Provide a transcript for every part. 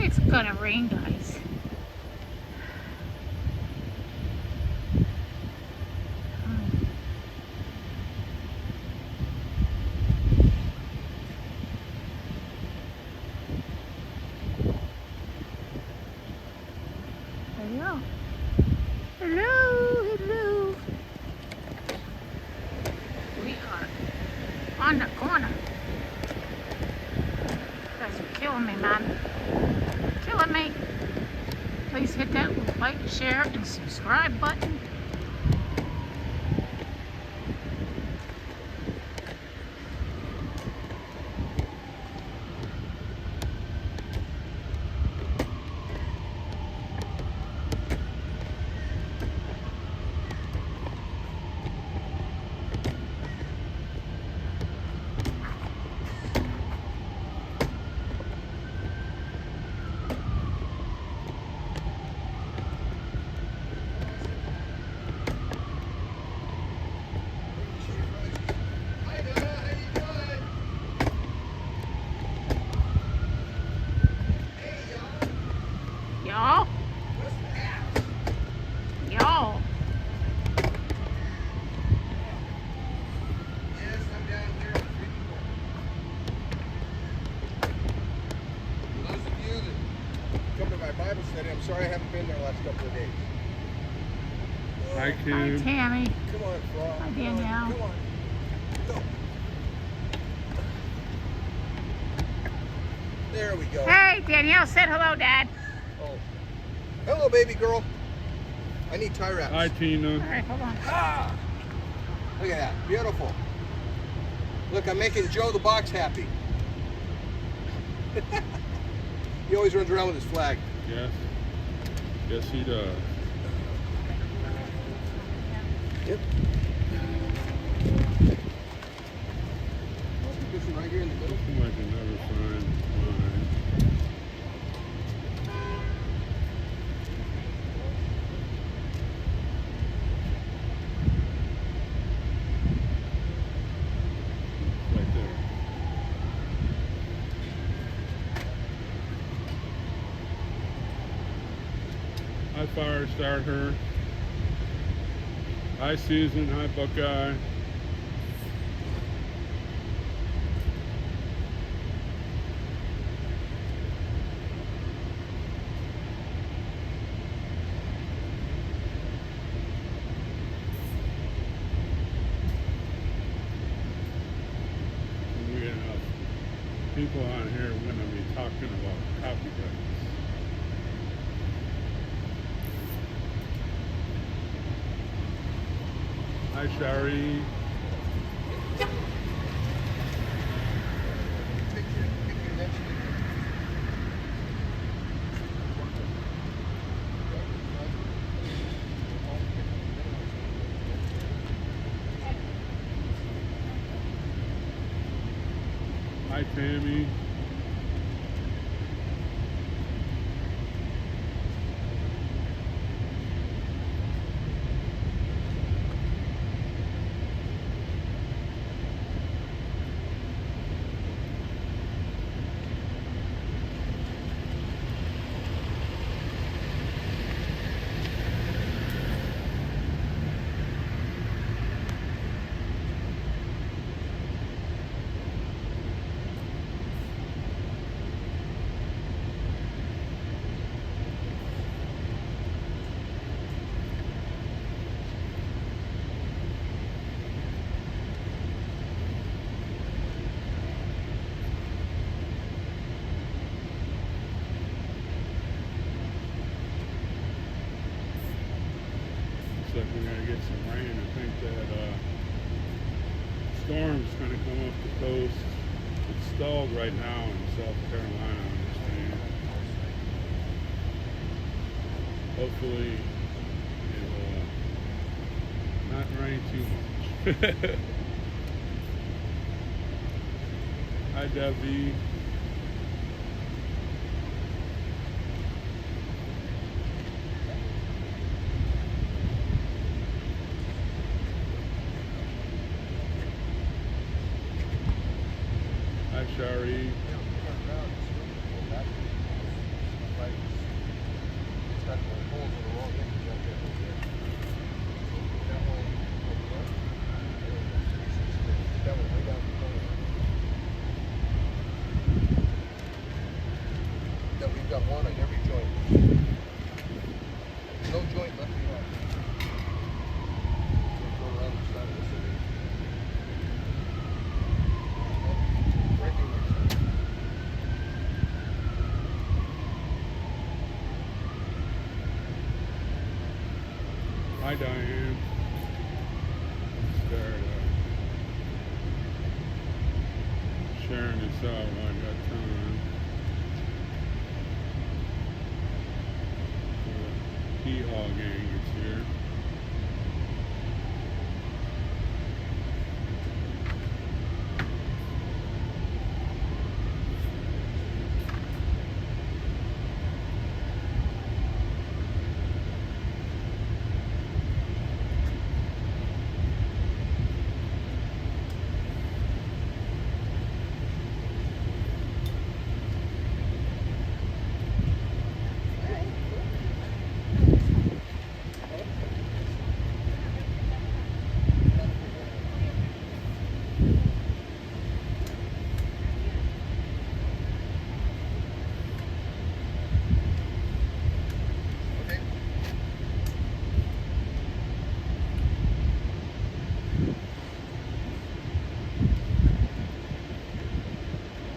It's gonna rain, guys. Hello. Hello, hello. We are on the corner. You guys are killing me, man. Killing me. Please hit that like, share, and subscribe button. Y'all. Y'all. Yes, I'm down here. For those of you that come to my Bible study, I'm sorry I haven't been there the last couple of days. Hi, Hi, kid. Tammy. Come on, Frog. Hi, Danielle. Come on. Go. There we go. Hey, Danielle said hello, Dad. Oh. Hello, baby girl. I need tie wraps. Hi, Tina. All right, hold on. Ah! Look at that. Beautiful. Look, I'm making Joe the box happy. He always runs around with his flag. Yes. Yes, he does. Yep. This is right here in the middle. Looks like I can never find mine. Right there. Hi, Fire Starter. Hi, Susan. Hi, Buckeye. We have people on here going to be talking about copyrights. Hi, Shari. Hi, Tammy. Looks like we're gonna get some rain. I think that storm's gonna come up the coast. It's stalled right now in South Carolina, I understand. Hopefully it will not rain too much. Hi, Debbie. HRE. Then we've got one on every joint. No joint left behind. Go around the side of the city. Hi, Diane. Start sharing this out while I got time. The Hee-Haw gang is here. Okay.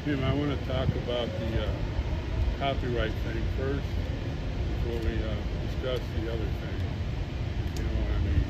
Jim, I want to talk about the copyright thing first before we discuss the other thing. You know what I mean?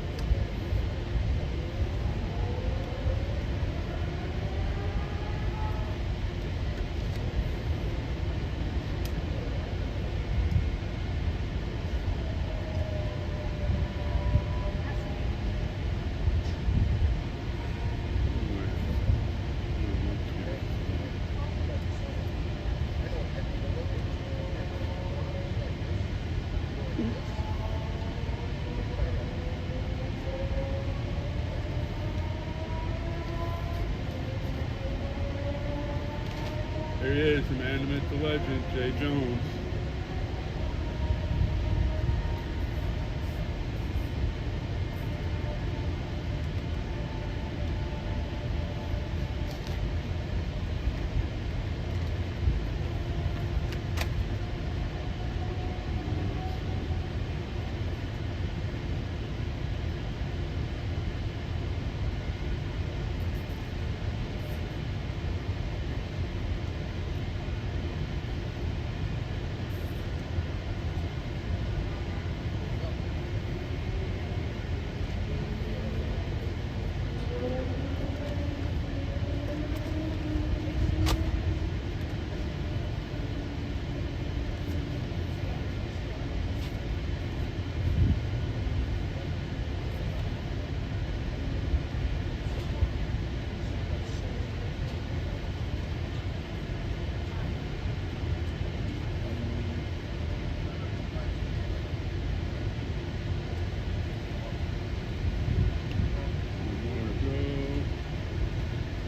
There he is, the man, the myth, the legend, Jay Jones.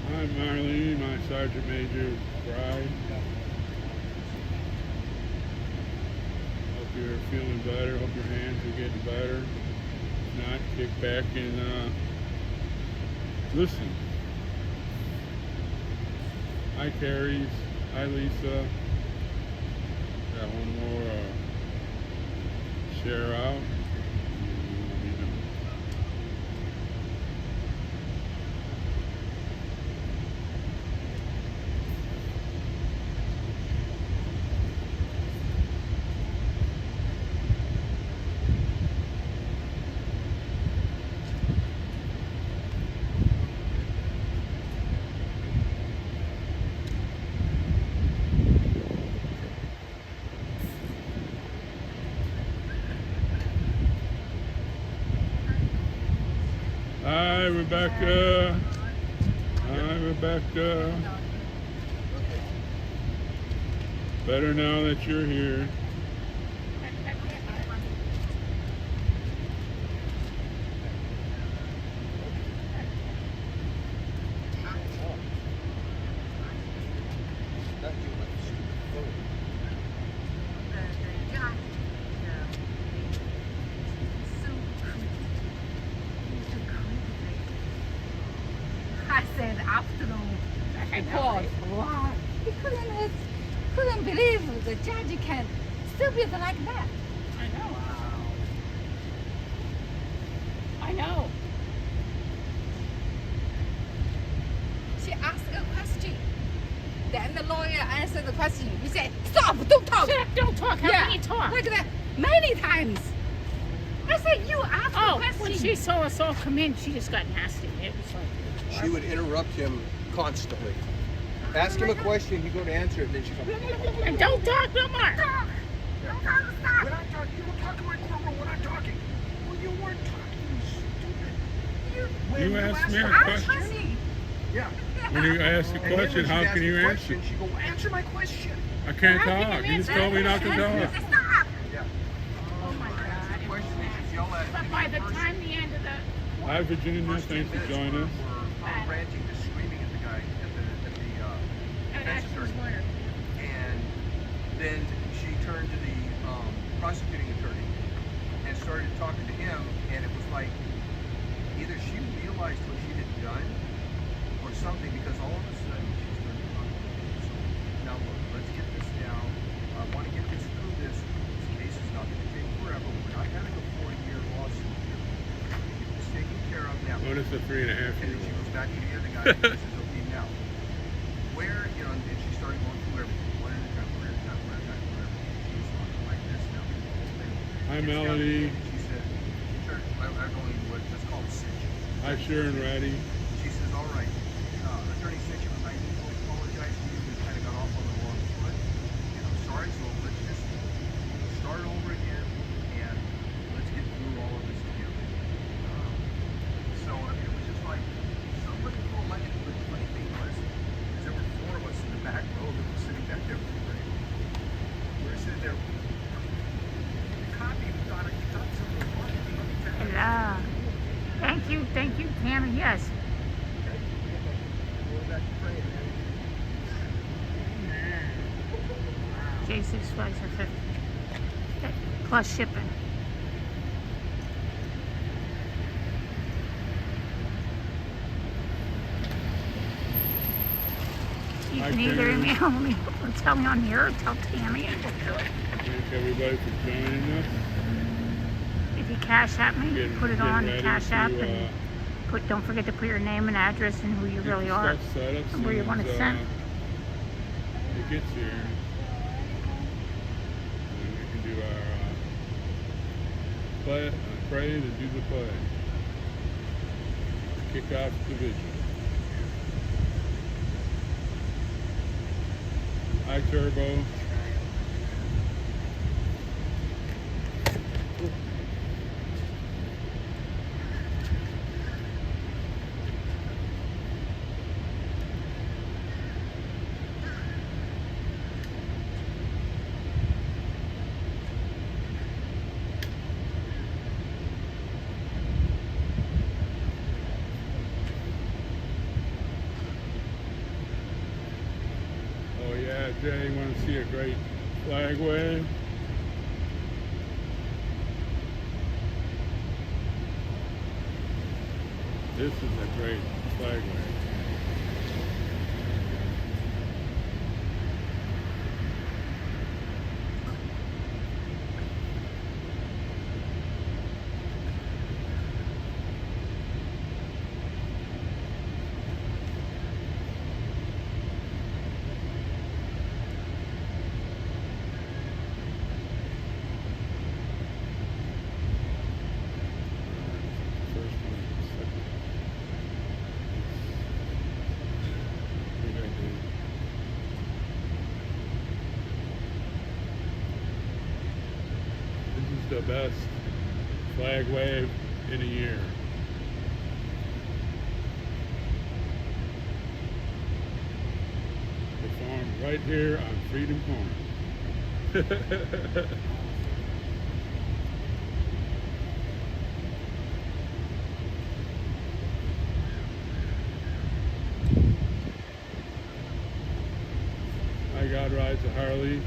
Hi, Marlene, my Sergeant Major bride. Hope you're feeling better. Hope your hands are getting better. If not, kick back and listen. Hi, Carries. Hi, Lisa. Got one more share out. Hi, Rebecca. Hi, Rebecca. Better now that you're here. believe the judge can still be like that. I know. Wow. I know. She asked a question. Then the lawyer answered the question. He said, stop, don't talk. Shut up, don't talk. How can you talk? Like that many times. I said, you asked the Oh, question. when she saw us all come in, she just got nasty. It was like... She would interrupt him constantly. Ask him a question, he'd go to answer it, and then she'd go, And don't talk no more. When I'm talking, you don't talk to my corporal when I'm talking. Well, you weren't talking, you stupid. You asked me a Ask question. me. Yeah. When you ask a And then when question, she'd how ask can you a answer? question, she'd go, answer my question. I can't How can talk. you You just answer told me not to that talk. Stop. Yeah. Oh my God. it was question, and nasty. she'd yell at But by the time the end of the... Hi, Virginia. Thanks for joining us. We're ranting, just screaming at the guy, at the And defense Ashton's attorney. lawyer. And then she turned to the prosecuting attorney and started talking to him, and it was like either she realized what she had done or something, because all of a sudden she started talking to him. So now look, let's get this down. I want to get this through this. This case is not going to take forever. We're not having a 40-year lawsuit here. Get this taken care of now. What is a 3.5 And then she year goes back to the other guy and says, okay, now, where, you know, and she started going through everything, one at a time, one at a time, one at a time, one at a time. She was talking like this now. Hi, Gets down to the Melody. end, and she said, I don't even what, let's call it Cinch. Hi, Sharon Ratty. She says, all right, Attorney Cinch, I need to apologize to you. We kind of got off on the wrong foot. And I'm sorry, so let's just start over again and let's get through all of this together. So, I mean, it was just like, somebody pull a line. But the funny thing was, is there were four of us in the back row that were sitting back there. We were sitting there. The copy, we thought some of the money. Hello. Thank you, Tammy. Yes. We're back to praying, man. J6 flags are 50. Plus shipping. You Hi, can either Karen. email me or tell me on here or tell Tammy and we'll do it. Thank everybody for joining us. If you cash app me, put it Getting on the ready cash app to, and don't forget to put your name and address and who you get really the are. stuff set up and where you soon want it as, sent. It gets here. And we can do our pray and do the play. Kick off the vigil. Hi, Turbo. Oh yeah, Jay, you want to see a great flag wave? This is a great flag wave. First one, second. What did I do? This is the best flag wave in a year. Performed right here on Freedom Corner. My God rides a Harley.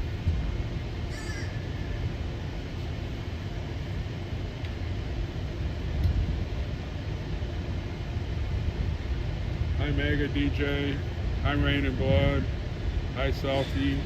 Hi Mega DJ. Hi Rain and Blood. Hi Salty.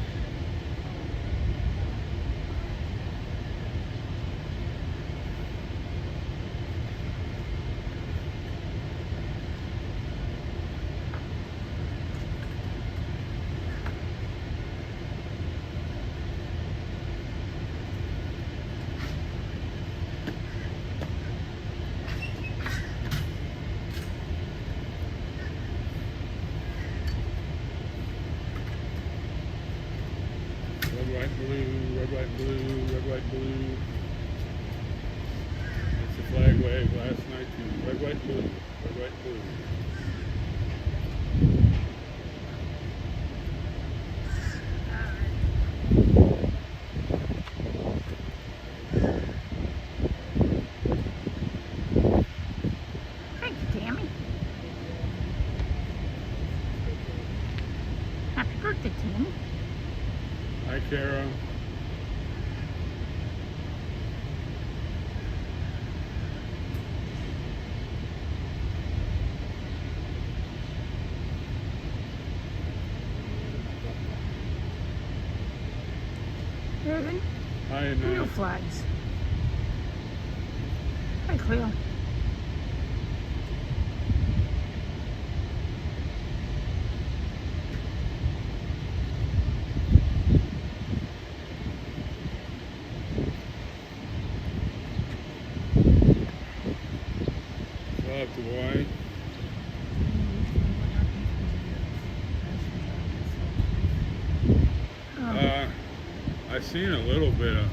white, blue, red, white, blue, red, white, blue. It's the flag wave last night too. Red, white, blue, red, white, blue. Thank you, Tammy. Happy birthday, Tammy. Hi, Kara. Raven, Hi, Cleo Annette. flags. Hi, Cleo. Still up to white. Oh, I've seen a little bit of.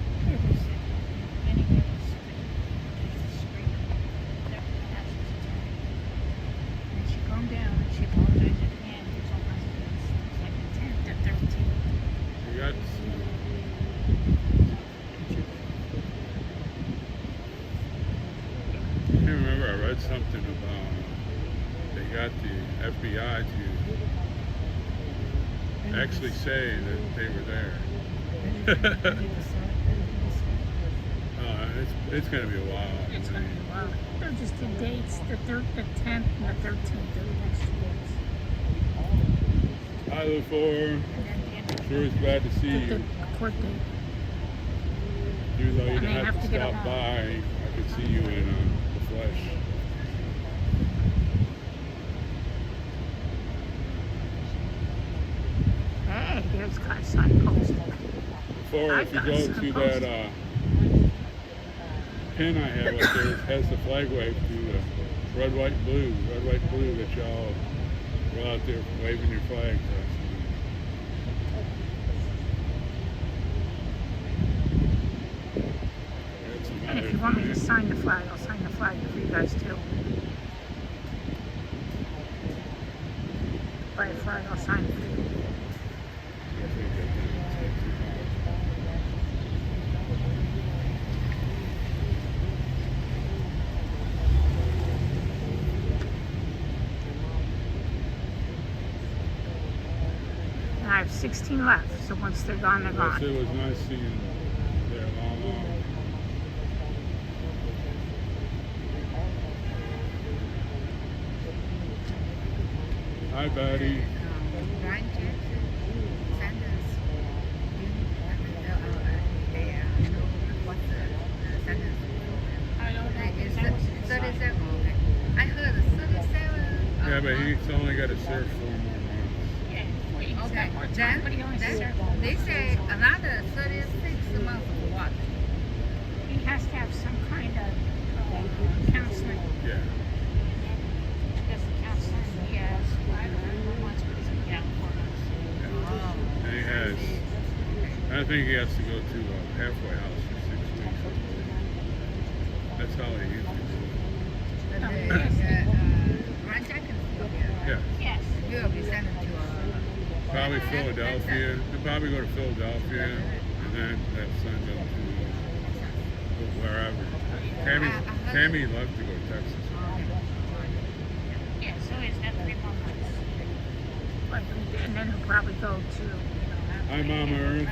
and she calmed down and she apologized at the end. It was almost like the 10th to 13th. You got. I can't remember. I read something about they got the FBI to actually say that they were there. It's going to be a while. It's going to be a while. They're just the dates, the 10th and the 13th are the next 2 days. Hi, LaFour. And then the end of Sure is glad to see the you. court date. Even though you And they didn't have have to to get stop along. by, I could see you in the flesh. Hey, there's God's signpost. Before, if you go to that pin I have up there, it has the flag wave to red, white, blue that y'all were out there waving your flag. And if you want me to sign the flag, I'll sign the flag for you guys too. Buy a flag, I'll sign it for you. And I have 16 left, so once they're gone, they're Yes, gone. it was nice seeing you there long. Hi, Betty. Brian Jackson, Sanders, what's the Sanders? I don't It's 37. Okay. I heard 37. Yeah, but he's only got to serve 4 more months. Yeah, well, he's Okay, got more time, but he only served then they say another 36 months for what? He has to have some kind of counseling. Yeah. Because the counseling he has 5 more months, but he's in California. Oh. And he has, I think he has to go to a halfway house for 6 weeks. That's how he usually do But Brian Jackson still here. it. Yeah. Yes. You'll be sent to Probably Philadelphia. They'll probably go to Philadelphia and then that send them to wherever. Tammy loves to go to Texas. Yeah, so he's got 3 more months. But, and then he'll probably go to, Hi, Mama Earth.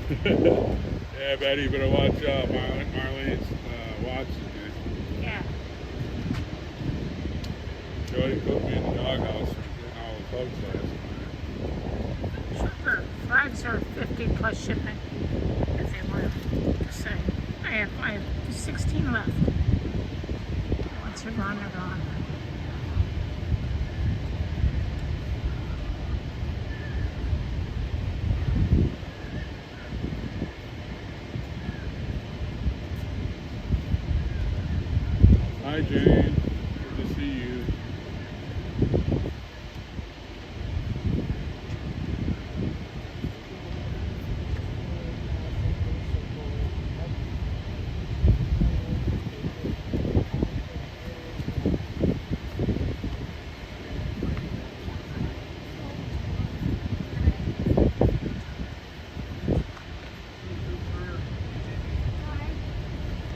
Yeah, Betty, you better watch out. Marlene's watching you. Yeah. Jody put me in the doghouse for getting all the bugs last night. Sure. Flags are 50 plus shipment if they want to turn left. Once you're gone, you're gone. Hi, Jane. Good to see you.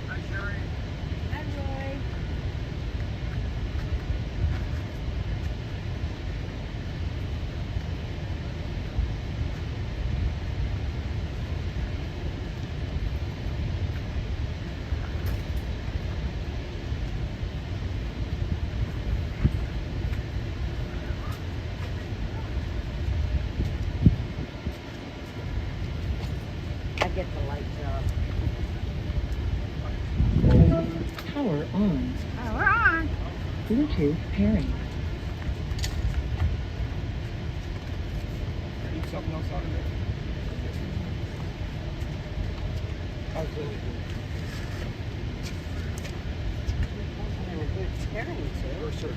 Hi, Sherry. I get the light job. Power on. Oh, we're on. Bluetooth pairing. Need something else out of there? And a good pairing too. For sure.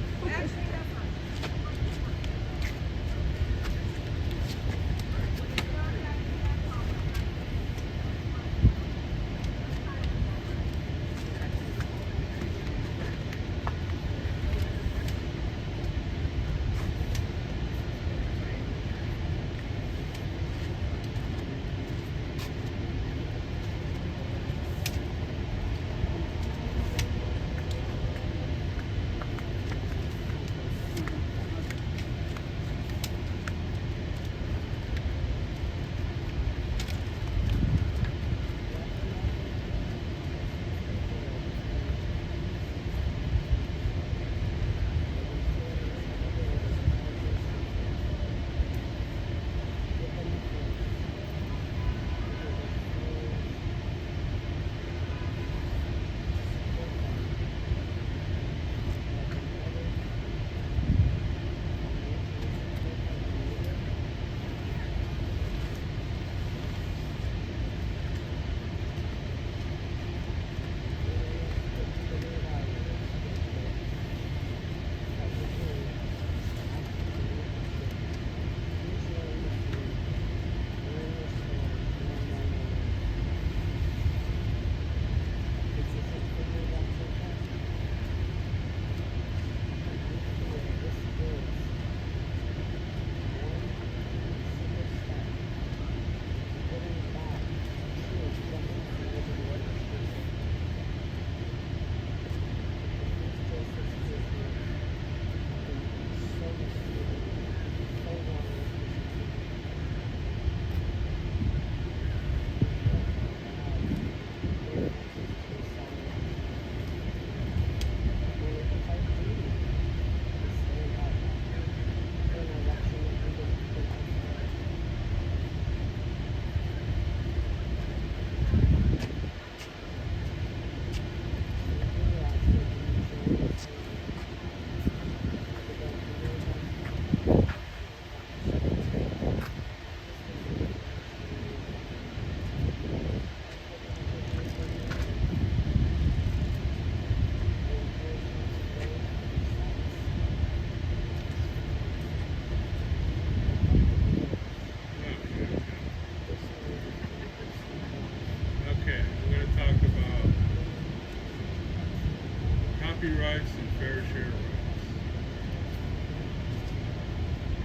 copyrights and fair share rights.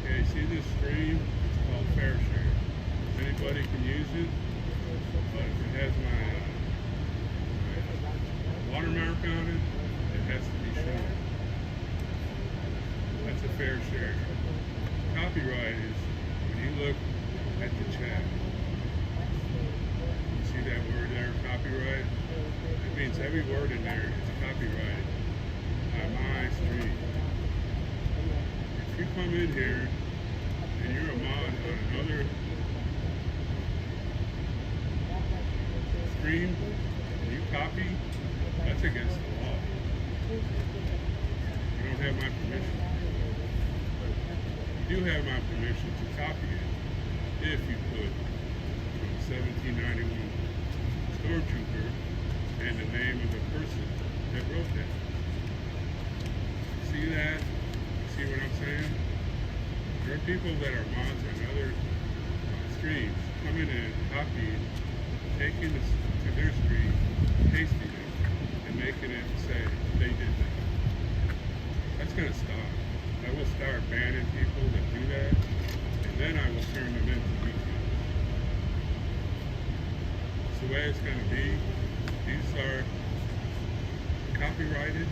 Okay, see this stream? It's called fair share. Anybody can use it, but if it has my watermark on it, it has to be shown. That's a fair share. Copyright is when you look at the chat. You see that word there, copyright? It means every word in there is copyrighted by my stream. If you come in here and you're a mod on another stream and you copy That's against the law. You don't have my permission. You do have my permission to copy it if you put from 1791 stormtrooper and the name of the person that wrote that. See that? See what I'm saying? There are people that are mods on other streams coming in, copying, taking this to their stream, pasting it, and making it say they did that. That's going to stop. I will start banning people that do that, and then I will turn them into YouTubers. It's the way it's going to be. These are copyrighted.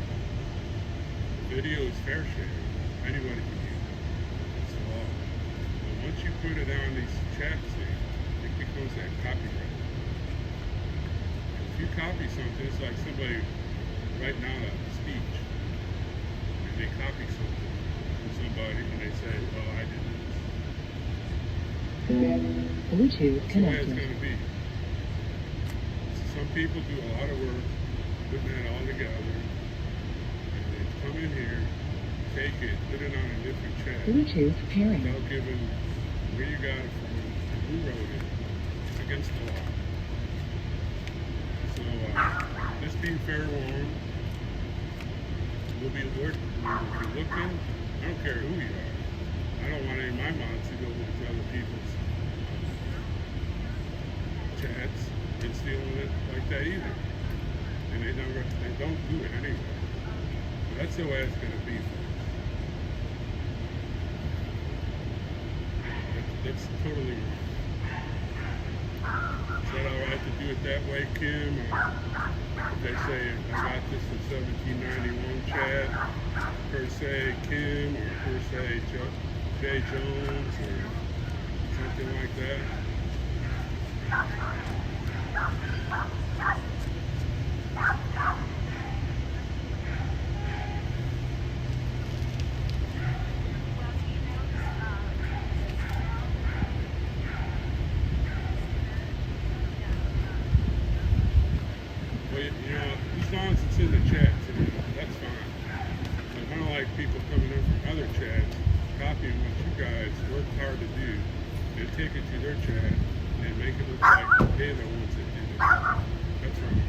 Video is fair share. Anybody can use it. It's the law. But once you put it on these chat things, it becomes that copyright. If you copy something, it's like somebody writing out a speech, and they copy something from somebody, and they say, "Well, I did this." Bluetooth That's the way it's connected. going to be. Some people do a lot of work putting that all together, and they come in here, take it, put it on a different chat, Bluetooth pairing. without giving where you got it from and who wrote it. It's against the law. So just be fair warned. We'll be looking. I don't care who you are. I don't want any of my mods to go into other people's chats and stealing it like that either. And they don't do it anyway. But that's the way it's going to be. That's totally wrong. Is that all right to do it that way, Kim? Or if they say, I got this in 1791 chat, per se Kim, or per se Jay Jones, or something like that? Well, you know, as long as it's in the chat, that's fine. But I don't like people coming in from other chats, copying what you guys worked hard to do, and take it to their chat and make it look like they're the ones that did it. That's wrong.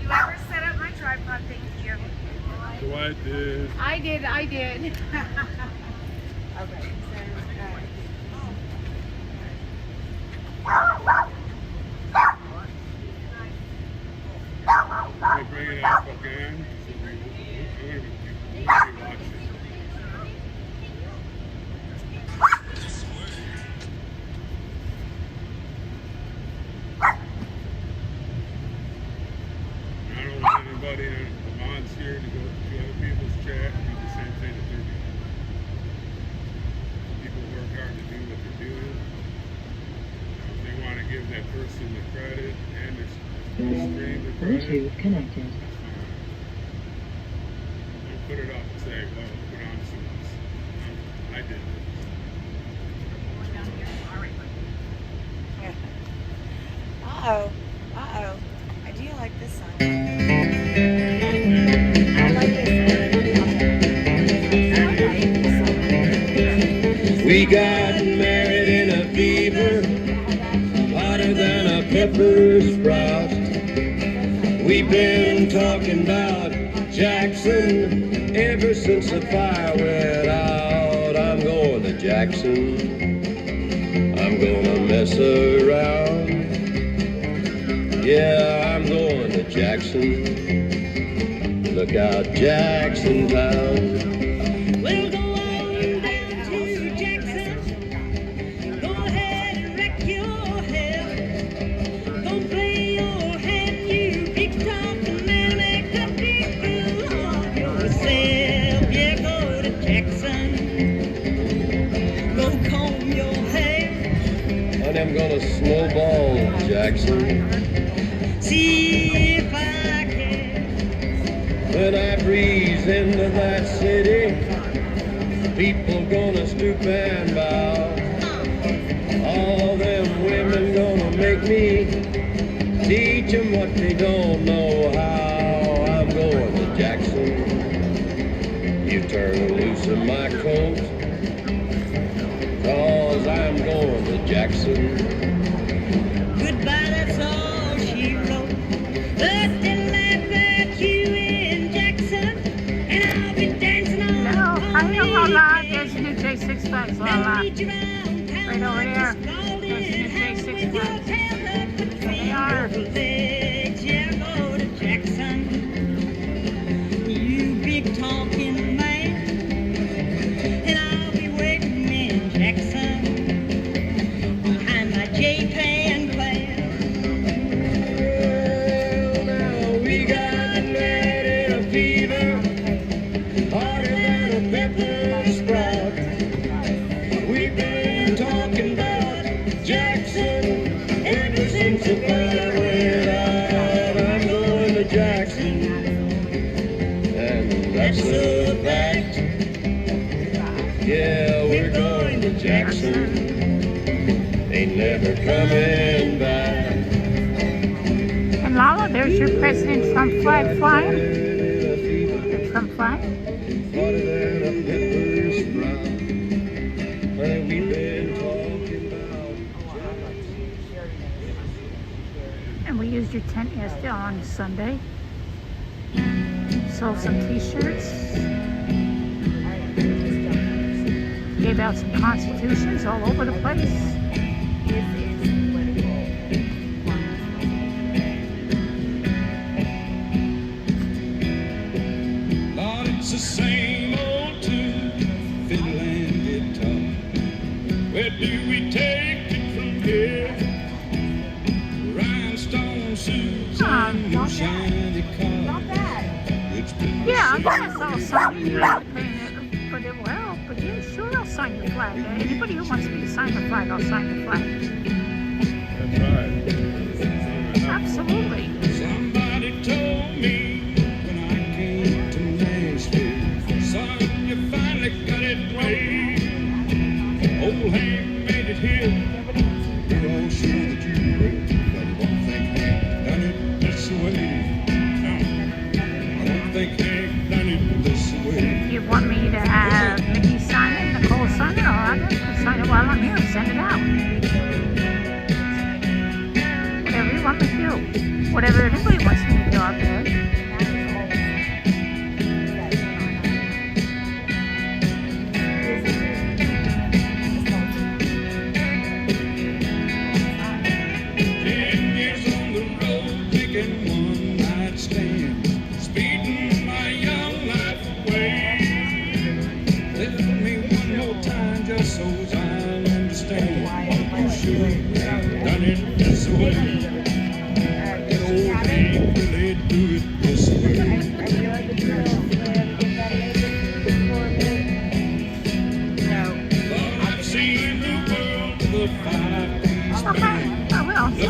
You ever set up my tripod? Thank you. So I did. I did. Okay. Let me bring it up again. So I'm going to be watching. I don't want anybody on the mods here to go to other people's chat and do the same thing that they're doing. People work hard to do what they're doing. If they want to give that person the credit and the stream the credit, Bluetooth connected. that's fine. Don't put it up and say, well, put on some of this. I did this. Uh-oh. Uh-oh. I do like this song. I like this. We got married in a fever, hotter than a pepper sprout. We've been talking about Jackson ever since the fire went out. I'm going to Jackson. I'm gonna mess around. Yeah, I'm going to Jackson. Look out, Jackson Town. We'll go on down to Jackson. Go ahead and wreck your hair. Go play your hand, you big talking man. Make a big fool of yourself. Yeah, go to Jackson. Go comb your hair. And I'm gonna snowball Jackson. See if I can. When I breeze into that city, people gonna stoop and bow. All them teach 'em what they don't know how. I'm going to Jackson. You turn loose in my coat, 'cause I'm going to Jackson. Goodbye, that's all she wrote. But they'll laugh at you in Jackson, and I'll be dancing on No, I the know Lala. There's the new J6 flags, Lala. Right over there. There's the new J6 flags. There they are. Yeah, go to Jackson. You big talking man, and I'll be waiting in Jackson behind my J-Pan plan. Well, now we got mad in a fever, harder than a pepper sprout. We've been talking about Jackson ever since the fire went out. I'm going to Jackson, and that's a fact. Yeah, we're going to Jackson, ain't never coming back. And Lala, there's your president Trump flag flying. The Trump flag. Hotter than a pepper sprout. Honey, we've been talking about And we used your tent yesterday on Sunday. Sold some t-shirts. Gave out some constitutions all over the place. Lord, it's the same old tune, fiddle and guitar. Where do we take it from here? Rhinestone suits and not shiny car. It's been the Yeah, I same guess I'll sign you but it will. But yeah, sure, I'll sign your flag. Anybody who wants me to sign the flag, I'll sign the flag. That's right. Absolutely. Somebody told me when I came to Nashville, son, you finally got it made. Old Hank made it here. We're all sure that you will, but I don't think Hank done it this way. No, I don't think Hank done it this way. You want me to have Mickey sign it, Nicole sign it, or I can sign it while I'm here and send it out. Whatever you want me to do. Whatever anybody wants me to do out there.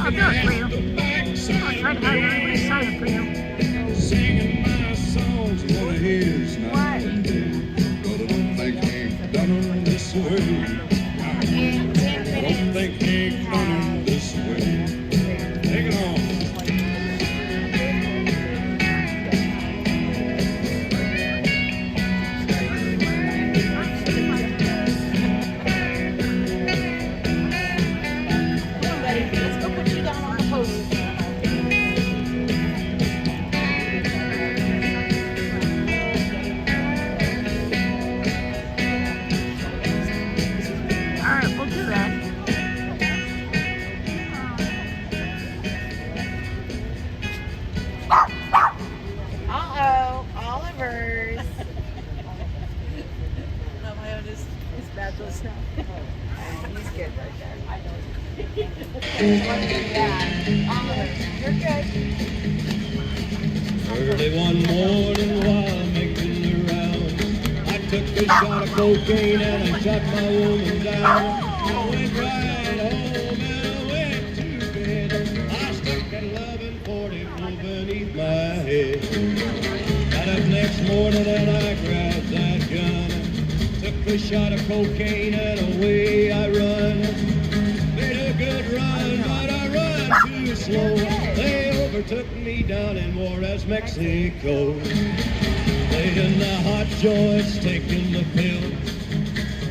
I'll do it for you. I'll try to have everybody sign it for you. Singing my songs, one of his night and day. But I don't think Hank done 'em this way. I don't think Hank done 'em this way. Take it on. Early one morning while making the rounds, I took a shot of cocaine and I shot my woman down. I went right home and I went to bed. I stuck at 11:44 beneath my head. Got up next morning and I grabbed that gun. Took a shot of cocaine and away I run. Made a good run, but I run too slow. They driver took me down in Juarez, Mexico. Laid in the hot joints, taking the pill.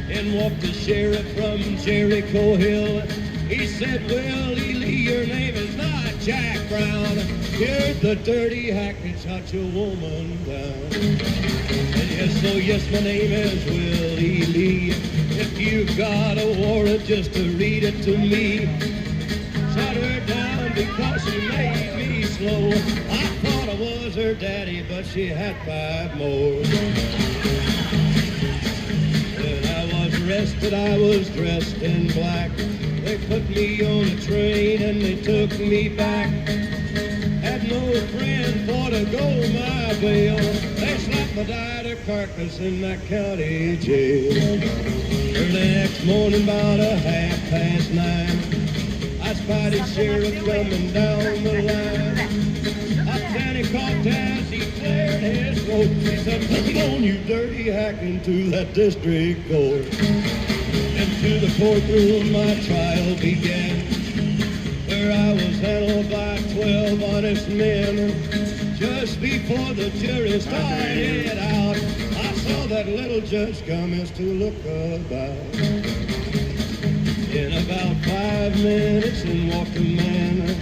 In walked the sheriff from Jericho Hill. He said, well, Ely, your name is not Jack Brown. You're the dirty hack that shot your woman down. And yes, oh yes, my name is Willie Lee. If you got a warrant, just to read it to me. Shot her down because she made me slow. I thought I was her daddy, but she had 5 more. When I was arrested, I was dressed in black. They put me on a train and they took me back. Had no friend for to go my bail. They slapped my died carcass in that county jail. Early next morning, about 9:30, I spotted sheriff coming down the line. Up then he caught as he cleared his throat. He said, come on, you dirty hack, into that district court. Into the courtroom my trial began, where I was handled by 12 honest men. Just before the jury started out, I saw that little judge commence to look about. In about 5 minutes in walked a man,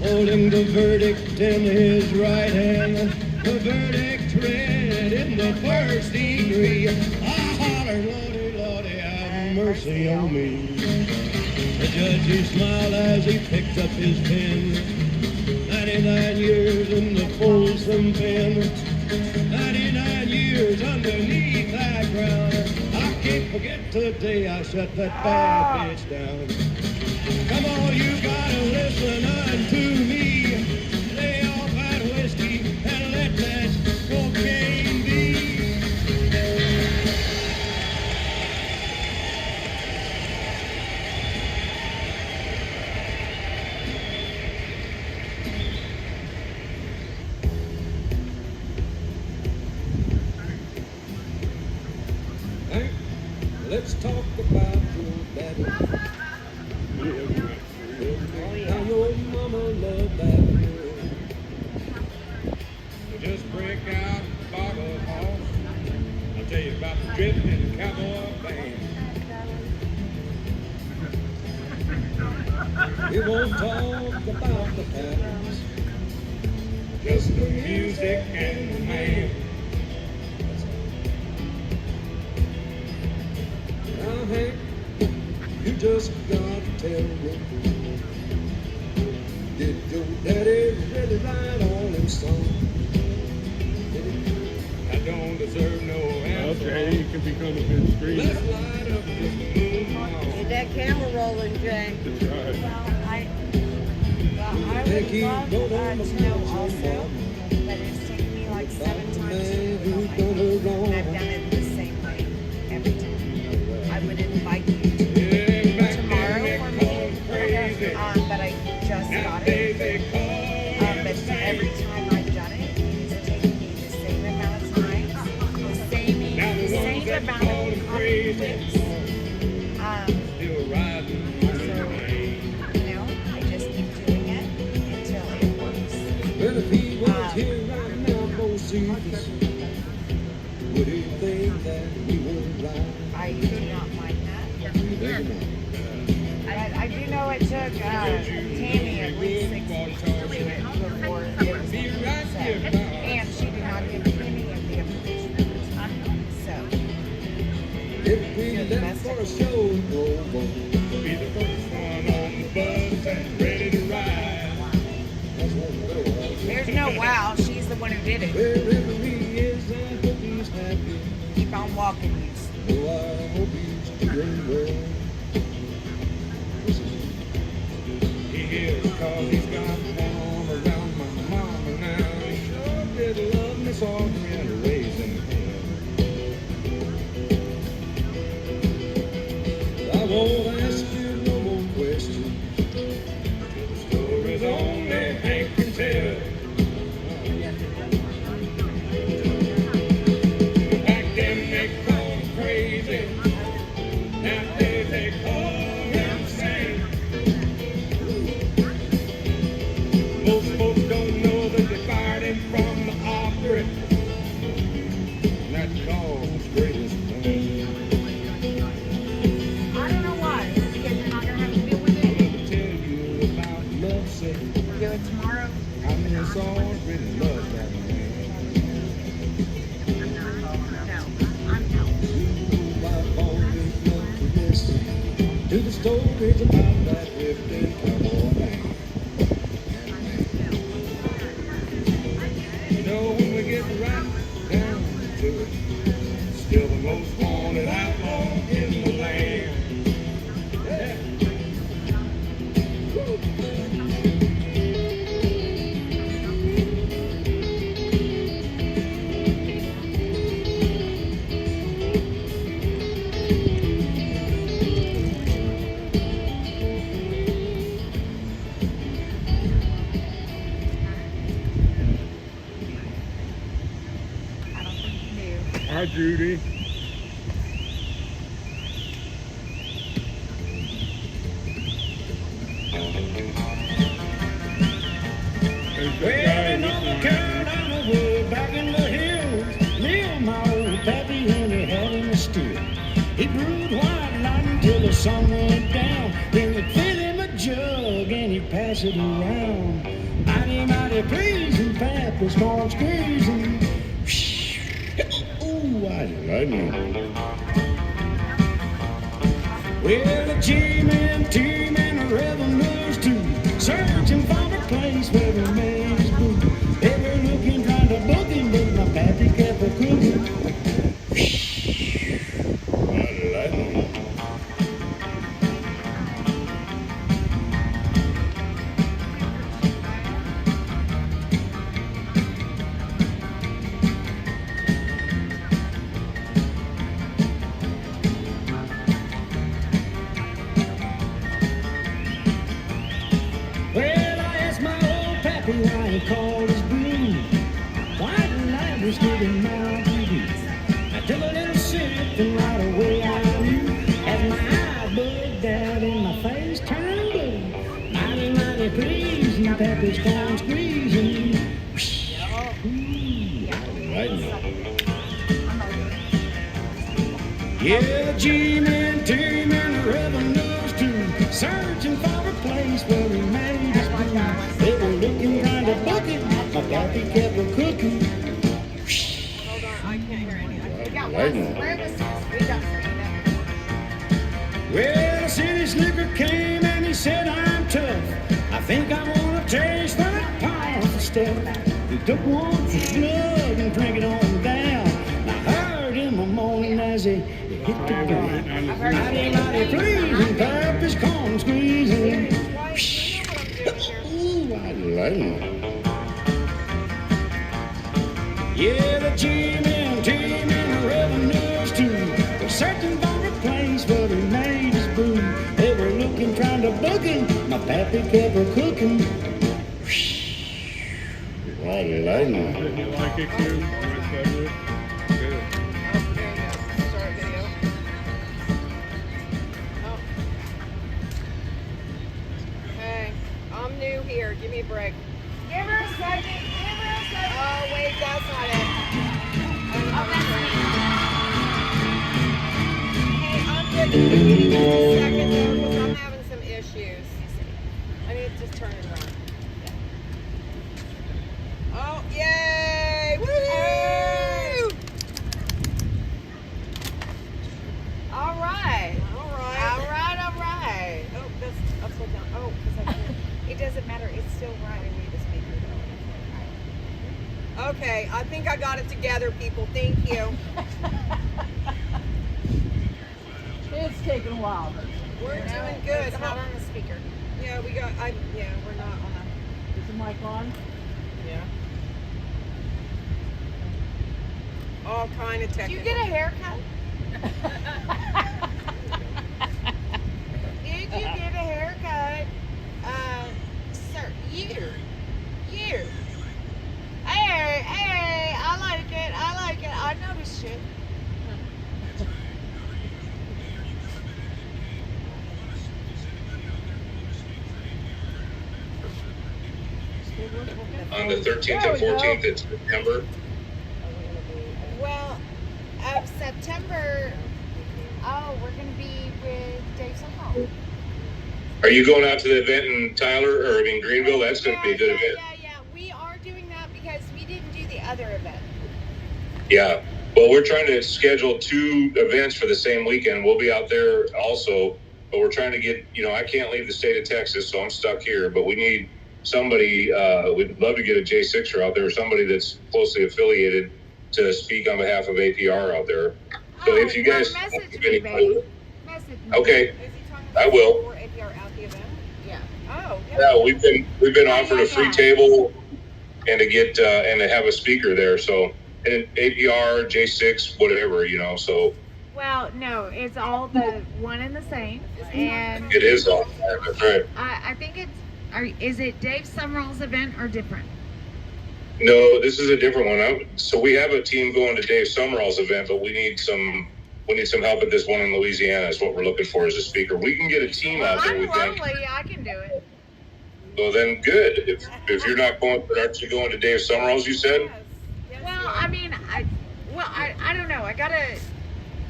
holding the verdict in his right hand. The verdict read in the first degree. I hollered, Lordy, Lordy, have mercy on me. The judge, he smiled as he picked up his pen. 99 years in the Folsom pen. 99 years underneath that ground. I can't forget the day I shut that bad bitch down. Come on, you gotta listen unto me. Lay off that whiskey and let that cocaine be. Hey, let's talk about your daddy. Now your mama loved that girl. Just break out the bottle off. I'll tell you about the drifting cowboy band. We won't talk about the past, Just the music and the man. Now, Hank, you just gotta tell me, did your daddy really write all them songs? I don't deserve no answer. Okay, you can become a good screener. Let's light up this moon. Get that camera rolling, Jay. That's right. I would love to know also that it's taken me like 7 times to film my phone, and I've done it the same way every time. I would invite you to tomorrow for me, but I just got it. But every time I've done it, it's taken me the same amount of time, the same amount of confidence. Still riding on the train. I just keep doing it until it works. Well, if he was here right now, most serious, would he think that we would ride? I do not mind that. I do know it took Tammy at least 6 weeks to do it before it was set. And she did not give any of the information. So, If we left for a show, no one. Be the first one on the bus and ready to ride. That's what we go. there's no wow. She's the one who did it. Wherever he is, I hope he's happy. Keep on walking, you. Oh, I hope he's doing well. He hears cause he's got one arm around my mama now. He sure did love me so and raising him. I won't ask you no more questions. Stories only Hank can tell. Back then they called him crazy. Nowadays they call him insane. Most folks to the stories about that drifting cowboy man. You know, when we get right down to it, still the most wanted outlaw in the land. Yeah. Woo. Hi, Judy. Well, in North Carolina, way back in the hills, lived my old pappy and he had him a still. He brewed white lightning till the sun went down. Then he'd fill him a jug and he'd pass it around. Mighty, mighty pleasing, pap was corn squeezing. Ooh, white lightning. Well, the G-men, T-men, the revenues too, searching for a place where we made his boo. They were looking, trying to book him, but my pappy kept a cooking. White lightning. Well, I asked my old pappy why he called his brew. White lightning stood in Mountain Dew. I took a little sip and right away I knew. As my eye bugged out and my face turned blue. Mighty, mighty pleasing, pappy's corn squeezing. Ooh, lightning. Yeah, the G-men, T-men, the revenues too, searching for a place where we made his brew. They were looking, trying to book it, my pappy kept a cooking. Hold on, I can't hear anything. We got Lightning. one. Where was this? We got something. Well, the city slicker came and he said, I'm tough. I think I want to taste that powerful stuff. He took one for blood and drank it on down. And I heard him a moaning as he hit the ground. Mighty, mighty pleasing, pappy's corn squeezing. Ooh, white lightning. Yeah, the G-men, T-men, the revenues too, were searching for a place where he made his brew. They were looking, trying to book him, my pappy kept a cooking. White lightning. Did you like it too? My favorite. Good. Oh, there you go. Start video. Oh. Hey, I'm new here. Give me a break. Give her a second. Give her a second. Oh, wait, that's not it. Hey, I'm good. Give me just a second though, because I'm having some issues. I need to just turn it around. Oh, yay! Woo! All right. All right. All right. All right. Oh, that's upside down. Oh, because I can't. It doesn't matter. It's still right. I need the speaker though. Okay, I think I got it together, people. Thank you. It's taking a while, but We're doing good. It's not on the speaker. Yeah, we got. Yeah, we're not on a. is the mic on? Yeah. All kind of Did technical. you get a haircut? Did you get a haircut? Sir, you. Hey, I like it. I noticed you. On the 13th and 14th in September. Well, of September, we're going to be with Dave Soho. Are you going out to the event in Tyler, or in Greenville? That's going to be a good event. Yeah. We are doing that because we didn't do the other event. Yeah. Well, we're trying to schedule 2 events for the same weekend. We'll be out there also but we're trying to get, I can't leave the state of Texas, so I'm stuck here, but we need somebody, we'd love to get a J6er out there, or somebody that's closely affiliated to speak on behalf of APR out there. So if you guys message me, babe. Message me. Okay, Is he talking I about will. for APR at the event? Yeah. Oh, Yeah, we've been offered a free table and to get and to have a speaker there. So and APR, J6, whatever, so Well, no, it's all the one and the same, and it is all that's right. I think is it Dave Summerall's event or different? No, this is a different one. So we have a team going to Dave Summerall's event, but we need some help at this one in Louisiana. Is what we're looking for as a speaker. We can get a team out there. I'm We think. lonely. I can do it. Well, then good. If you're not going, aren't you going to Dave Summerall's? You said. yes. Well, I mean, I don't know. I gotta.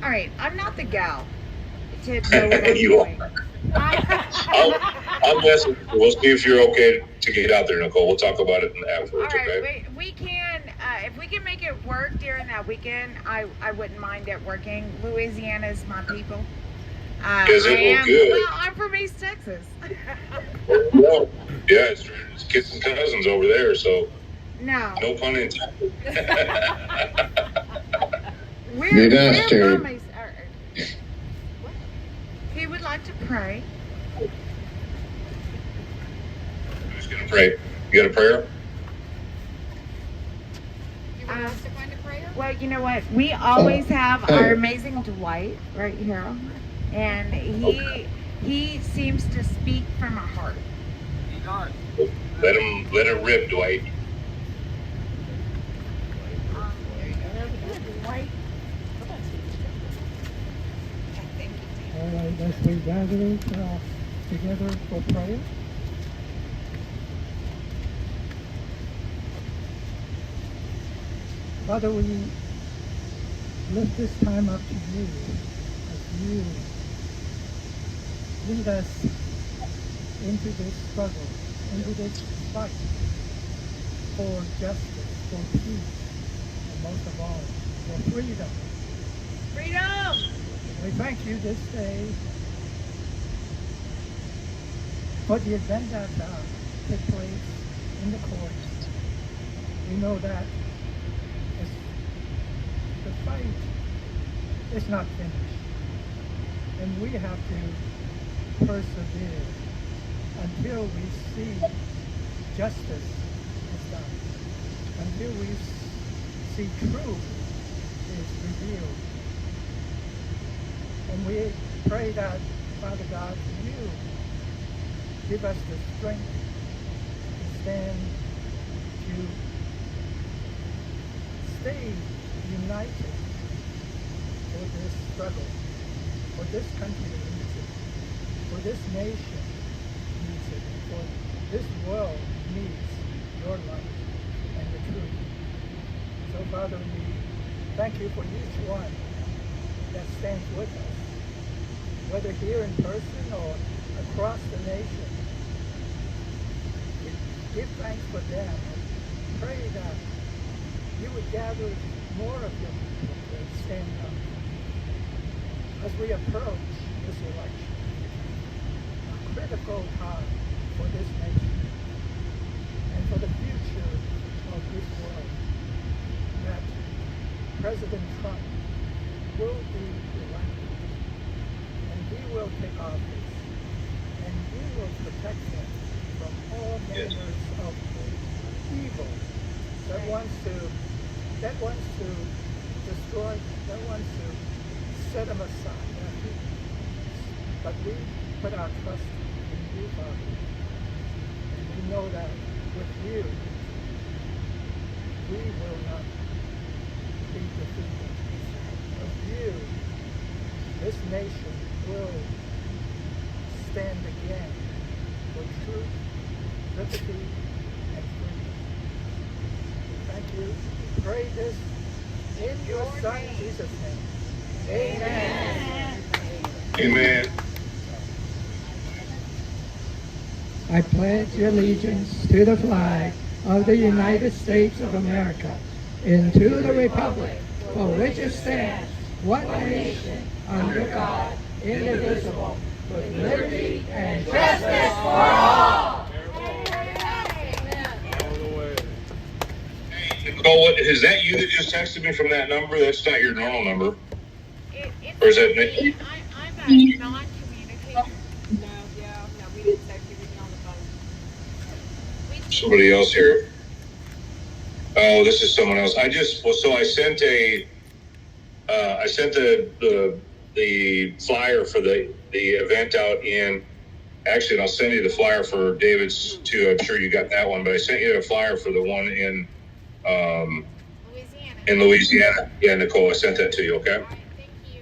All right, I'm not the gal to know what I'm You doing. I'll message you. We'll see if you're okay to get out there, Nicole. We'll talk about it afterwards. All right, Okay. we can if we can make it work during that weekend. I wouldn't mind it working. Louisiana's my people. Is it? Well, good. Well, I'm from East Texas. Well, yeah, it's kids and cousins over there, so No. no pun intended. We're bastard. from East. What? He would like to pray. Who's gonna pray? You got a prayer? You want us to find a prayer? Well, you know what? We always have our amazing Dwight right here, and he seems to speak from a heart. He does. Let it rip, Dwight. Dwight. All right, let's be gathered together for prayer. Father, we lift this time up to you as you lead us into this struggle, into this fight for justice, for peace, and most of all, for freedom. Freedom! We thank you this day for the event that took place in the courts. We know that the fight is not finished, and we have to persevere until we see justice is done, until we see truth is revealed. And we pray that, Father God, you give us the strength to stand, to stay united for this struggle, for this country needs it, for this nation needs it, for this world needs your light and the truth. So, Father, we thank you for each one that stands with us, whether here in person or across the nation. We give thanks for them and pray that you would gather more of your people to stand up as we approach this election, a critical time for this nation and for the future of this world, that President Trump will be elected, and he will take office, and he will protect them from all manners of evil that wants to destroy, that wants to set them aside. But we put our trust in you, Father, and we know that with you, we will not be defeated. With you, this nation will stand again for truth, liberty, and freedom. Thank you. We pray this in your Son, Jesus' name. Amen. Amen. I pledge allegiance to the flag of the United States of America and to the republic for which it stands, one nation, under God, indivisible, with liberty and justice for all. Nicole, is that you that just texted me from that number? That's not your normal number. It's Or is that me. Nick? I'm a non-communicator. No, we didn't text you, we were on the phone. Somebody else here. Oh, this is someone else. I sent the flyer for the event out in, actually, and I'll send you the flyer for David's too. I'm sure you got that one, but I sent you a flyer for the one in Louisiana. Yeah, Nicole, I sent that to you, okay? All right, thank you.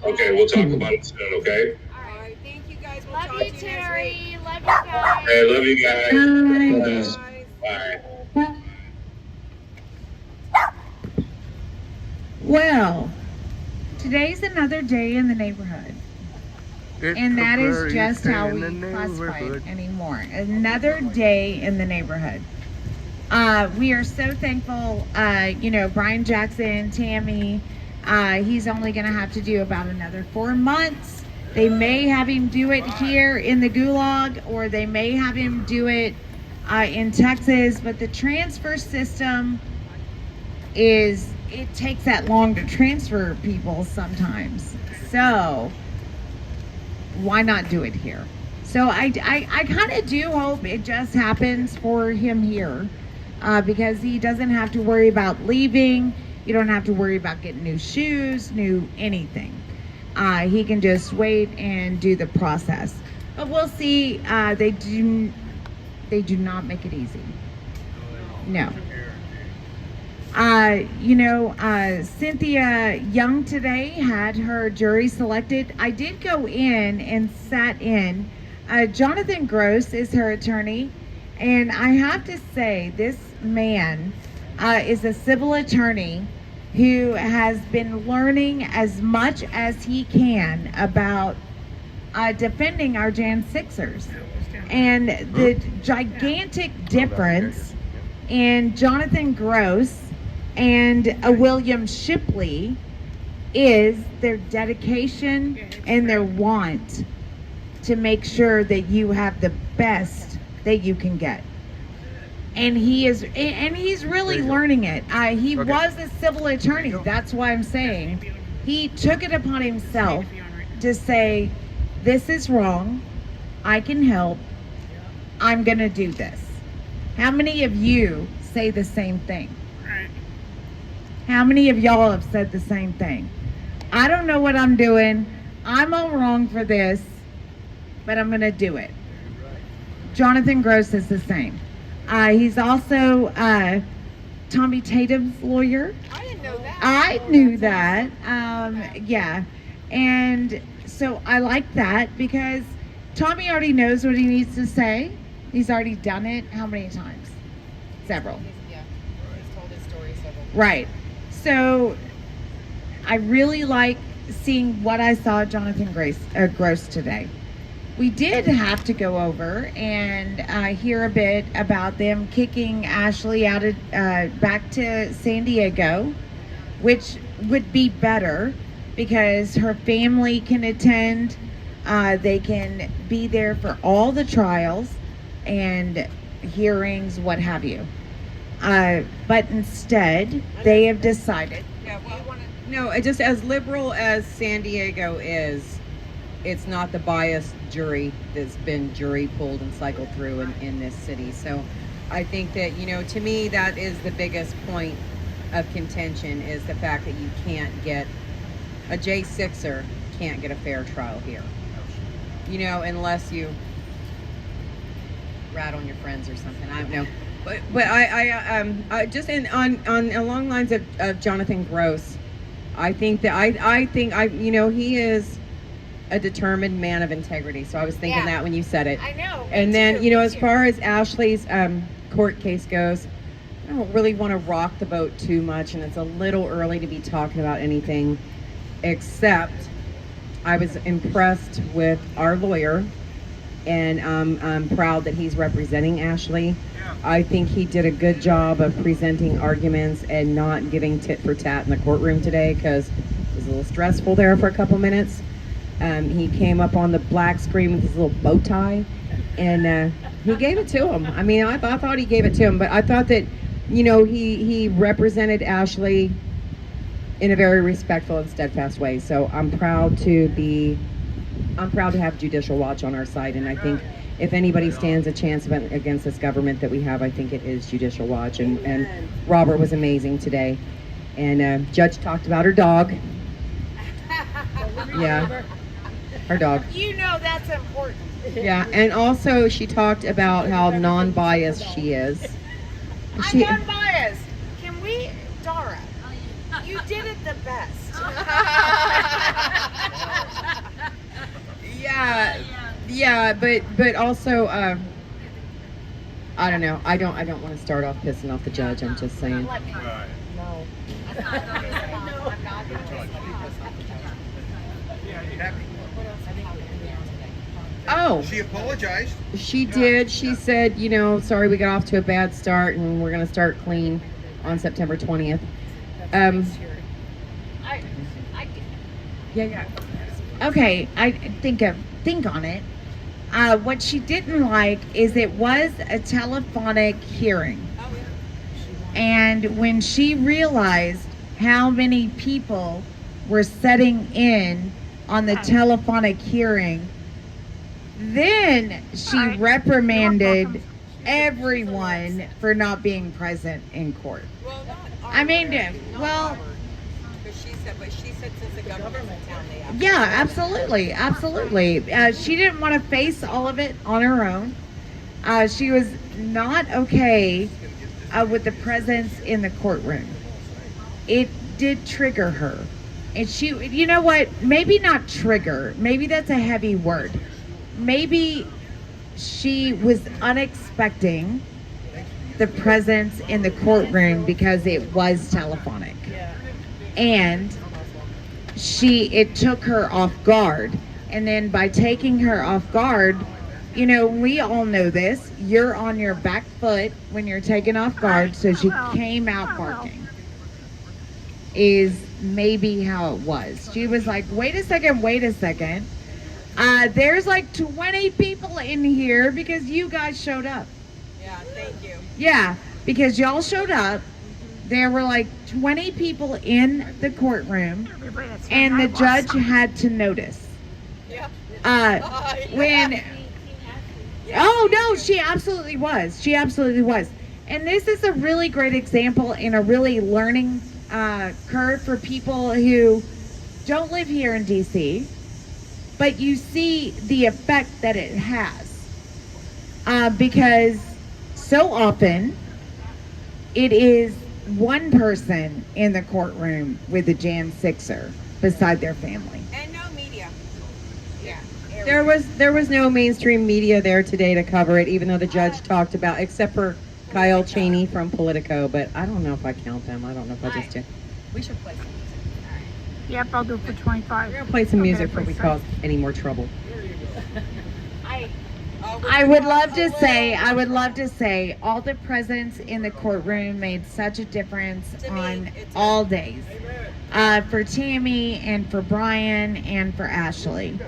Okay, we'll talk about it soon, okay? All right. Thank you guys. We'll Love talk you, to you Terry. Love you guys. Hey, love you guys. next week. Bye. Bye. Well, today's another day in the neighborhood. And that is just how we classify it anymore. Another day in the neighborhood. We are so thankful, Brian Jackson, Tammy, he's only going to have to do about another 4 months. They may have him do it here in the Gulag, or they may have him do it in Texas, but the transfer system it takes that long to transfer people sometimes. So why not do it here? So I kind of do hope it just happens for him here, because he doesn't have to worry about leaving. You don't have to worry about getting new shoes, new anything. He can just wait and do the process. But we'll see. They do not make it easy. No. Cynthia Young today had her jury selected. I did go in and sat in. Jonathan Gross is her attorney, and I have to say this man is a civil attorney who has been learning as much as he can about defending our Jan 6ers. And the gigantic difference in Jonathan Gross and William Shipley is their dedication and their want to make sure that you have the best that you can get. And he's really learning it. He was a civil attorney. That's why I'm saying he took it upon himself to say, this is wrong. I can help. I'm going to do this. How many of you say the same thing? How many of y'all have said the same thing? I don't know what I'm doing. I'm all wrong for this, but I'm going to do it. Jonathan Gross is the same. He's also Tommy Tatum's lawyer. I didn't know that. I knew that. Yeah. And so I like that because Tommy already knows what he needs to say. He's already done it. How many times? Several. Yeah, he's told his story several times. Right. So I really like seeing what I saw Jonathan Gross today. We did have to go over and hear a bit about them kicking Ashley out of, back to San Diego, which would be better because her family can attend. They can be there for all the trials and hearings, what have you. But instead, they have decided. Yeah, well, no, just as liberal as San Diego is, it's not the biased jury that's been jury pulled and cycled through in this city. So I think that, to me, that is the biggest point of contention, is the fact that you can't get a J6er can't get a fair trial here. Unless you rat on your friends or something. I don't know. But I just along lines of Jonathan Gross, I think he is a determined man of integrity. So I was thinking that when you said it. I know. And then, as far as Ashley's court case goes, I don't really want to rock the boat too much, and it's a little early to be talking about anything, except I was impressed with our lawyer, and I'm proud that he's representing Ashley. I think he did a good job of presenting arguments and not giving tit for tat in the courtroom today, because it was a little stressful there for a couple minutes. He came up on the black screen with his little bow tie, and he gave it to him. I mean, I thought he gave it to him, but I thought that, he represented Ashley in a very respectful and steadfast way. So I'm proud to have Judicial Watch on our side, and I think if anybody stands a chance against this government that we have, I think it is Judicial Watch. And Robert was amazing today, and Judge talked about her dog. Yeah, her dog. That's important. Yeah, and also she talked about how non-biased she is. I'm unbiased. Can we, Dara? You did it the best. Yeah, but also, I don't know. I don't want to start off pissing off the judge. I'm just saying. Right. No. I'm not. Yeah, you happy? Oh, She apologized. she did. She said, sorry we got off to a bad start, and we're gonna start clean on September 20th. Yeah. Okay, I think on it. What she didn't like is it was a telephonic hearing. And when she realized how many people were sitting in on the telephonic hearing, then she reprimanded everyone for not being present in court. Well, not I mean, but she said since the government's in town, they have. Yeah, absolutely. She didn't want to face all of it on her own. She was not okay with the presence in the courtroom. It did trigger her. And she, you know what? Maybe not trigger. Maybe that's a heavy word. Maybe she was unexpecting the presence in the courtroom because it was telephonic. And it took her off guard. And then by taking her off guard, we all know this, you're on your back foot when you're taken off guard, so she came out barking. Is maybe how it was. She was like, wait a second. There's like 20 people in here because you guys showed up. Yeah, thank you. Yeah, because y'all showed up. There were like 20 people in the courtroom, and the judge had to notice. Yeah. Oh no, she absolutely was. And this is a really great example and a really learning curve for people who don't live here in DC, but you see the effect that it has. Because so often it is one person in the courtroom with a Jan 6er beside their family. And no media. Yeah. There was no mainstream media there today to cover it, even though the judge talked about, except for Kyle Cheney from Politico, but I don't know if I count them. I don't know if I just do. We should play some music. Yep, I'll do it for 25. We're gonna play some music before we cause any more trouble. I would love to say all the presence in the courtroom made such a difference on all days. For Tammy and for Brian and for Ashley.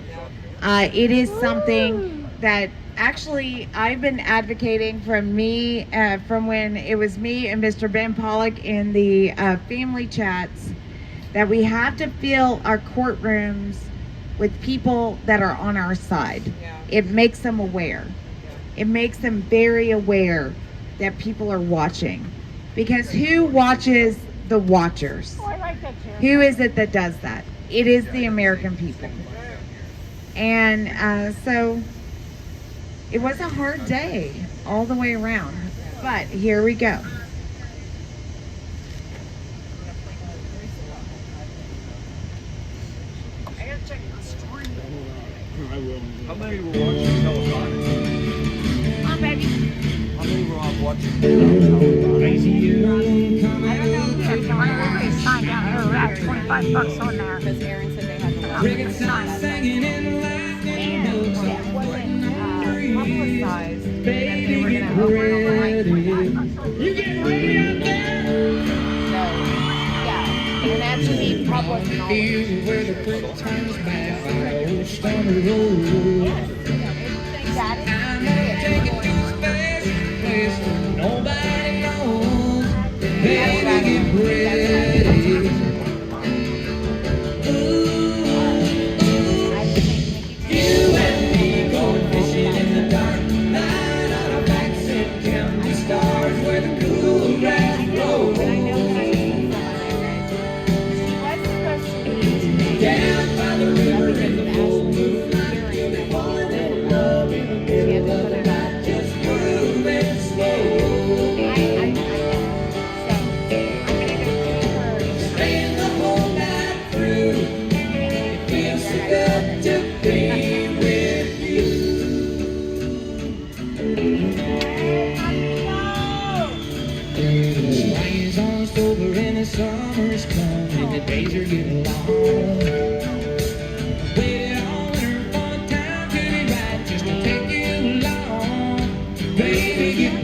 It is something that actually I've been advocating from when it was me and Mr. Ben Pollock in the family chats, that we have to fill our courtrooms with people that are on our side. It makes them aware. It makes them very aware that people are watching. Because who watches the watchers? Oh, I like that chair. Who is it that does that? It is the American people. And so it was a hard day all the way around. But here we go. I gotta check the story. I will. How many were watching telephonic? Come on, baby. How many were watching telephonic? I don't know. Yeah, come on, everybody signed down here. We're at $25 on there. Because Aaron said they had the And it wasn't Publicized that they were going to overnight. You get ready out there. Yeah, and that should be public knowledge. Where the quick turns back.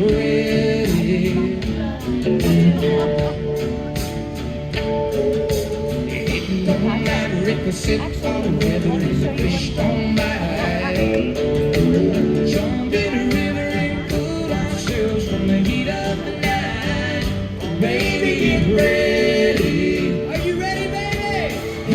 ready. Hitting on that requisite for the weather and the fish don't bite. Jump in the river and cool ourselves from the heat of the night. Baby, get ready. Are you ready, baby?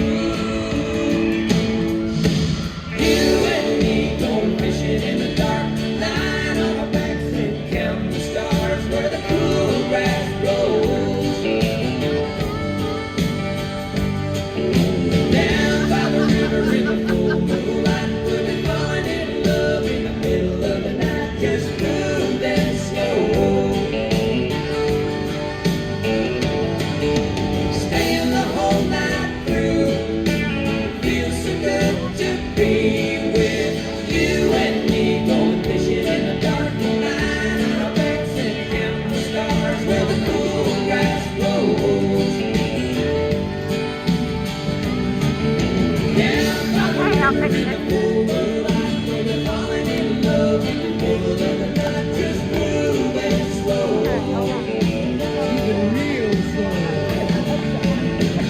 You and me going fishing in the dark, lying on our backs and counting the stars where the cool grass grows. Down by the river in the full moonlight, we'll be falling in love in the middle of the night, just moving slow. Staying the whole night through, feels so good to be with you and me, going fishing in the dark, lying on our backs and counting the stars where the cool grass grows. Down by the river in the full moonlight, we'll be falling in love in the middle of the night, just moving slow. Moving real slow.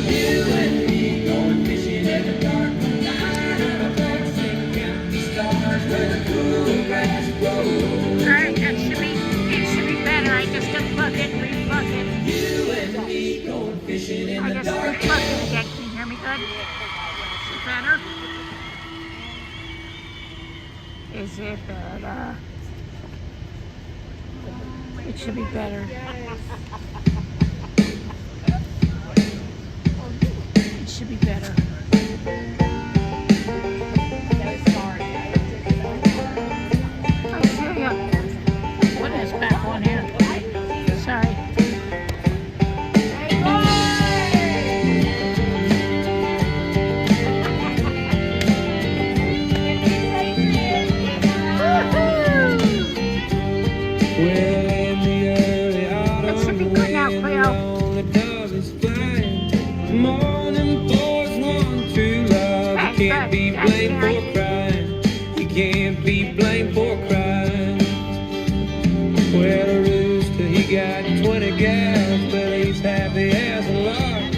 You and me going fishing in the dark, lying on our backs and counting the stars where the cool grass grows. Alright, it should be better. I just unplug it, replug it. You and me going fishing in I the just dark. unplugged it again. Can you hear me good? Is it better? Is it better? It should be better. It should be better. I see ya. What is back on here? Sorry. Well, in the early It should be autumn, good now, when Cleo. all the dove is flying, morning boys want true love. You can't be blamed for crying. You can't be blamed for crying. Well, a rooster, he got 20 gals, but he's happy as a lark.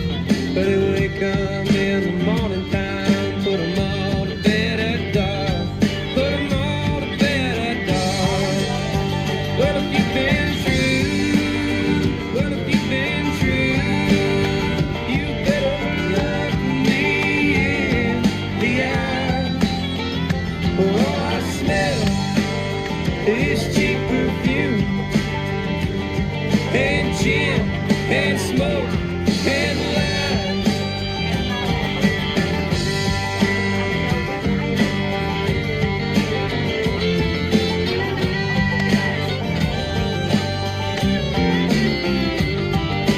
But when they come in the morning time, put 'em all to bed at dark. Put 'em all to bed at dark. Well, if you've been true, well, if you've been true, you better look me in the eye. Oh, I smell this cheap perfume, and gin, and smoke, and lies.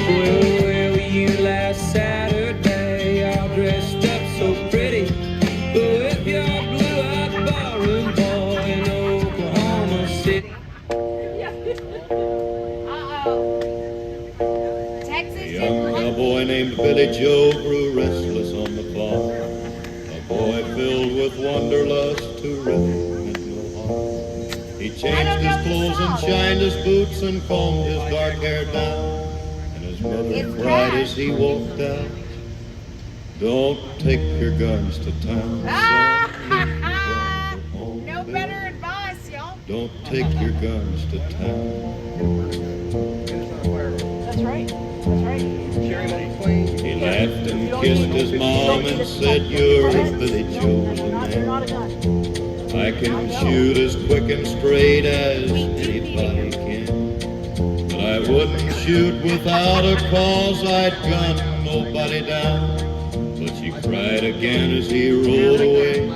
Well, you last Saturday, all dressed up so pretty, with your blue-eyed ballroom boy in Oklahoma City. Texas. A young cowboy named Billy Joe grew restless on the farm, a boy filled with wanderlust to rhythm and no harm. He changed his clothes and shined his boots and combed his dark hair down, and his mother cried as he walked out, "Don't take your guns to town, son. No better advice, y'all. Don't take your guns to town." That's right. That's right. He laughed and kissed his mom and said, "You're Billy Joe's man. I can shoot as quick and straight as anybody can. But I wouldn't shoot without a cause, I'd gun nobody down." But she cried again as he rolled away,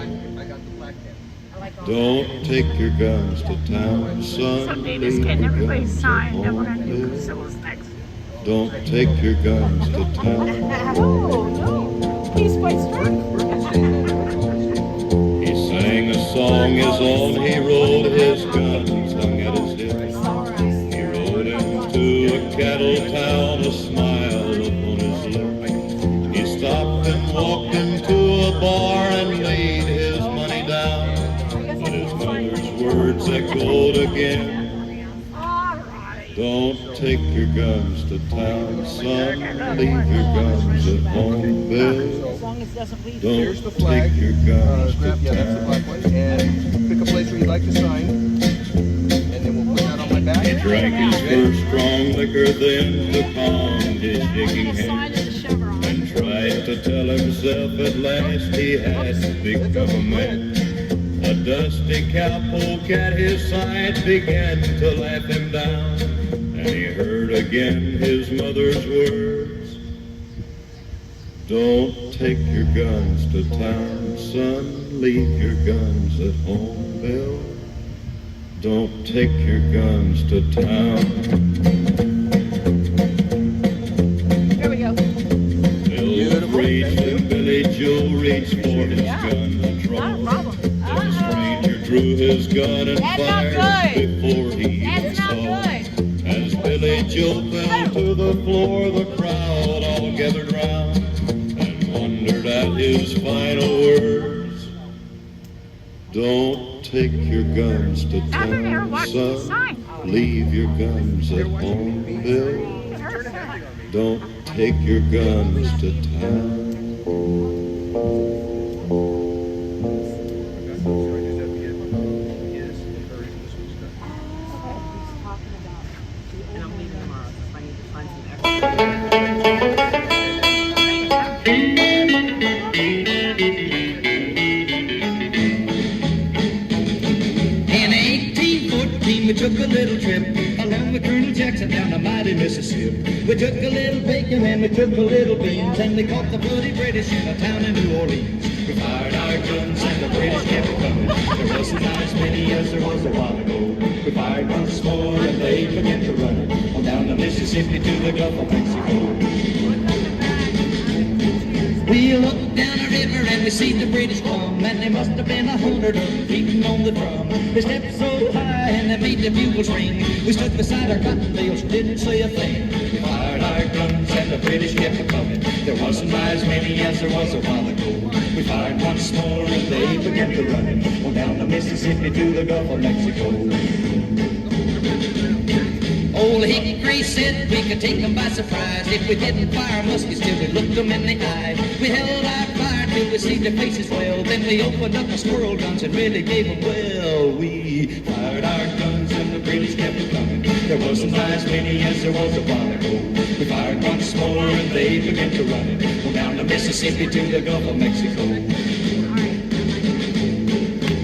"Don't take your guns to town, son. Someday this Leave getting your everybody guns at signed. I want to home, do baby. Priscilla's next. Don't take your guns to town." Oh, no. He's quite strong. He sang a song his own, he rolled his guns hung at his hip. He rode into a cattle town, a smile upon his lip. He stopped and walked into a bar and laid his money down. But his mother's words echoed again, Don't take your guns to town, son. Leave your guns at home, Bill. As long as it doesn't bleed. Here's the Don't flag. take your guns to Yeah, that's the black town. one. And pick a place where you'd like to sign. And then we'll put that on my back. He drank his first strong liquor then to calm his aching hand, and tried to tell himself at last he had become a man. A dusty cowpoke at his side began to laugh him down, and he heard again his mother's words. Don't take your guns to town, son. Leave your guns at home, Bill. Don't take your guns to town. Here we go. Bill reached and Billy Joe reached for his gun to Not a draw. problem. The stranger drew his gun and That's not fired good. before he That's even not saw. good. As Billy Joe fell to the floor, the crowd all gathered round and wondered at his final words. Don't take your guns to I've been there town, watching the son. sign. Leave your guns at home, Bill. Don't take your guns to town. And I'm leaving tomorrow, so I need to find some extra. In 1814, we took a little trip along with Colonel Jackson down the mighty Mississippi. We took a little bacon and we took a little beans, and we caught the bloody British in a town in New Orleans. We fired our guns and the British kept coming. There wasn't as many as there was a while ago. We fired once more and they began to run on down the Mississippi to the Gulf of Mexico. We looked down the river and we see the British come, and they must have been 100 of them beating on the drum. They stepped so high and they made the bugles ring. We stood beside our cotton bales, didn't say a thing. We fired our guns and the British kept coming. There wasn't as many as there was a while ago. We fired once more and they began to run on down the Mississippi to the Gulf of Mexico. Old Hickory said we could take them by surprise if we didn't fire muskets till we looked them in the eye. We held our fire till we see their faces well. Then we opened up our squirrel guns and really gave them well. We fired our guns and the British kept coming. There wasn't as many as there was a while ago. We fired once more and they began to run it on down the Mississippi to the Gulf of Mexico.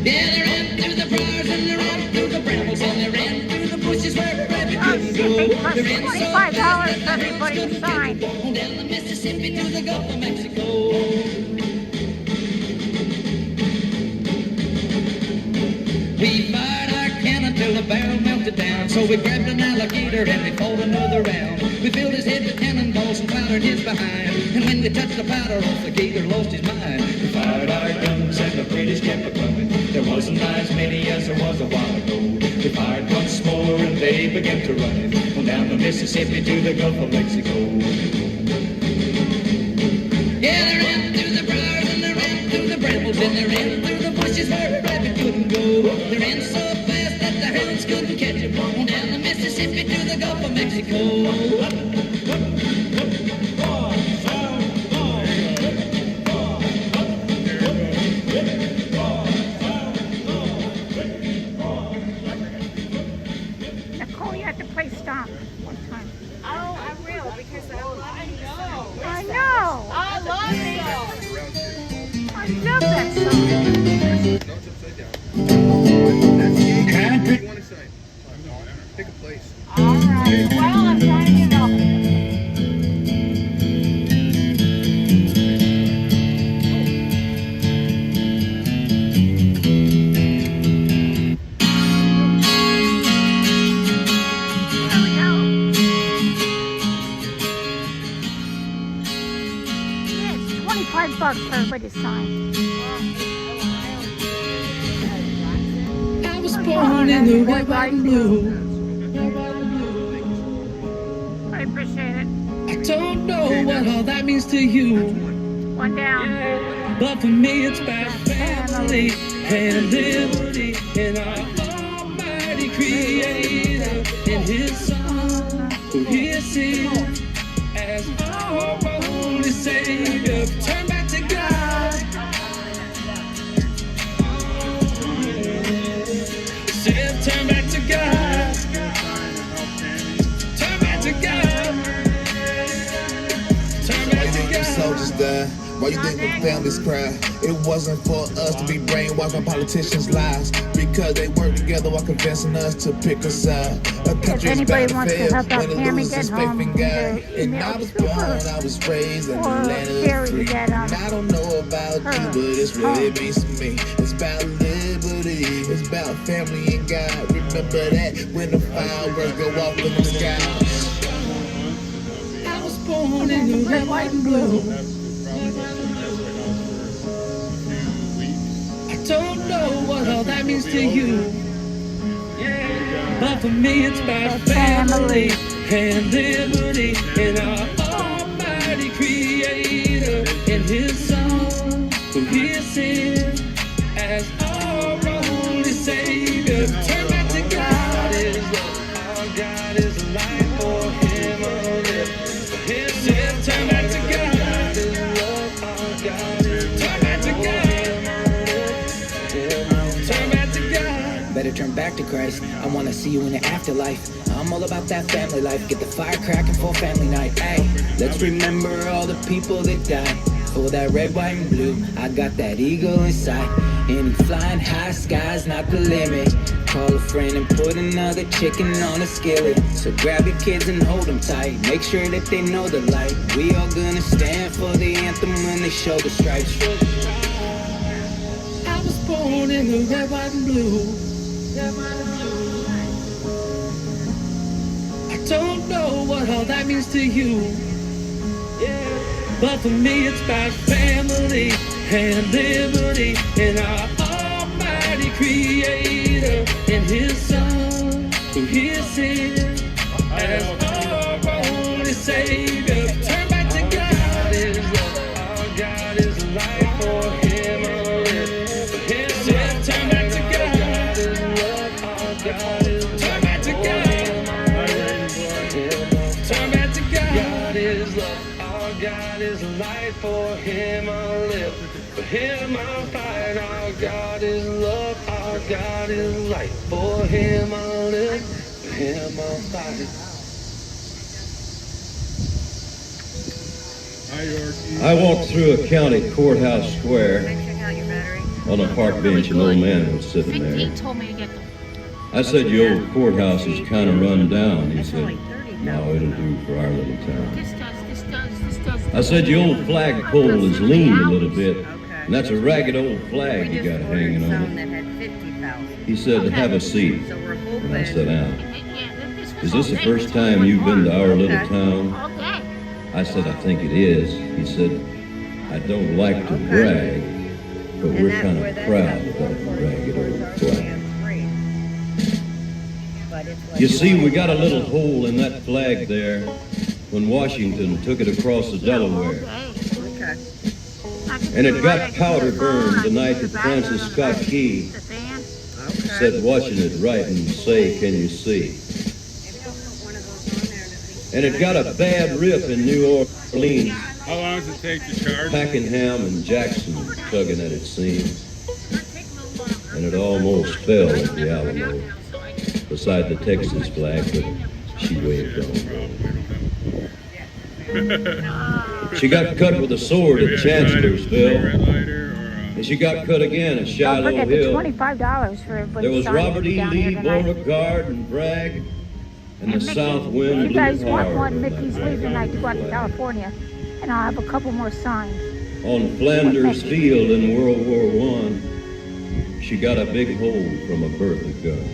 Yeah, they ran through the briars and they ran through the brambles and they ran through the bushes where the rabbit couldn't go. They ran so fast that the hounds couldn't catch them. On down the Mississippi to the Gulf of Mexico. We fired our cannon till the barrel melted down. So we grabbed an alligator and we fought another round. We filled his head with cannonballs and powdered his behind. And when we touched the powder off, the gator lost his mind. We fired our guns and the British kept a coming. There wasn't as many as there was a while ago. We fired once more and they began to run it on down the Mississippi to the Gulf of Mexico. Yeah, they ran through the briars and they ran through the brambles and they ran through the bushes where a rabbit couldn't go. They ran so fast that the hounds couldn't catch them. On down the Mississippi to the Gulf of Mexico. Nicole, you have to play Stomp one time. Oh, I will, because I love you so. I know. I love you. I love that song. No, it's upside down. That's the eight. Where do you want to sign? Pick a place. All right. Well, I'm trying to get off. There we go. Yeah, it's $25 for everybody to sign. I was born in the red, white, and blue. I appreciate it. I don't know what all that means to you, One down. but for me it's about family and liberty and our almighty creator and his son. who He sees as our only Savior. Turn back to God. Said, turn back to God. Turn back to God. Turn back to God. Soldiers die. Why you think the families cry? It wasn't for us to be brainwashed by politicians' lies, because they work together while convincing us to pick a side. A country is bound to fail when it loses faith in God. And I was born, I was raised in the land of the free. And I don't know about you, but it's what it means to me. It's about liberty, it's about family and God. Remember that when the fireworks go off in the sky. I was born in the red, white, and blue. I don't know what all that means to you, but for me it's about family and liberty and our almighty Creator and His Son, who He sent as our only Savior. Turn back to God is love, our God is life, for Him all live. His said, turn back to God is love, our God is turn back to God. Better turn back to Christ. I wanna see you in the afterlife. I'm all about that family life. Get the fire cracking for family night. Hey, let's remember all the people that died for that red, white, and blue. I got that eagle inside. Any flying high, sky's not the limit. Call a friend and put another chicken on a skillet. So grab your kids and hold them tight. Make sure that they know the light. We all gonna stand for the anthem when they show the stripes. I was born in the red, white, and blue. I don't know what all that means to you, but for me it's about family and liberty and our almighty Creator and His Son, who He sent as our only Savior. Turn back to God is love, our God is life, for Him all live. His said, turn back to God is love, our God is turn back to God. Turn back to God. God is love, our God is life, for Him I'll live, for Him I'll fight. Our God is love, our God is life, for Him I'll live, for Him I'll fight. I walked through a county courthouse square. On a park bench, an old man was sitting He there. told me to get them. I said, your old courthouse is kind of run down. He said, no, it'll do for our little town. This does. I said, your old flagpole is leaned a little bit, and that's a ragged old flag you got hanging on it. He said, have a seat, and I sat down. Is this the first time you've been to our little town? I said, I think it is. He said, I don't like to brag, but we're kind of proud of that ragged old flag. You see, we got a little hole in that flag there when Washington took it across the Delaware. And it got powder burned the night that Francis Scott Key said, watching it right and say, can you see? And it got a bad rip in New Orleans. How long does it take to charge? Pakenham and Jackson tugging at its seams. And it almost fell at the Alamo beside the Texas flag, but she waved on. She got cut with a sword at Chancellorsville, and she got cut again at Shiloh Don't forget the Hill. $25 for everybody. There was signing Robert E. down here Lee, tonight. Beauregard, and Bragg, and the South Wind You blew guys want hard one? on that Mickey's leaving tonight to go out to flag. California, and I'll have a couple more signed. On Flanders Field in World War I, she got a big hole from a Bertha gun.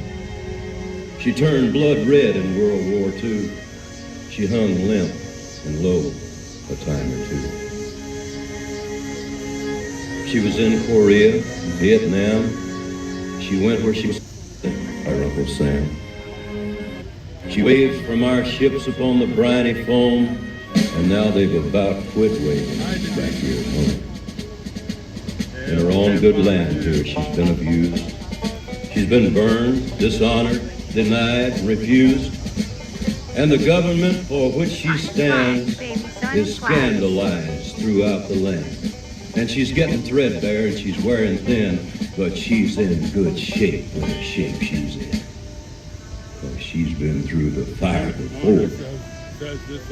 She turned blood red in World War II. She hung limp and low a time or two. She was in Korea, Vietnam. She went where she was by Uncle Sam. She waved from our ships upon the briny foam, and now they've about quit waving back here at home. In her own good land here, she's been abused. She's been burned, dishonored, denied, refused. And the government for which she stands is scandalized throughout the land. And she's getting threadbare and she's wearing thin, but she's in good shape for the shape she's in. Because she's been through the fire before.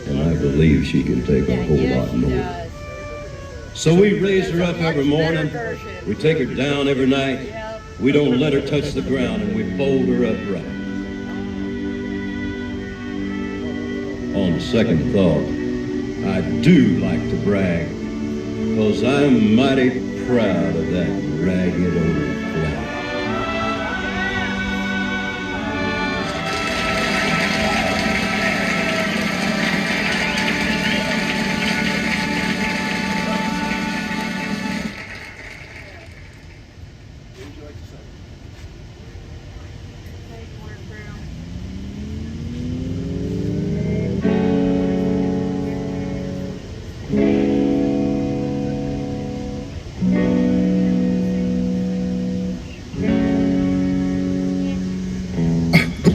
And I believe she can take a whole lot more. So we raise her up every morning. We take her down every night. We don't let her touch the ground, and we fold her upright. On second thought, I do like to brag, because I'm mighty proud of that ragged old flag.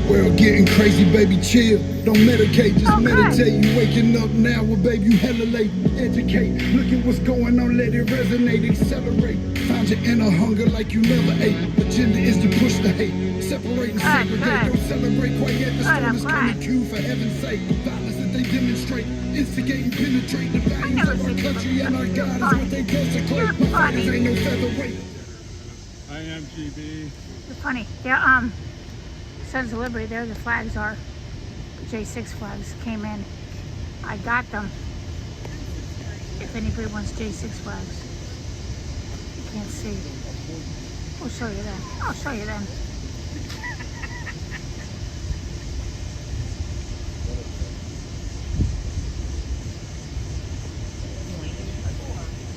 World getting crazy, baby, chill. Don't medicate, just meditate. You waking up now, well, baby, you hella late. Educate, look at what's going on, let it resonate, accelerate. Find your inner hunger like you never ate. Agenda is to push the hate, separate and segregate. Don't celebrate quite yet, the storm is coming true, for heaven's sake. Violence that they demonstrate, instigate and penetrate the values of our country and our God is what they desecrate. My fighters ain't no featherweight. I am GB. You're funny. Yeah, Sons of Liberty, there the flags are. J6 flags came in. I got them. If anybody wants J6 flags. You can't see. We'll show you them. I'll show you them.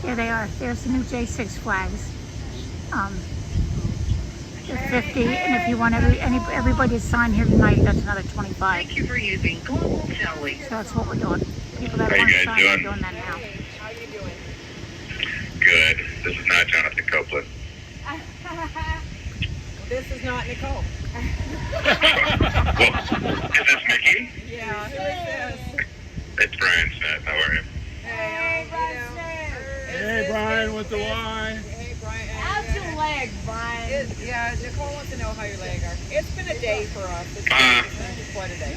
Here they are. There's the new J6 flags. They're 50, and if you want everybody to sign here tonight, that's another 25. Thank you for using Global Telly. So that's what we're doing. People that How want you to guys sign are doing? doing that now. Good. This is not Jonathan Copeland. This is not Nicole. Is this Mickey? Yeah, who is this? It's Brian Smith. How are you? Hey, Brian. Hey, Brian with the Y. Hey, Brian. How's your leg, Brian? Yeah, Nicole wants to know how your leg are. It's been a day for us. It's been quite a day.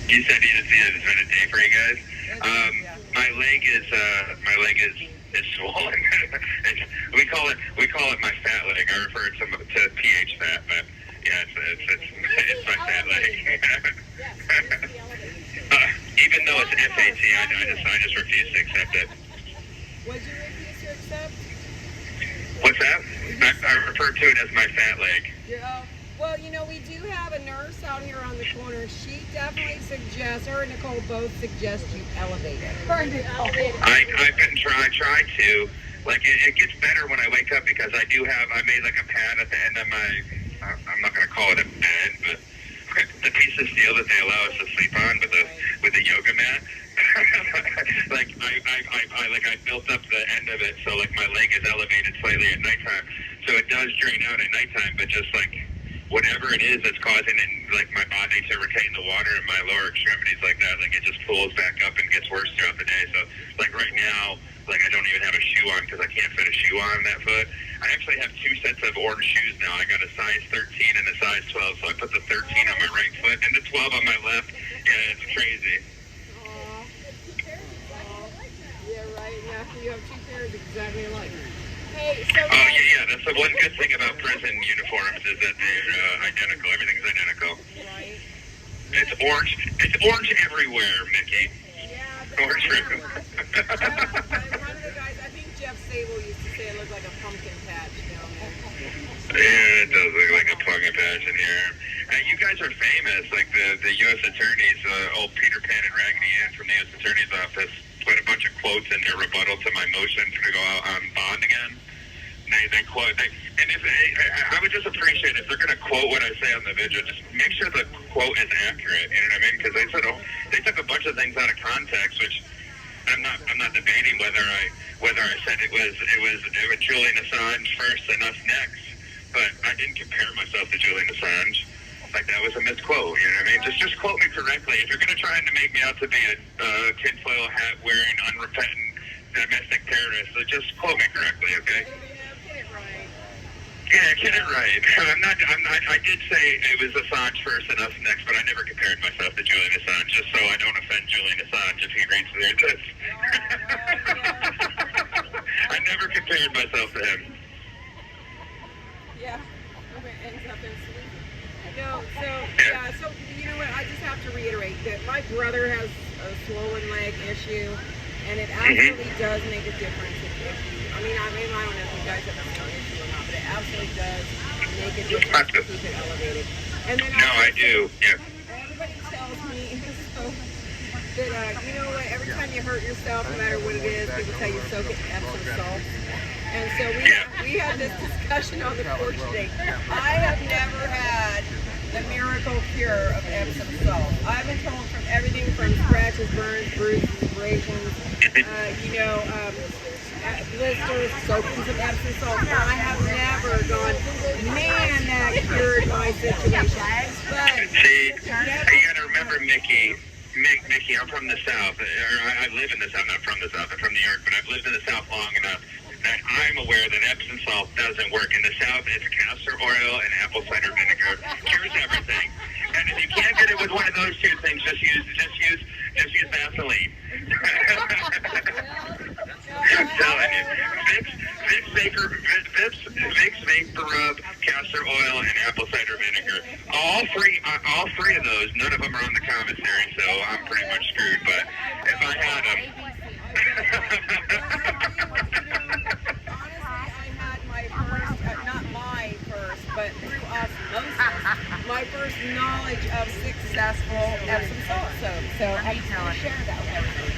You said it's been a day for you guys. My leg is swollen. we call it my fat leg. I refer to PH fat, but yeah, it's my fat leg. Even though it's FAT, I just refuse to accept it. What did you refuse to accept? What's that? I refer to it as my fat leg. Yeah. Well, you know, we do have a nurse out here on the corner. She definitely suggests, her and Nicole both suggest you elevate it. I've been trying to. Like, it gets better when I wake up because I made like a pad at the end of my, I'm not going to call it a bed, but the piece of steel that they allow us to sleep on with the yoga mat. I built up the end of it so like my leg is elevated slightly at nighttime. So it does drain out at nighttime, but just like whatever it is that's causing it, like my body to retain the water in my lower extremities like that, like it just pulls back up and gets worse throughout the day. So like right now, like I don't even have a shoe on because I can't fit a shoe on that foot. I actually have 2 sets of orange shoes now. I got a size 13 and a size 12, so I put the 13 on my right foot and the 12 on my left. Yeah, it's crazy. Yeah, right. Now you have 2 pairs exactly alike. Hey, so yeah. That's the one good thing about prison uniforms is that they're identical. Everything's identical. Right. It's orange. It's orange everywhere, Mickey. Yeah. Orange everywhere. One of the guys, I think Jeff Sable used to say it looked like a pumpkin patch down there. Yeah, it does look like a pumpkin patch in here. You guys are famous, like the U.S. attorneys, old Peter Pan and Raggedy Ann from the U.S. Attorney's Office put a bunch of quotes in their rebuttal to my motion to go out on bond again. They quote, and if I would just appreciate if they're going to quote what I say on the video, just make sure the quote is accurate. You know what I mean? Because they took a bunch of things out of context, which I'm not debating whether I said it was Julian Assange first and us next, but I didn't compare myself to Julian Assange. Like, that was a misquote, you know what I mean? Just quote me correctly. If you're going to try to make me out to be a tinfoil hat wearing, unrepentant domestic terrorist, so just quote me correctly, okay? Yeah, get it right. I did say it was Assange first and us next, but I never compared myself to Julian Assange, just so I don't offend Julian Assange if he reads their this. I never compared myself to him. Yeah, it ends up in sleep. No, so you know what? I just have to reiterate that my brother has a swollen leg issue, and it absolutely does make a difference if you. I don't know if you guys have a swollen issue or not, but it absolutely does make a difference to keep it elevated. And then I do. Yeah. Everybody tells me that you know what? Every time you hurt yourself, no matter what it is, people tell you soak it in Epsom salt. And so we had this discussion on the porch today. I have never had the miracle cure of Epsom salt. I've been told from everything from scratches, burns, bruises, abrasions, blisters, soaking some Epsom salt. I have never gone, man, that cured my situation. But see, you gotta remember, Mickey, I'm from the South. I live in the South, not from the South, I'm from New York, but I've lived in the South long enough that I'm aware that Epsom salt doesn't work. In the South, it's castor oil and apple cider vinegar. Cures everything. And if you can't get it with one of those two things, just use Vaseline. I'm telling you, Vicks Vapor Rub, castor oil, and apple cider vinegar. All three of those. None of them are on the commissary, so I'm pretty much screwed. But if I had them. But through osmosis, my first knowledge of successful Epsom salt soap. So I just want to share that with you.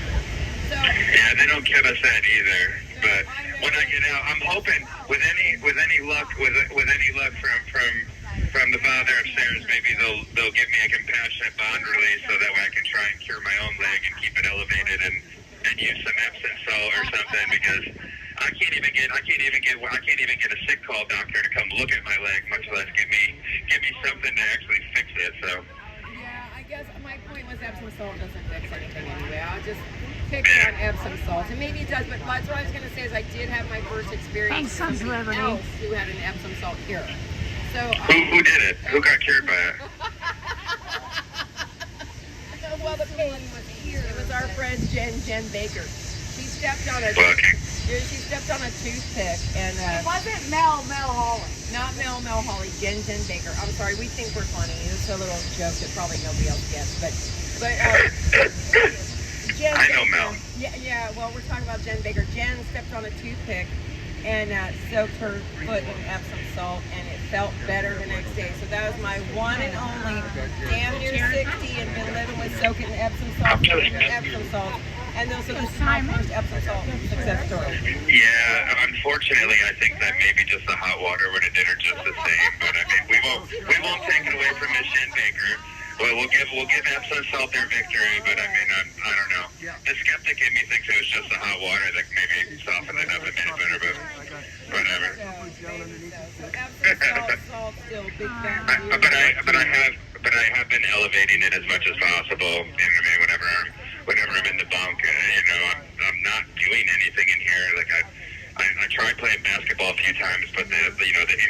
So, yeah, they don't give us that either. But when I get out, I'm hoping with any luck from the Father upstairs, maybe they'll give me a compassionate bond release so that way I can try and cure my own leg and keep it elevated and use some Epsom salt or something, because I can't even get a sick call doctor to come look at my leg, much less give me something to actually fix it. So yeah, I guess my point was Epsom salt doesn't fix anything anyway. I'll just pick on Epsom salt, and maybe it does. But that's what I was going to say is I did have my first experience with somebody else who had an Epsom salt cure. So who did it? Who got cured by it? Well, the pain was here. It was our friend Jen Baker. She stepped on a toothpick, and it wasn't Mel Holly. Not Mel Holly. Jen Baker. I'm sorry. We think we're funny. It's a little joke that probably nobody else gets, but Jen. I know Mel. Yeah. Well, we're talking about Jen Baker. Jen stepped on a toothpick and soaked her foot in Epsom salt, and it felt better the next day. So that was my one and only, damn near 60, and been living with soaking Epsom salt. And those are my first Epsom salt success story. Yeah, unfortunately, I think that maybe just the hot water would have did her just the same. But I mean, we won't take it away from Miss Jen Baker. Well, we'll give Epsom salt their victory, but I mean, I don't know. The skeptic in me thinks it was just the hot water that maybe softened it up and made it better, but whatever. So Epsom salt's still big fat. But I have been elevating it as much as possible. You know what I mean? Whenever I'm in the bunk, I'm not doing anything in here. Like I tried playing basketball a few times, but the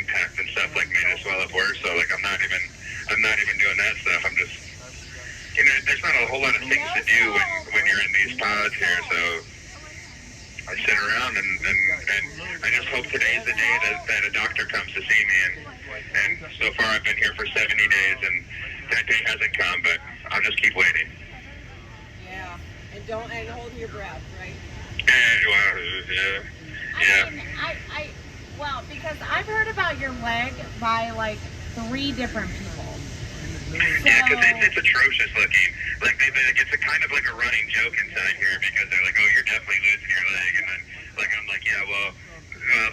impact and stuff like made it swell up worse. So like I'm not even doing that stuff. I'm just, there's not a whole lot of things to do when you're in these pods here. So I sit around and I just hope today's the day that a doctor comes to see me. And so far I've been here for 70 days and that day hasn't come, but I'll just keep waiting. Yeah, and holding your breath, right? Yeah. Well, because I've heard about your leg by like 3 different people. Yeah, because it's atrocious looking. Like it's a kind of like a running joke inside here because they're like, oh, you're definitely losing your leg, and then like I'm like, yeah, well,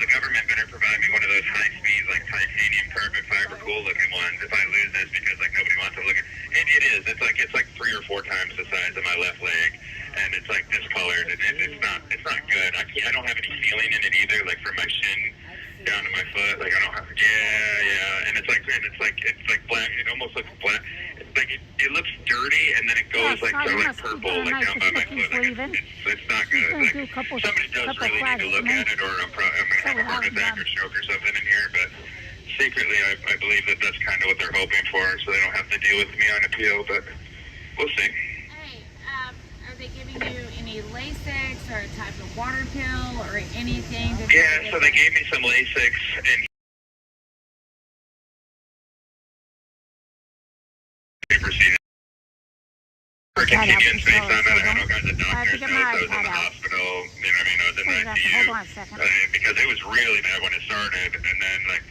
the government better provide me one of those high-speed like titanium carbon fiber cool looking ones if I lose this, because like nobody wants to look at it. It is. It's like 3 or 4 times the size of my left leg, and it's like discolored, and it's not good. I don't have any feeling in it either, like from my shin down to my foot. Like I don't have. Yeah. And it's like black. It almost looks black. It's like it looks dirty, and then it goes like purple, like down by my foot. Like it's not good. Like somebody does really need to look at it, or I'm gonna have a heart attack or stroke or something in here. But secretly, I believe that that's kind of what they're hoping for, so they don't have to deal with me on appeal. But we'll see. Hey, are they giving you any Lasix or a type of water pill or anything? Yeah, so they gave me some Lasix and proceeded for continuance based on that. I had all kinds of doctors notes. I was in the hospital, you know what I mean? I was in the ICU. Hold on a second. Because it was really bad when it started, and then like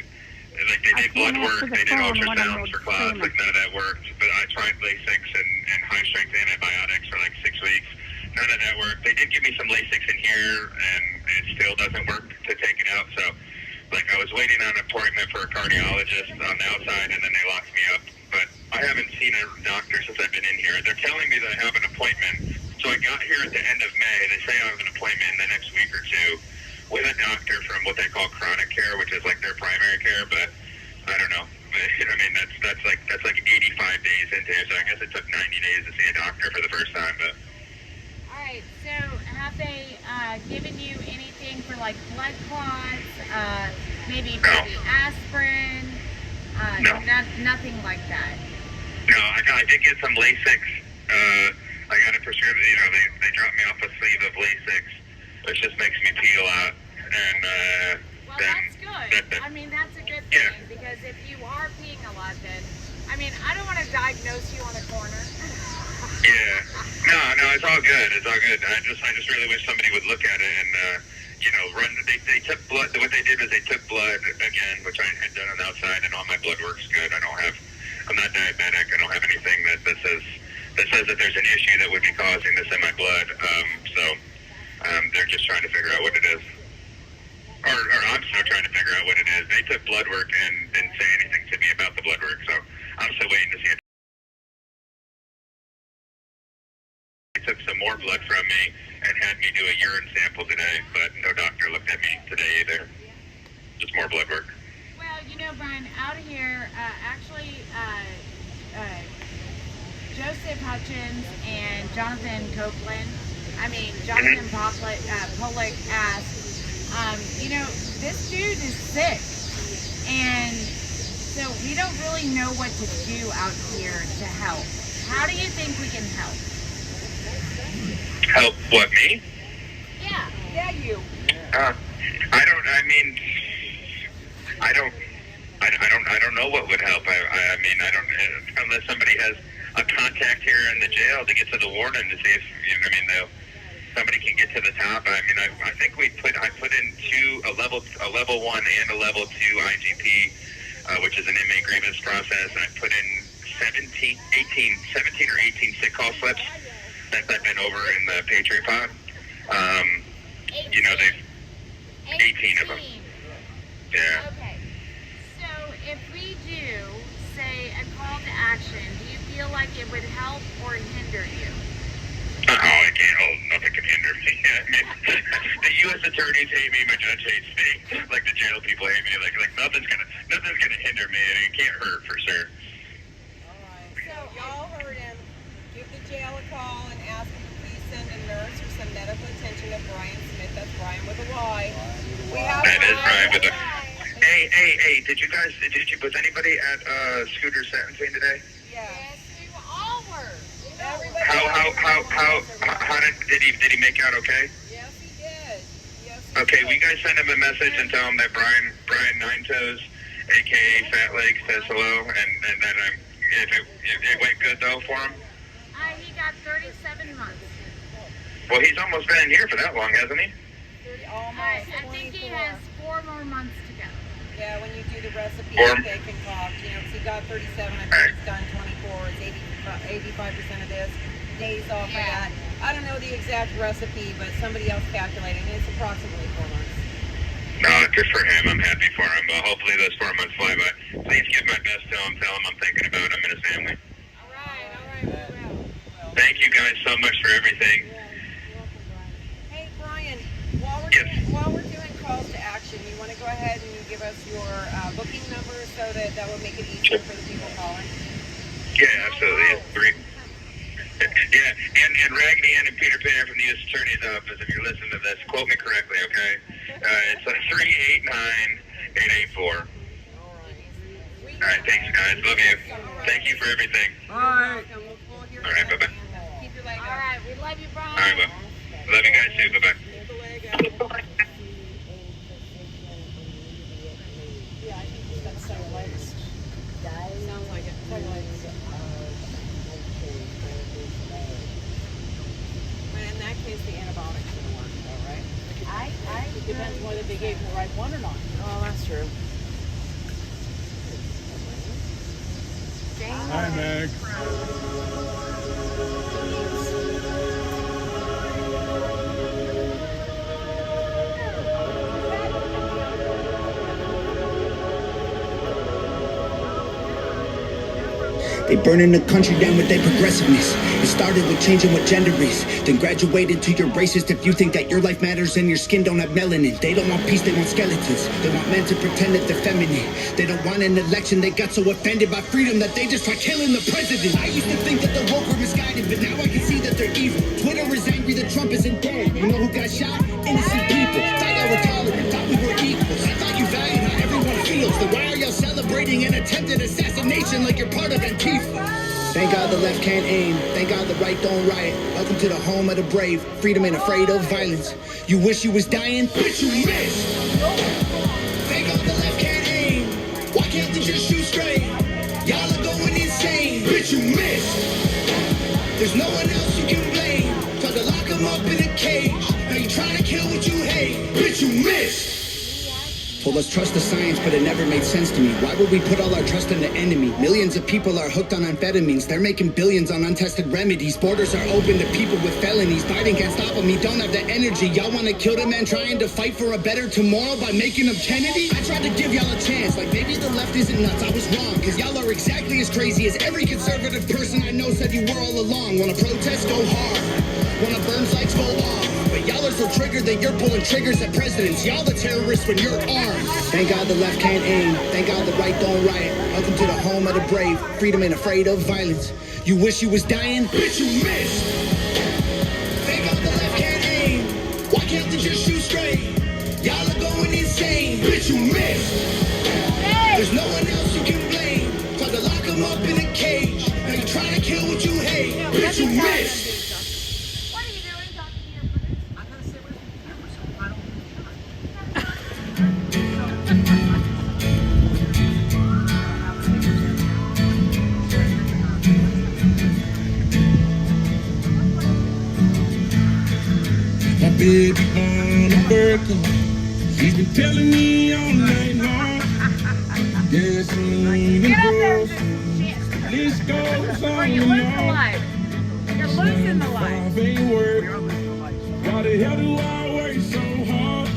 they did blood work, they did ultrasounds for clots, like none of that worked. But I tried Lasix and high strength antibiotics for like 6 weeks. None of that worked. They did give me some Lasix in here, and it still doesn't work to take it out. So, like, I was waiting on an appointment for a cardiologist on the outside, and then they locked me up. But I haven't seen a doctor since I've been in here. They're telling me that I have an appointment. So I got here at the end of May. They say I have an appointment in the next week or two with a doctor from what they call chronic care, which is like their primary care. But I don't know. You know what I mean? That's like 85 days into it. So I guess it took 90 days to see a doctor for the first time. But Alright, so have they given you anything for like blood clots, maybe aspirin? No. Nothing like that. No, I did get some Lasix. I got a prescription, you know, they dropped me off a sleeve of Lasix, which just makes me peel out. And, well, that's good. I mean, that's a good thing, because if you are peeing a lot, then, I mean, I don't want to diagnose you on a corner. Yeah. No, it's all good. It's all good. I just really wish somebody would look at it and, you know, run. They took blood. What they did was they took blood again, which I had done on the outside, and all my blood work's good. I'm not diabetic. I don't have anything that says that there's an issue that would be causing this in my blood. So they're just trying to figure out what it is. Or I'm still trying to figure out what it is. They took blood work and didn't say anything to me about the blood work, so I'm still waiting to see it. They took some more blood from me and had me do a urine sample today, but no doctor looked at me today either. Just more blood work. Well, you know, Brian, out of here, actually, Joseph Hutchins and Jonathan Pollock asked, you know, this dude is sick, and so we don't really know what to do out here to help. How do you think we can help? Help what, me? Yeah, you. I don't know what would help. I mean, unless somebody has a contact here in the jail to get to the warden to see if, you know, I mean, somebody can get to the top. I mean, I think I put in a level 1 and a level 2 IGP, which is an inmate grievance process, and I put in 17 or 18 sick call slips since I've been over in the Patriot Pod. You know, they've 18 of them. Yeah. Okay. So if we do, say, a call to action, do you feel like it would help or hinder you? Oh, I can't. Oh, nothing can hinder me. I mean, the U.S. attorneys hate me. My judge hates me. Like the jail people hate me. Like nothing's gonna hinder me. It can't hurt for sure. Alright, so y'all heard him. Give the jail a call and ask him to please send a nurse or some medical attention to Brian Smith. That's Brian with a Y. That is Brian with a... Hey, was anybody at Scooter's sentencing today? Yes, we all were. How did he make out okay? Yes, he did. Okay, will you guys send him a message and tell him that Brian Nine Toes, aka Fat Legs, says hello, and that it went good though for him? He got 37 months. Well, he's almost been in here for that long, hasn't he? I think he has 4 more months to go. Yeah, when you do the recipe that they concoct, you know, 'cause he got 37, I think he's done 24, it's 85% of this, days off of that. I don't know the exact recipe, but somebody else calculated, and it's approximately 4 months. No, good for him. I'm happy for him. Hopefully those 4 months fly by. Please give my best to him. Tell him I'm thinking about him and his family. All right, we will. Thank you guys so much for everything. Hey, Brian, while we're doing calls to action, you want to go ahead and give us your booking number so that would make it easier for the people calling? Yeah, absolutely. It's three. Yeah, and Ragney and Peter Pan from the U.S. Attorney's Office, if you're listening to this, quote me correctly, okay? It's 389-884. All right, thanks, guys. Love you. Thank you for everything. Bye. All right, bye-bye. Keep your leg up. All right, we love you, Brian. All right, bye. Love you guys too. Bye-bye. Keep the leg up. Yeah, I think that's so legs. Sounds like it. So legs. But in that case, the antibiotics gonna work, though, right? It depends whether they gave him the right one or not. Oh, that's true. Hi, Meg. They burning the country down with their progressiveness. It started with changing what gender is, then graduated to you're racist if you think that your life matters and your skin don't have melanin. They don't want peace, they want skeletons. They want men to pretend that they're feminine. They don't want an election, they got so offended by freedom that they just try killing the president. I used to think that the woke were misguided, but now I can see that they're evil. Twitter is angry that Trump isn't dead. You know who got shot? Innocent people. Thought y'all were tolerant, thought we were equals. I thought you valued how everyone feels. Then why are y'all celebrating an attempted assassination like you're part of Antifa? Thank God the left can't aim. Thank God the right don't riot. Welcome to the home of the brave. Freedom ain't afraid of violence. You wish you was dying? Bitch, you missed. Thank God the left can't aim. Why can't they just shoot straight? Y'all are going insane. Bitch, you missed. There's no one else you can blame. Tried to lock them up in a cage. Now you trying to kill what you hate. Bitch, you missed. Told us trust the science, but it never made sense to me. Why would we put all our trust in the enemy? Millions of people are hooked on amphetamines. They're making billions on untested remedies. Borders are open to people with felonies. Biden can't stop them, he don't have the energy. Y'all want to kill the man trying to fight for a better tomorrow by making him Kennedy? I tried to give y'all a chance, like maybe the left isn't nuts. I was wrong, cause y'all are exactly as crazy as every conservative person I know said you were all along. Wanna protest? Go hard. Wanna burn sites? Go off. But y'all are so triggered that you're pulling triggers at presidents. Y'all the terrorists when you're armed. Thank God the left can't aim. Thank God the right don't riot. Welcome to the home of the brave. Freedom ain't afraid of violence. You wish you was dying? Bitch, you missed. Thank God the left can't aim. Why can't they just shoot straight? Y'all are going insane. Bitch, you missed. There's no one else you can blame. Tried to lock them up in a cage. Now you're trying to kill what you hate. Bitch, you missed. Baby on a Birkin, she's been telling me all night long. Gasoline and girls, list goes on and on. You're losing the life. Life ain't work. Why the hell do I work so hard?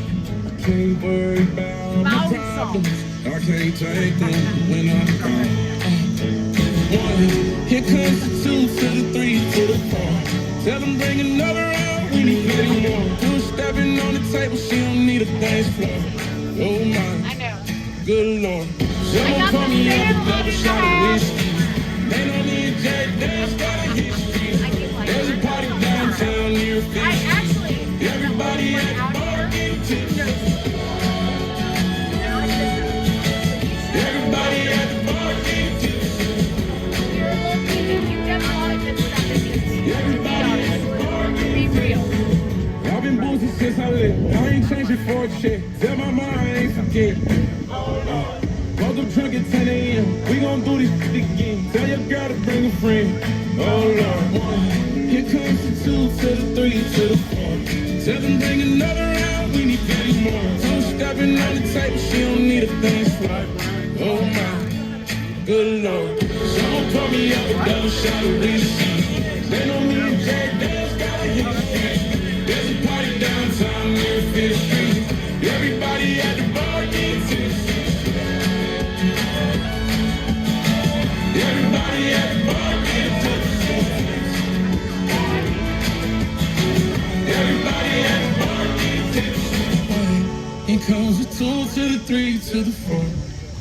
I can't worry about my problems. I can't take them when I'm gone. One, here comes the 2 to the 3 to the 4. Tell them bring another round. We need plenty more. Two stepping on the table, she don't need a dance floor. Oh my, I know. Good Lord. Someone call me up a double shot of whiskey. They don't need Jack Dance, got a history. There's a party downtown near Fish. Everybody at the bar getting tips. Everybody at the bar getting tips. Everybody at the bar getting tips. I've been boozing since I left. I ain't changing for a check. Tell my mom I ain't forget. Woke up drunk at 10 a.m. We gon' do this shit again. Tell your girl to bring a friend. Oh Lord. Here comes the 2 to the 3 to the 4. Tell them bring another round. We need plenty more. Two stepping on the table. She don't need a dance floor. Oh my. Good Lord. Someone pour me up a double shot of whiskey. They don't need Jack Daniels, got a history. There's a party downtown near Fifth Street. Everybody at the bar gets tipsy. Everybody at the bar gets tipsy. Everybody at the bar gets tipsy. Here comes the 2 to the 3 to the 4.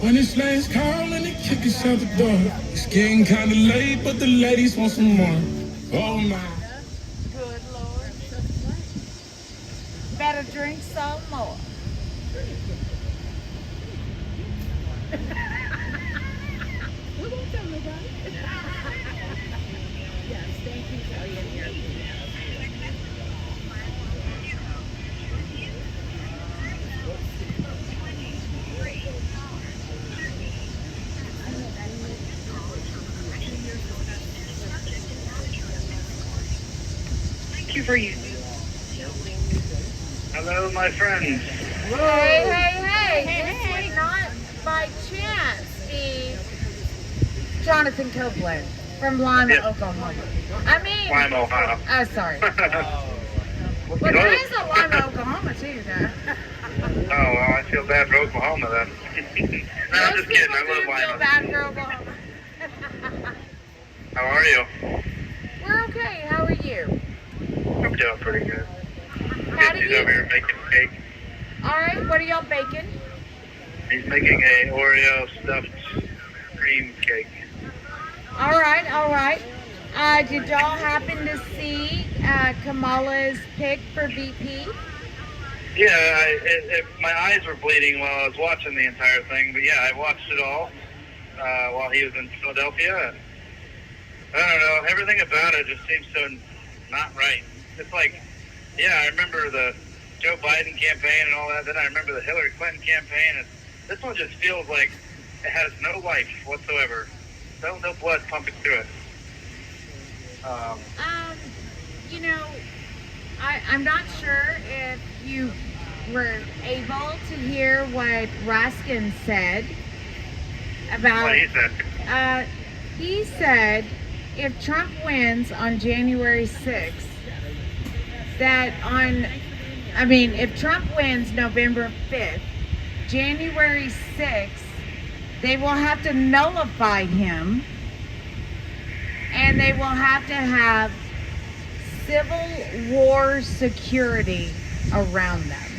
When it's last call and they kick us out the door. It's getting kinda late, but the ladies want some more. Oh my. Good Lord. Better drink some more. Thank you for using. Hello, my friends. Hey. This would not by chance be Jonathan Copeland from Lima, Oklahoma. I mean, Lima, Ohio. Oh, sorry. Well, there is a Lima, Oklahoma, too, though. Oh, well, I feel bad for Oklahoma then. No, I'm just kidding. I love feel Lima. bad for Oklahoma. How are you? We're okay. How are you? I'm doing pretty good. How do He's you? over here making cake. All right. What are y'all baking? He's making a Oreo stuffed cream cake. All right. Did y'all happen to see Kamala's pick for VP? Yeah, my eyes were bleeding while I was watching the entire thing. But yeah, I watched it all while he was in Philadelphia. And I don't know, everything about it just seems so not right. It's like, yeah, I remember the Joe Biden campaign and all that. Then I remember the Hillary Clinton campaign. And this one just feels like it has no life whatsoever. No blood pumping through it. You know, I'm not sure if you were able to hear what Raskin said about. What he said? He said if Trump wins on January 6th, if Trump wins November 5th, January 6th, they will have to nullify him, and they will have to have Civil War security around them.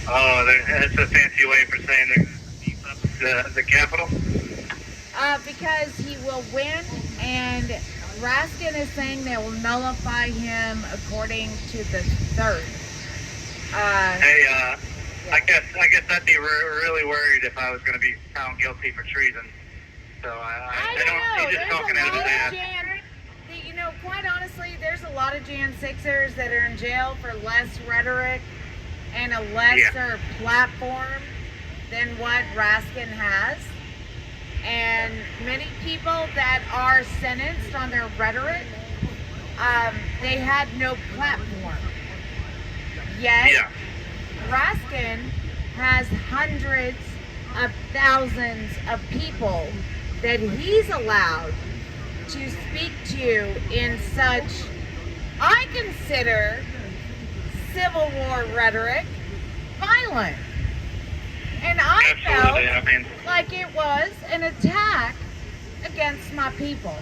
Oh, that's a fancy way for saying they're going to beef up the Capitol? Because he will win, and Raskin is saying they will nullify him according to the 3rd. I guess I'd be really worried if I was going to be found guilty for treason. So I don't know. He's just talking out of his ass. You know, quite honestly, there's a lot of Jan 6ers that are in jail for less rhetoric and a lesser platform than what Raskin has. And many people that are sentenced on their rhetoric, they had no platform. Yet, Raskin has hundreds of thousands of people that he's allowed to speak to in such, I consider, Civil War rhetoric violent. And I felt like it was an attack against my people.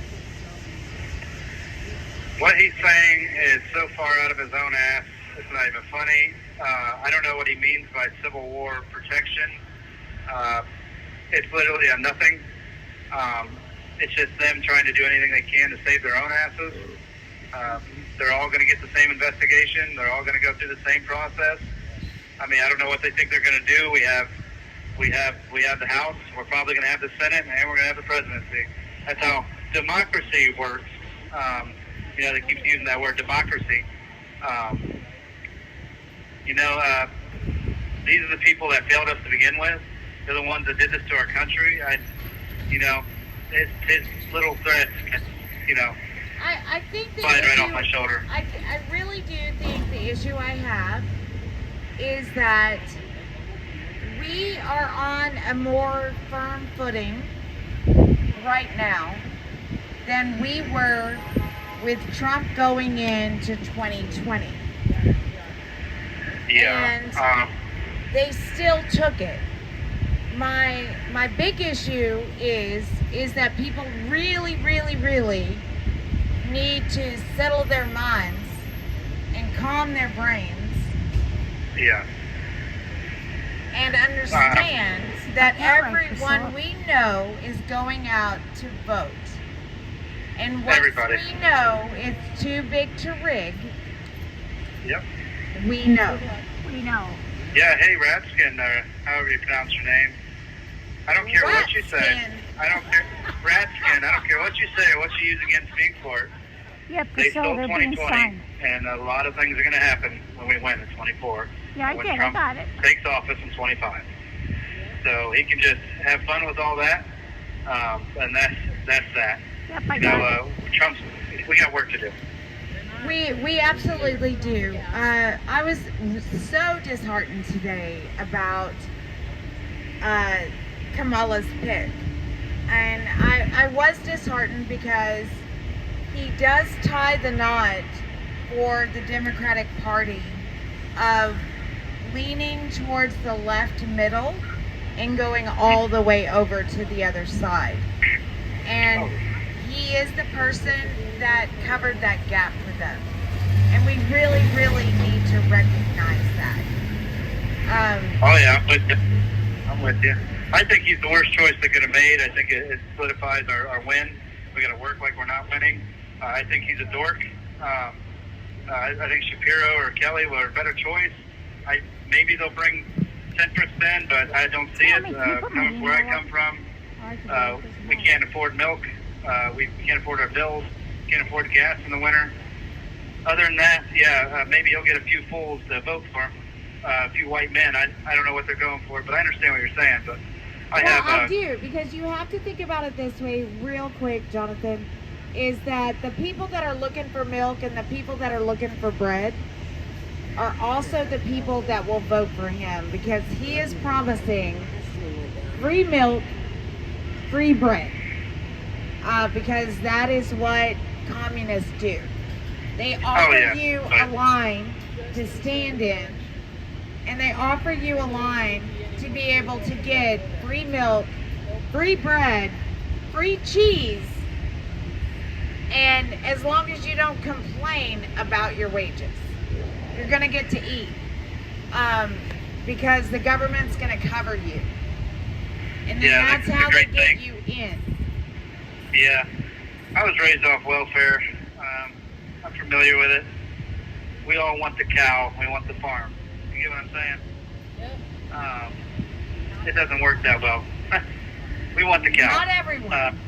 What he's saying is so far out of his own ass, it's not even funny. I don't know what he means by Civil War protection. It's literally a nothing. It's just them trying to do anything they can to save their own asses. They're all going to get the same investigation. They're all going to go through the same process. I mean, I don't know what they think they're going to do. We have the House. We're probably going to have the Senate, and we're going to have the presidency. That's how democracy works. They keep using that word, democracy. These are the people that failed us to begin with. They're the ones that did this to our country. His little threats, I think the flying right issue, off my shoulder. I really do think the issue I have is that we are on a more firm footing right now than we were with Trump going into 2020. And they still took it. My big issue is that people really, really, really need to settle their minds and calm their brains. and understand that everyone we know is going out to vote. And once we know it's too big to rig, Yep. we know. We know. Yeah, hey, Ratskin, or however you pronounce your name. I don't care what you say. I don't care. Ratskin, I don't care what you say or what you use against me for it. Yep, They so stole they're being 2020, signed. and a lot of things are going to happen when we win in 24. Yeah, I when get it, Trump I got it. takes office in 25. So he can just have fun with all that, and that's that. Yep, I got it. We got work to do. We absolutely do. I was so disheartened today about Kamala's pick. And I was disheartened because he does tie the knot for the Democratic Party of leaning towards the left middle and going all the way over to the other side. And he is the person that covered that gap for them. And we really, really need to recognize that. Oh yeah, I'm with you. I think he's the worst choice they could have made. I think it solidifies our win. We got to work like we're not winning. I think he's a dork. I think Shapiro or Kelly were a better choice. Maybe they'll bring centrist in, but I don't see it. Coming from where I come from, we can't afford milk. We can't afford our bills. Can't afford gas in the winter. Other than that, yeah, maybe he'll get a few fools to vote for him. A few white men. I don't know what they're going for, but I understand what you're saying. But I do, because you have to think about it this way real quick, Jonathan, is that the people that are looking for milk and the people that are looking for bread are also the people that will vote for him, because he is promising free milk, free bread, because that is what communists do. They offer you a line to stand in, and they offer you a line to be able to get free milk, free bread, free cheese, and as long as you don't complain about your wages, you're going to get to eat, because the government's going to cover you. And then that's how they get you in. Yeah, I was raised off welfare. I'm familiar with it. We all want the cow. We want the farm. You get what I'm saying? Yep. It doesn't work that well. We want the cow. Not everyone.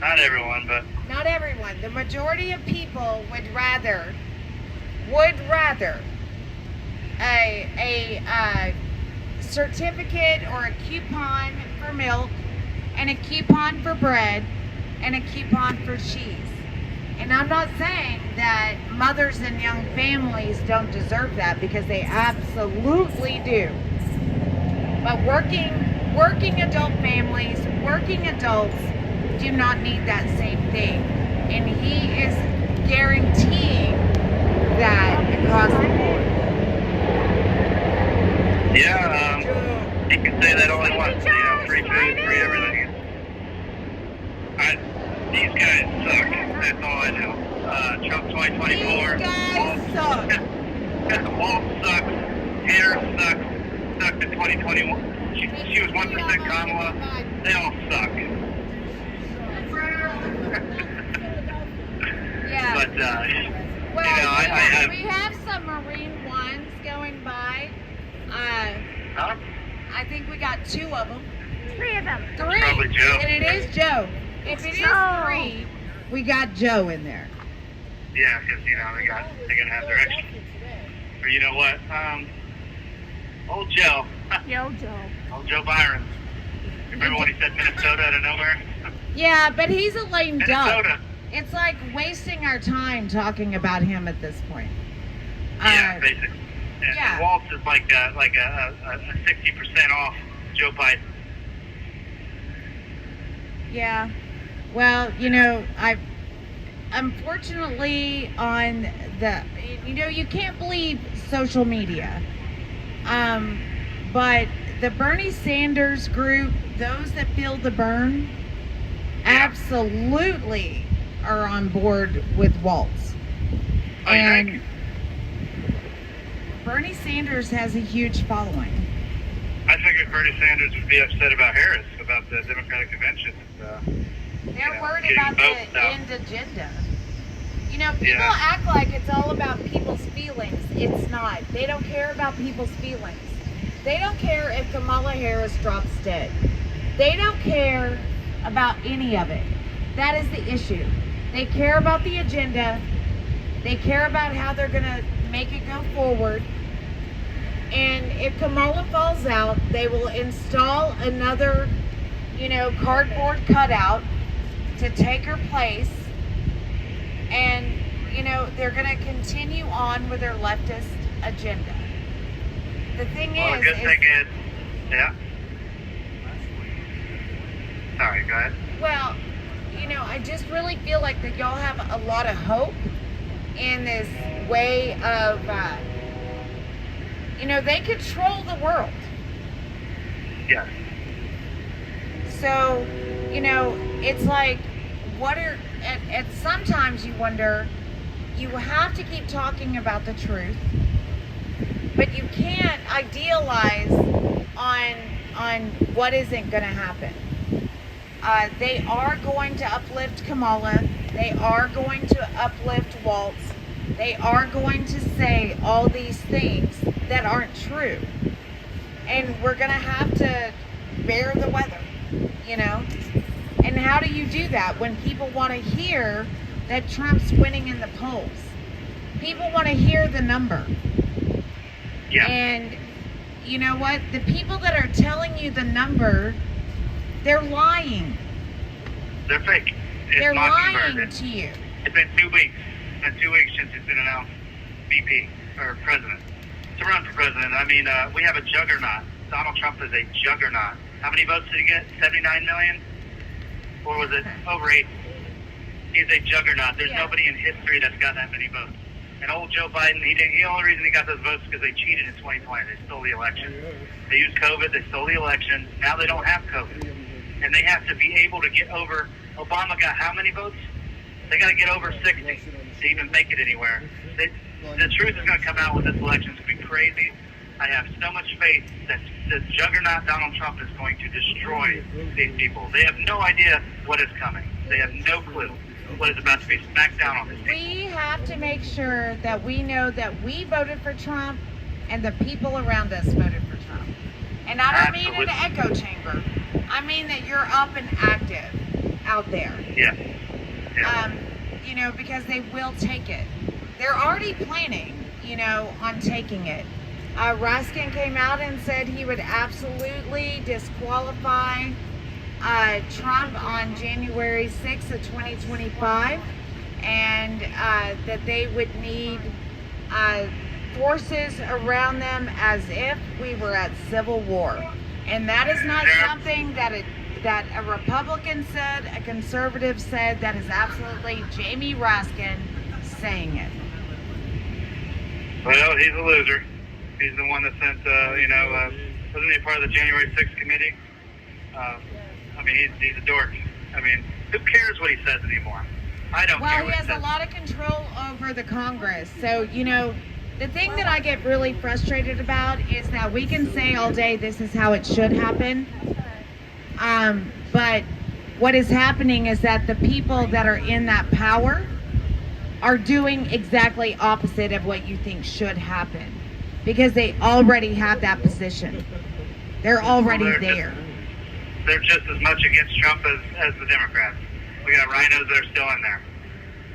Not everyone, but... Not everyone. The majority of people would rather a certificate or a coupon for milk and a coupon for bread and a coupon for cheese. And I'm not saying that mothers and young families don't deserve that, because they absolutely do. But working adult families, working adults do not need that same thing. And he is guaranteeing that across the board. Yeah, he can say that all he wants. You know, free food, free everything. These guys suck. That's all I know. Trump 2024. These guys suck. Walt sucks. Harris sucks. Sucked in 2021. She was 1% Kamala. They all suck. Yeah. But, well, you know, we have some Marine ones going by. I think we got 2 of them. 3 of them. 3. Probably Joe. And it is Joe. If it is 3, we got Joe in there. Yeah, because, you know, they're going to have their extra. Or you know what? Old Joe. Yo, Joe. Old Joe Byron. Remember when he said Minnesota out of nowhere? Yeah, but he's a lame duck. Minnesota. It's like wasting our time talking about him at this point. Yeah, basically. And Waltz is like a 60% off Joe Biden. Yeah. Well, you know, unfortunately on the, you know, you can't believe social media. But the Bernie Sanders group, those that feel the burn, absolutely are on board with Waltz. And Bernie Sanders has a huge following. I think Bernie Sanders would be upset about Harris, about the Democratic convention. They're worried about the end agenda. You know, people act like it's all about people's feelings. It's not. They don't care about people's feelings. They don't care if Kamala Harris drops dead. They don't care about any of it. That is the issue. They care about the agenda. They care about how they're going to make it go forward. And if Kamala falls out, they will install another, cardboard cutout to take her place. And, they're going to continue on with their leftist agenda. The thing the good thing is, yeah. Sorry, go ahead. Well, I just really feel like that y'all have a lot of hope in this way of, they control the world. Yes. So, it's like, and sometimes you wonder, you have to keep talking about the truth, but you can't idealize on what isn't going to happen. They are going to uplift Kamala. They are going to uplift Waltz. They are going to say all these things that aren't true. And we're going to have to bear the weather, And how do you do that when people want to hear that Trump's winning in the polls? People want to hear the number. Yeah. And you know what? The people that are telling you the number, they're lying. They're fake. They're lying to you. It's been 2 weeks. It's been 2 weeks since it's been announced VP or president. To run for president, I mean, we have a juggernaut. Donald Trump is a juggernaut. How many votes did he get? 79 million? Or was it over 8? He's a juggernaut. There's nobody in history that's got that many votes. And old Joe Biden, the only reason he got those votes is because they cheated in 2020. They stole the election. They used COVID. They stole the election. Now they don't have COVID. And they have to be able to get over. Obama got how many votes? They got to get over 60 to even make it anywhere. The truth is going to come out with this election. It's going to be crazy. I have so much faith that the juggernaut Donald Trump is going to destroy these people. They have no idea what is coming. They have no clue what is about to be smacked down on these people. We have to make sure that we know that we voted for Trump and the people around us voted for Trump. And I don't mean an echo chamber. I mean that you're up and active out there. Yeah. Because they will take it. They're already planning, on taking it. Raskin came out and said he would absolutely disqualify Trump on January 6th of 2025, and that they would need forces around them as if we were at civil war. And that is not something that a Republican said, a conservative said. That is absolutely Jamie Raskin saying it. Well, he's a loser. He's the one that sent, wasn't he part of the January 6th committee? He's a dork. Who cares what he says anymore? I don't care. Well, he has a lot of control over the Congress. So, the thing that I get really frustrated about is that we can say all day this is how it should happen. But what is happening is that the people that are in that power are doing exactly opposite of what you think should happen. Because they already have that position. They're already there. They're just as much against Trump as the Democrats. We got rhinos that are still in there.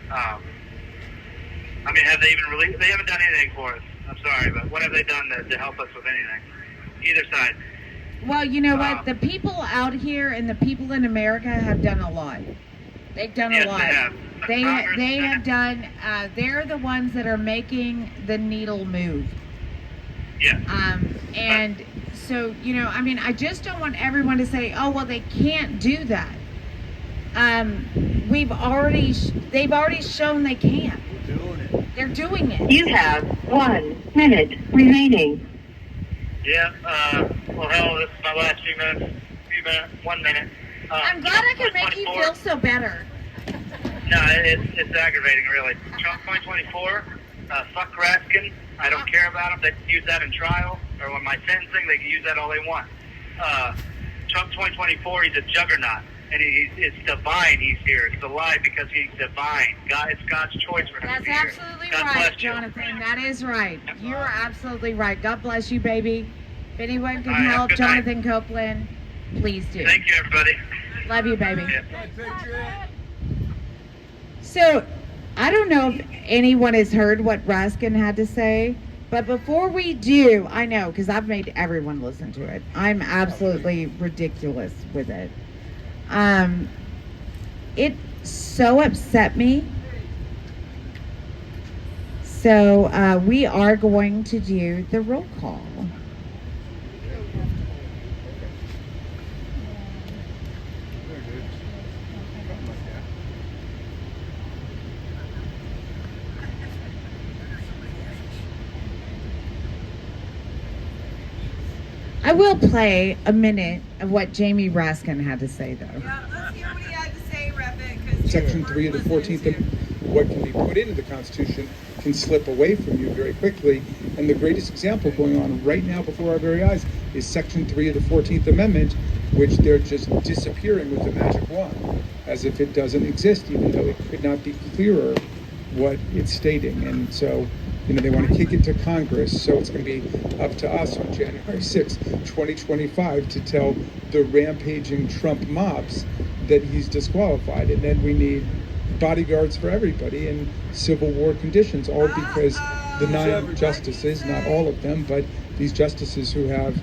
Have they even released? They haven't done anything for us. I'm sorry, but what have they done to help us with anything? Either side. Well, you know what? The people out here and the people in America have done a lot. They've done a lot. They have done. They're the ones that are making the needle move. Yeah. And so, I just don't want everyone to say, oh, well, they can't do that. They've already shown they can. They're doing it. You have 1 minute remaining. Yeah, well, hell, this is my last few minutes. 1 minute. I'm glad I can make you feel so better. No, it's aggravating, really. Trump 2024, fuck Raskin. I don't care about them. They can use that in trial, or when my sentencing, they can use that all they want. Trump 2024, he's a juggernaut. And it's divine he's here. He's alive because he's divine. God, it's God's choice for him That's to be here. absolutely God right, bless you. Jonathan. That is right. You are absolutely right. God bless you, baby. If anyone can All right, have a help good night. Jonathan Copeland, please do. Thank you, everybody. Love you, baby. Yeah. So, I don't know if anyone has heard what Raskin had to say, but before we do, I know, because I've made everyone listen to it. I'm absolutely ridiculous with it. It so upset me. So, we are going to do the roll call. I will play a minute of what Jamie Raskin had to say, though. Yeah, let's hear what he had to say, Reppin'. Section 3 of the 14th, what can be put into the Constitution can slip away from you very quickly. And the greatest example going on right now before our very eyes is Section 3 of the 14th Amendment, which they're just disappearing with a magic wand, as if it doesn't exist, even though it could not be clearer what it's stating. And so, they want to kick it to Congress, so it's going to be up to us on January 6, 2025 to tell the rampaging Trump mobs that he's disqualified. And then we need bodyguards for everybody in Civil War conditions, all because the 9 justices, not all of them, but these justices who have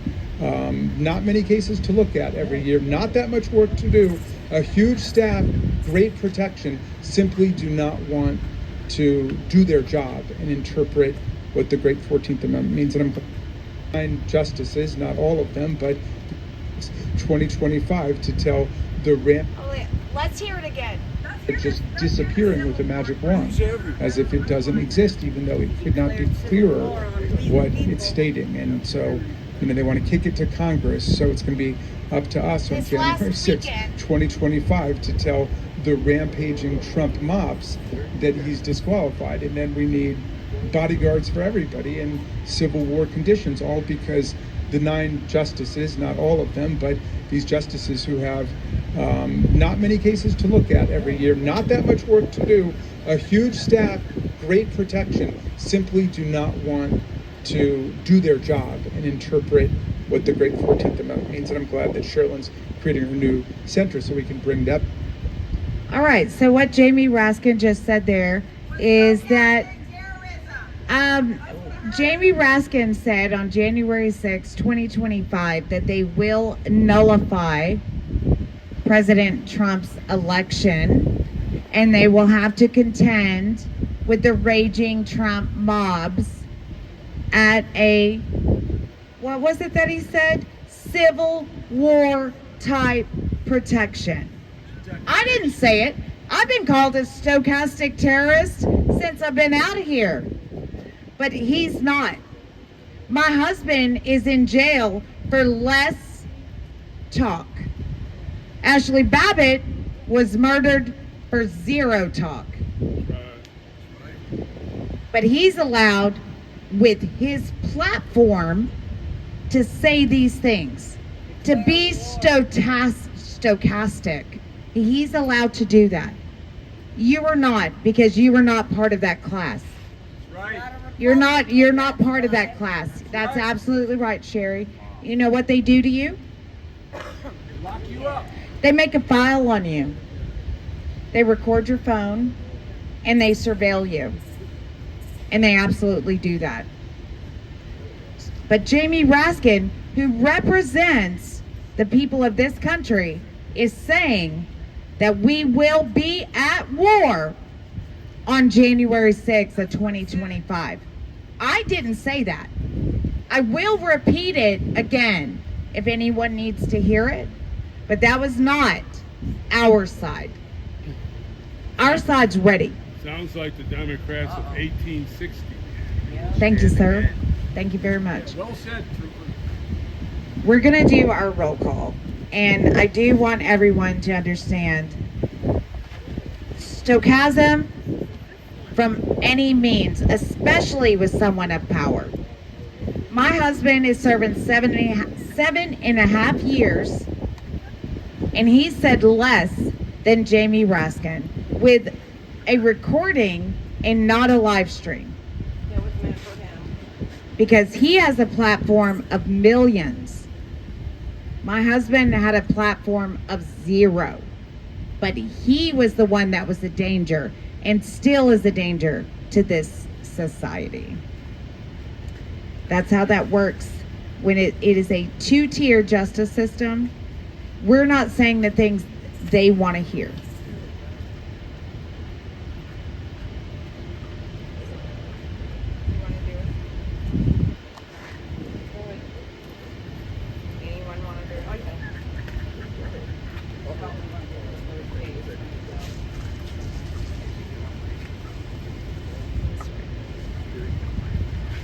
not many cases to look at every year, not that much work to do, a huge staff, great protection, simply do not want to do their job and interpret what the great 14th Amendment means. And I'm 9 justices, not all of them, but 2025 to tell the Let's hear it again. just disappearing with a magic wand, as if it doesn't exist, even though it could not be clearer what it's stating. And so, they want to kick it to Congress, so it's going to be up to us on January 6, 2025 to tell the rampaging Trump mobs that he's disqualified. And then we need bodyguards for everybody in Civil War conditions, all because the 9 justices, not all of them, but these justices who have not many cases to look at every year, not that much work to do, a huge staff, great protection, simply do not want to do their job and interpret what the great 14th Amendment means. And I'm glad that Sherilyn's creating her new center so we can bring that. All right, so what Jamie Raskin just said there is that Jamie Raskin said on January 6, 2025, that they will nullify President Trump's election and they will have to contend with the raging Trump mobs at a, what was it that he said? Civil war type protection. I didn't say it. I've been called a stochastic terrorist since I've been out of here. But he's not. My husband is in jail for less talk. Ashley Babbitt was murdered for 0 talk. But he's allowed, with his platform, to say these things, to be stochastic. He's allowed to do that. You are not, because you are not part of that class. You're not part of that class. That's absolutely right, Sherry. You know what they do to you? Lock you up. They make a file on you. They record your phone and they surveil you. And they absolutely do that. But Jamie Raskin, who represents the people of this country, is saying that we will be at war on January 6th of 2025. I didn't say that. I will repeat it again if anyone needs to hear it, but that was not our side. Our side's ready. Sounds like the Democrats of 1860. Thank you, sir. Thank you very much. Well said, Trooper. We're going to do our roll call, and I do want everyone to understand stochasm from any means, especially with someone of power. My husband is serving 7 7.5 years, and he said less than Jamie Raskin with a recording and not a live stream. It was meant for him. Because he has a platform of millions. My husband had a platform of 0, but he was the one that was a danger and still is a danger to this society. That's how that works. When it is a 2-tier justice system, we're not saying the things they want to hear. Anyone want to do it? Okay.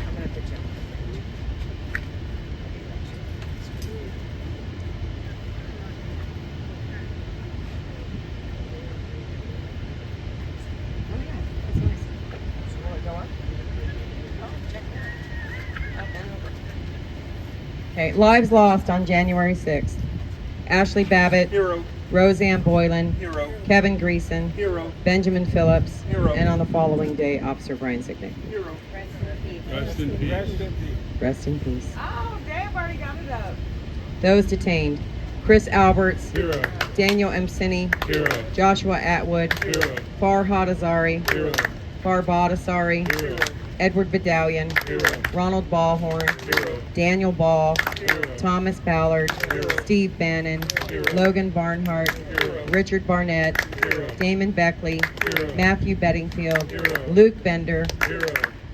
I'm gonna put you. Oh yeah, that's nice. You want to go up? Oh, check that. Up and over. Okay, lives lost on January 6th. Ashley Babbitt. Hero. Roseanne Boylan. Hero. Kevin Greason. Hero. Benjamin Phillips. Hero. And on the following day, Officer Brian Sicknick. Hero. Rest in peace. Rest in peace. Oh, Dave already got it up. Those detained: Chris Alberts. Hero. Daniel M. Sinney. Hero. Joshua Atwood. Hero. Farhad Azari. Hero. Farbad Asari. Hero. Edward Vidalian. Hero. Ronald Ballhorn. Hero. Daniel Ball. Hero. Thomas Ballard. Hero. Steve Bannon. Hero. Logan Barnhart. Hero. Richard Barnett. Hero. Damon Beckley. Hero. Matthew Bedingfield. Hero. Luke Bender. Hero.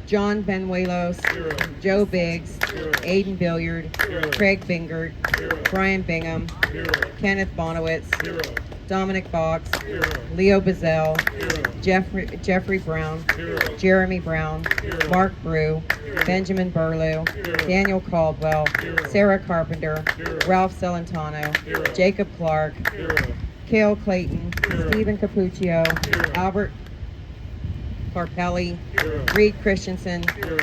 John Benuelos. Hero. Joe Biggs. Hero. Aiden Billiard. Hero. Craig Bingert. Hero. Brian Bingham. Hero. Kenneth Bonowitz. Hero. Dominic Box. Hero. Leo Bazell. Hero. Jeffrey Brown. Hero. Jeremy Brown. Hero. Mark Brew. Hero. Benjamin Burlew. Hero. Daniel Caldwell. Hero. Sarah Carpenter. Hero. Ralph Celentano. Hero. Jacob Clark. Hero. Cale Clayton. Hero. Stephen Capuccio. Hero. Albert Carpelli. Hero. Reed Christensen. Hero.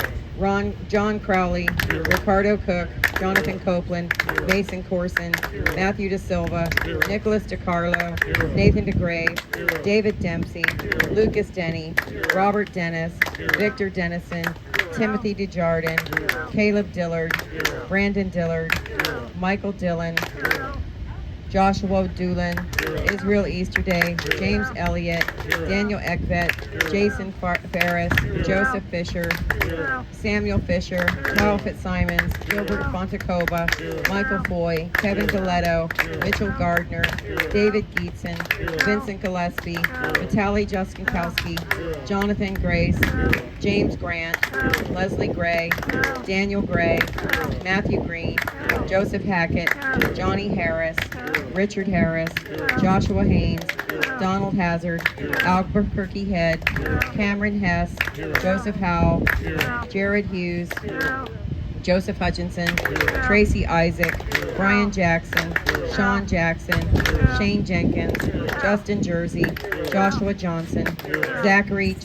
John Crowley. Hero. Ricardo Cook. Jonathan Copeland. Mason Corson. Hero. Matthew De Silva. Hero. Nicholas DeCarlo. Hero. Nathan DeGrave. Hero. David Dempsey. Hero. Lucas Denny. Hero. Robert Dennis. Hero. Victor Dennison. Timothy DeJardin. Caleb Dillard. Hero. Brandon Dillard. Hero. Michael Dillon. Joshua Doolin. Hero. Israel Easterday. James Elliott. Hero. Daniel Eckvet. Hero. Jason Ferris. Joseph Fisher. Hero. Samuel Fisher, Kyle Fitzsimons, Gilbert Fontecova, Michael Foy, Kevin Galetto, Mitchell Gardner, David Geetson, Vincent Gillespie, Vitaly Juskinkowski, Jonathan Grace, James Grant, Leslie Gray, Daniel Gray, Matthew Green, Joseph Hackett, Johnny Harris, Richard Harris, Joshua Haynes, Donald Hazard, Albuquerque Head, Cameron Hess, Joseph Howell, Jared Hughes, Joseph Hutchinson, Tracy Isaac, Brian Jackson, Sean Jackson, Shane Jenkins, Justin Jersey, Joshua Johnson, Zachary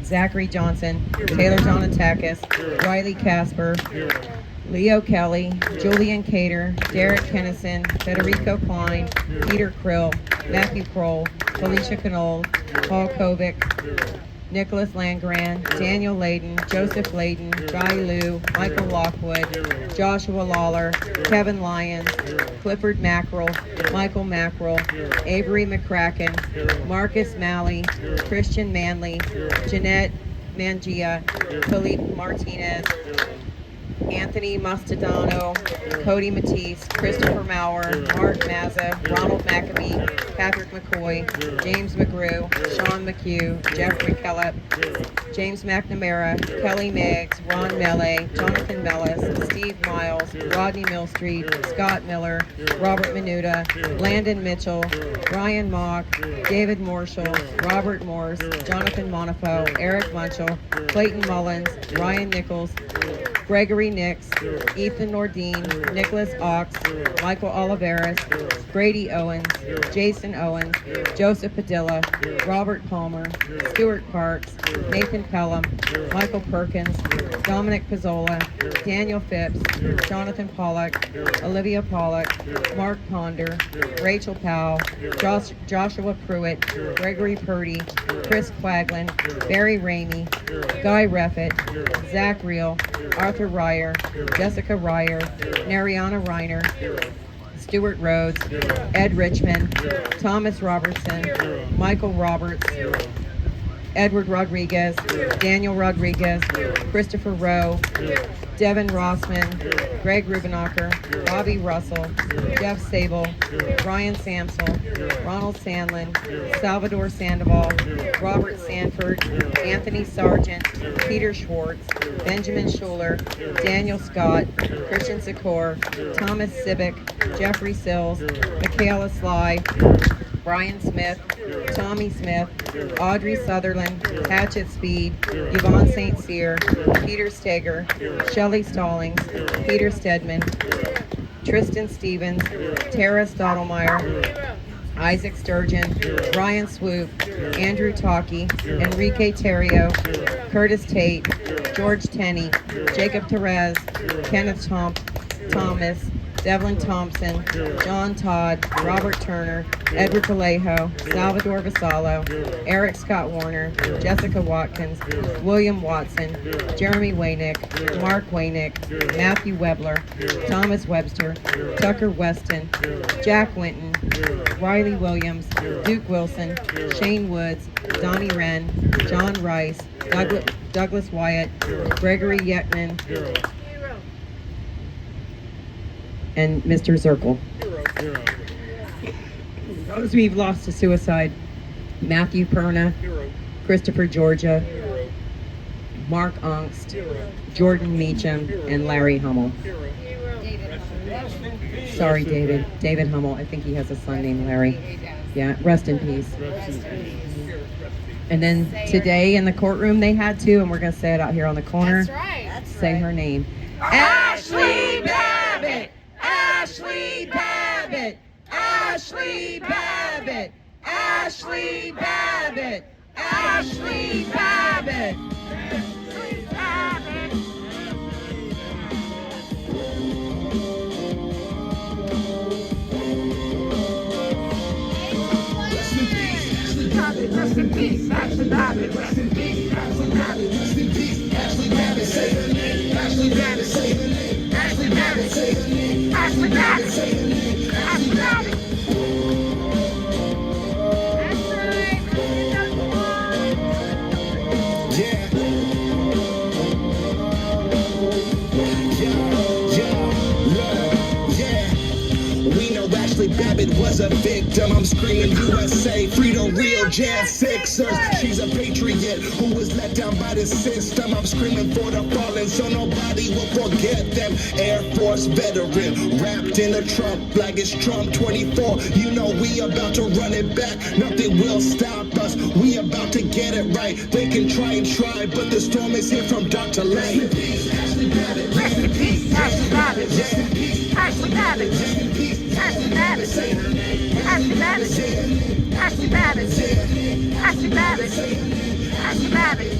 Zachary Johnson, Taylor Jonatakis, Riley Casper, Leo Kelly, Julian Cater, Derek Kennison, Federico Klein, Peter Krill, Matthew Kroll, Felicia Knoll, Paul Kovic, Nicholas Landgren, Daniel Layden, Joseph Layden, Guy Liu, Michael Lockwood, Joshua Lawler, Kevin Lyons, Clifford Mackerel, Michael Mackerel, Avery McCracken, Marcus Malley, Christian Manley, Jeanette Mangia, Philippe Martinez, Anthony Mastadano, Cody Matisse, Christopher Maurer, Mark Mazza, Ronald McAbee, Patrick McCoy, James McGrew, Sean McHugh, Jeffrey Kellett, James McNamara, Kelly Meggs, Ron Melee, Jonathan Mellis, Steve Miles, Rodney Millstreet, Scott Miller, Robert Menuda, Landon Mitchell, Ryan Mock, David Marshall, Robert Morse, Jonathan Monifo, Eric Munchell, Clayton Mullins, Ryan Nichols, Gregory Nix, Ethan Nordine, Nicholas Ox, Michael Oliveris, Brady Owens, Jason Owens, Joseph Padilla, Robert Palmer, Stuart Parks, Nathan Pelham, Michael Perkins, Dominic Pizzola, Daniel Phipps, Jonathan Pollock, Olivia Pollock, Mark Ponder, Rachel Powell, Joshua Pruitt, Gregory Purdy, Chris Quaglin, Barry Ramey, Guy Reffett, Zach Reel, Arthur Ryer, Jessica Ryer, Nariana Reiner, Stuart Rhodes, Ed Richmond, Thomas Robertson, Michael Roberts, Edward Rodriguez, Daniel Rodriguez, Christopher Rowe, Devin Rossman, Greg Rubenacher, Bobby Russell, Jeff Sable, Brian Samsel, Ronald Sandlin, Salvador Sandoval, Robert Sanford, Anthony Sargent, Peter Schwartz, Benjamin Schuler, Daniel Scott, Christian Sikor, Thomas Sibick, Jeffrey Sills, Michaela Sly, Brian Smith, Tommy Smith, Audrey Sutherland, Hatchet Speed, Yvonne St. Cyr, Peter Steger, Shelley Stallings, Peter Stedman, Tristan Stevens, Tara Stottlemyre, Isaac Sturgeon, Ryan Swoop, Andrew Talkie, Enrique Terrio, Curtis Tate, George Tenney, Jacob Perez, Kenneth Thomas, Devlin Thompson, John Todd, Robert Turner, Edward Vallejo, Salvador Vassallo, Eric Scott Warner, Jessica Watkins, William Watson, Jeremy Waynick, Mark Waynick, Matthew Webler, Thomas Webster, Tucker Weston, Jack Winton, Riley Williams, Duke Wilson, Shane Woods, Donnie Wren, John Rice, Douglas Wyatt, Gregory Yetman, and Mr. Zirkle. Those we've lost to suicide: Matthew Perna, Christopher Georgia, Mark Ongst, Jordan Meacham, and Larry Hummel. Sorry, David. David Hummel. I think he has a son named Larry. Yeah, rest in peace. And then today in the courtroom they had to, and we're going to say it out here on the corner. That's right. Say her name. Ashley Babbitt! Ashley Babbitt! Ashley Babbitt! Ashley Babbitt! Ashley Babbitt! Rest in peace, Ashley Babbitt. Rest in peace, Ashley Babbitt. Rest in peace, Ashley Babbitt. Say her name. Ashley Babbitt. Say her name. Ashley Babbitt. Say her name. Ashley Babbitt. Say her name. Ashley Babbitt. Ashley Babbitt was a victim. I'm screaming USA, free the real Jazz Sixers. She's a patriot who was let down by the system. I'm screaming for the fallen so nobody will forget them. Air Force veteran, wrapped in a Trump like it's Trump 24. You know we about to run it back. Nothing will stop us. We about to get it right. They can try, but the storm is here from dark to light. Rest in peace, Ashley Babbitt. Rest in peace, Ashley Babbitt. Rest in peace, Ashley Babbitt. Rest in peace, Ashley Babbitt. Ashley Babbitt. Ashley Babbitt. Ashley Babbitt. Ashley Babbitt. Ashley Babbitt.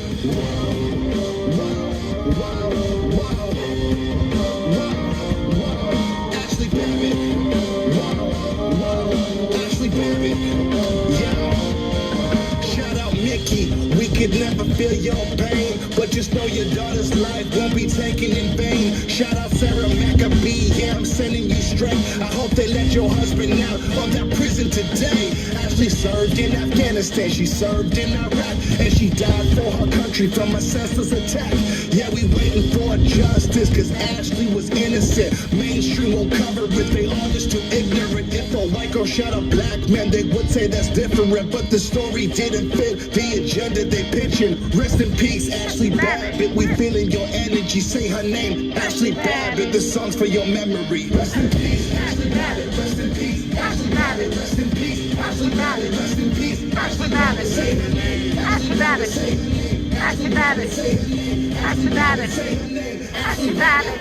Ashley Babbitt. Shout out Mickey. We could never feel your pain, but just know your daughter's life won't be taken in vain. Shout out Sarah Maccabee. Yeah, I'm sending you straight. I hope they let your husband out of that prison today. Ashley served in Afghanistan, she served in Iraq, and she died for her country from a senseless attack. Yeah, we waiting for justice, cause Ashley was innocent. Mainstream won't cover it, they all just too ignorant. If a white girl shot a black man, they would say that's different, but the story didn't fit the agenda they pitching. Rest in peace, Ashley Babbitt. We feeling your energy, say her name, Ashley Babbitt. This song's for your memory. Rest in peace, Ashley Babbitt. Rest in peace, Ashley Babbitt. Rest in peace, Ashley Babbitt. Rest in peace, Ashley Babbitt. Say her name, Ashley Babbitt. Pastor Babbitt. Pastor Babbitt. Pastor Babbitt.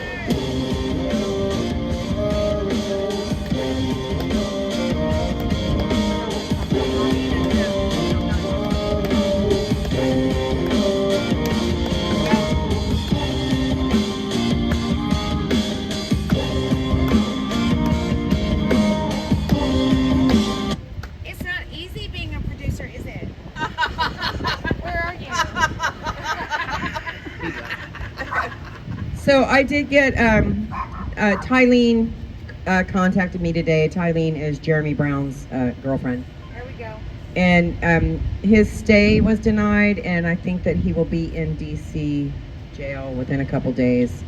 It's not easy being a producer, is it? Where are you? So I did get Tylene contacted me today. Tylene is Jeremy Brown's girlfriend. There we go. And his stay was denied, and I think that he will be in DC jail within a couple days.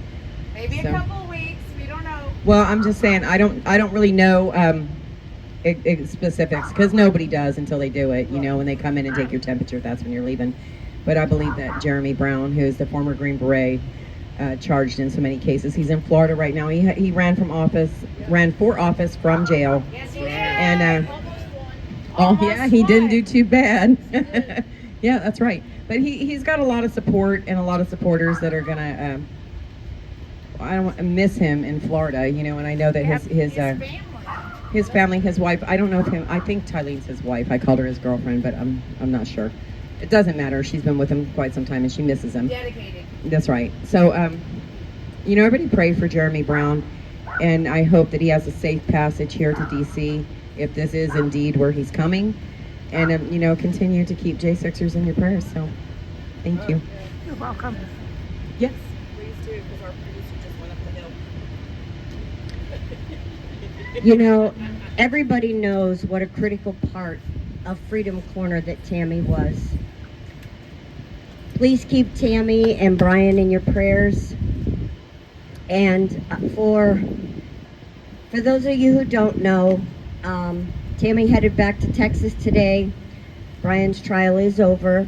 Maybe So- a couple of weeks. We don't know. Well, I'm just saying I don't really know specifics, because nobody does until they do it. You know, when they come in and take your temperature, that's when you're leaving. But I believe that Jeremy Brown, who is the former Green Beret, charged in so many cases. He's in Florida right now. He ran for office from jail. Yes, he did. And Almost yeah, he didn't do too bad. Yeah, that's right. But he's got a lot of support and a lot of supporters that are gonna I don't want to miss him in Florida, you know. And I know that his family, his wife. I don't know if him. I think Tylene's his wife. I called her his girlfriend, but I'm not sure. It doesn't matter. She's been with him quite some time, and she misses him. Dedicated. That's right. So, you know, everybody pray for Jeremy Brown, and I hope that he has a safe passage here to DC, if this is indeed where he's coming. And, you know, continue to keep J6ers in your prayers. So, thank you. You're welcome. Yes. Please do, because our producer just went up the hill. You know, everybody knows what a critical part of Freedom Corner that Tammy was. Please keep Tammy and Brian in your prayers. And for those of you who don't know, Tammy headed back to Texas today. Brian's trial is over.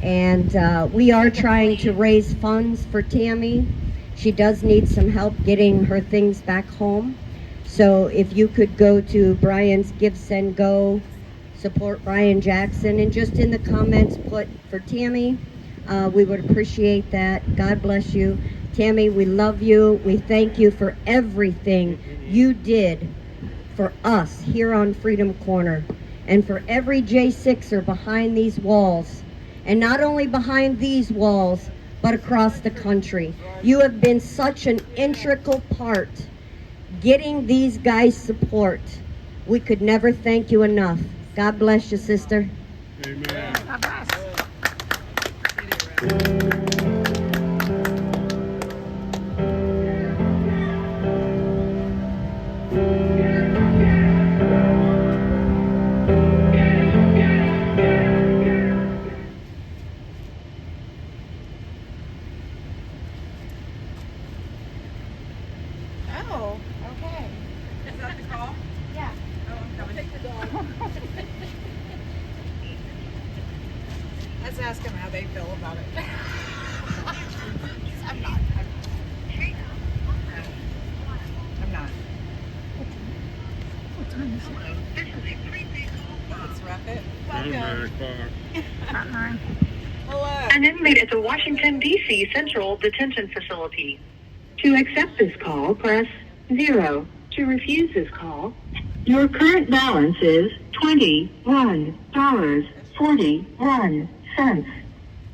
And we are trying to raise funds for Tammy. She does need some help getting her things back home. So if you could go to Brian's Give, Send, Go, support Brian Jackson, and just in the comments put for Tammy, we would appreciate that. God bless you. Tammy, we love you. We thank you for everything you did for us here on Freedom Corner, and for every J6er behind these walls, and not only behind these walls, but across the country. You have been such an integral part getting these guys support. We could never thank you enough. God bless you, sister. Amen. God bless. Oh, okay. Is that the call? Yeah. Oh, I'm coming. Take the dog. Let's ask them how they feel about it. I'm not. What time is it? Let's wrap it. I'm 9 o'clock. About 9. Hello. An inmate at the Washington, D.C. Central Detention Facility. To accept this call, press 0. To refuse this call, your current balance is $21.41.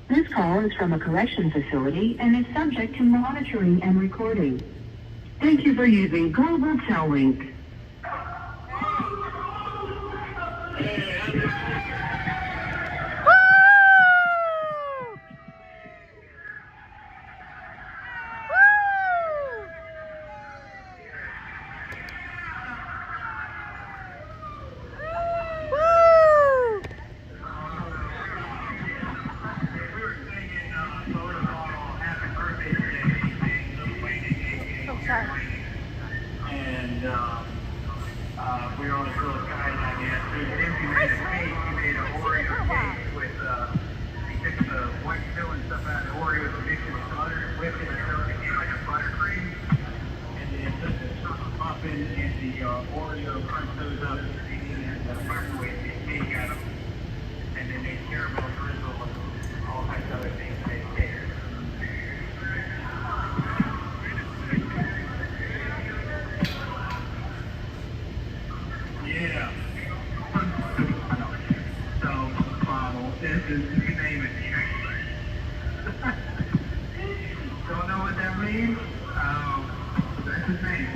This call is from a correction facility and is subject to monitoring and recording. Thank you for using Global Tel Link. And we're on a close guideline yet. If you made a This is, you name it. Don't know what that means? That's his name.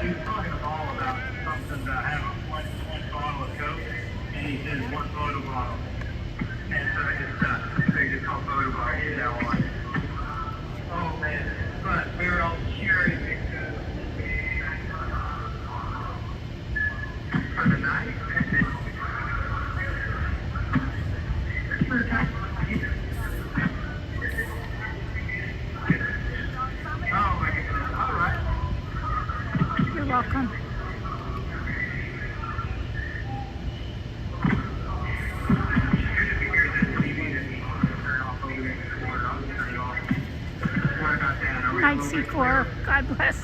He was talking to Paul about something about having one bottle of Coke, and he says one photo bottle. And so I just called photo bottle from now on. Oh man, but we were all cheering because for the night, and then for the time. Oh my goodness, all right. You're welcome. Night C4. God bless.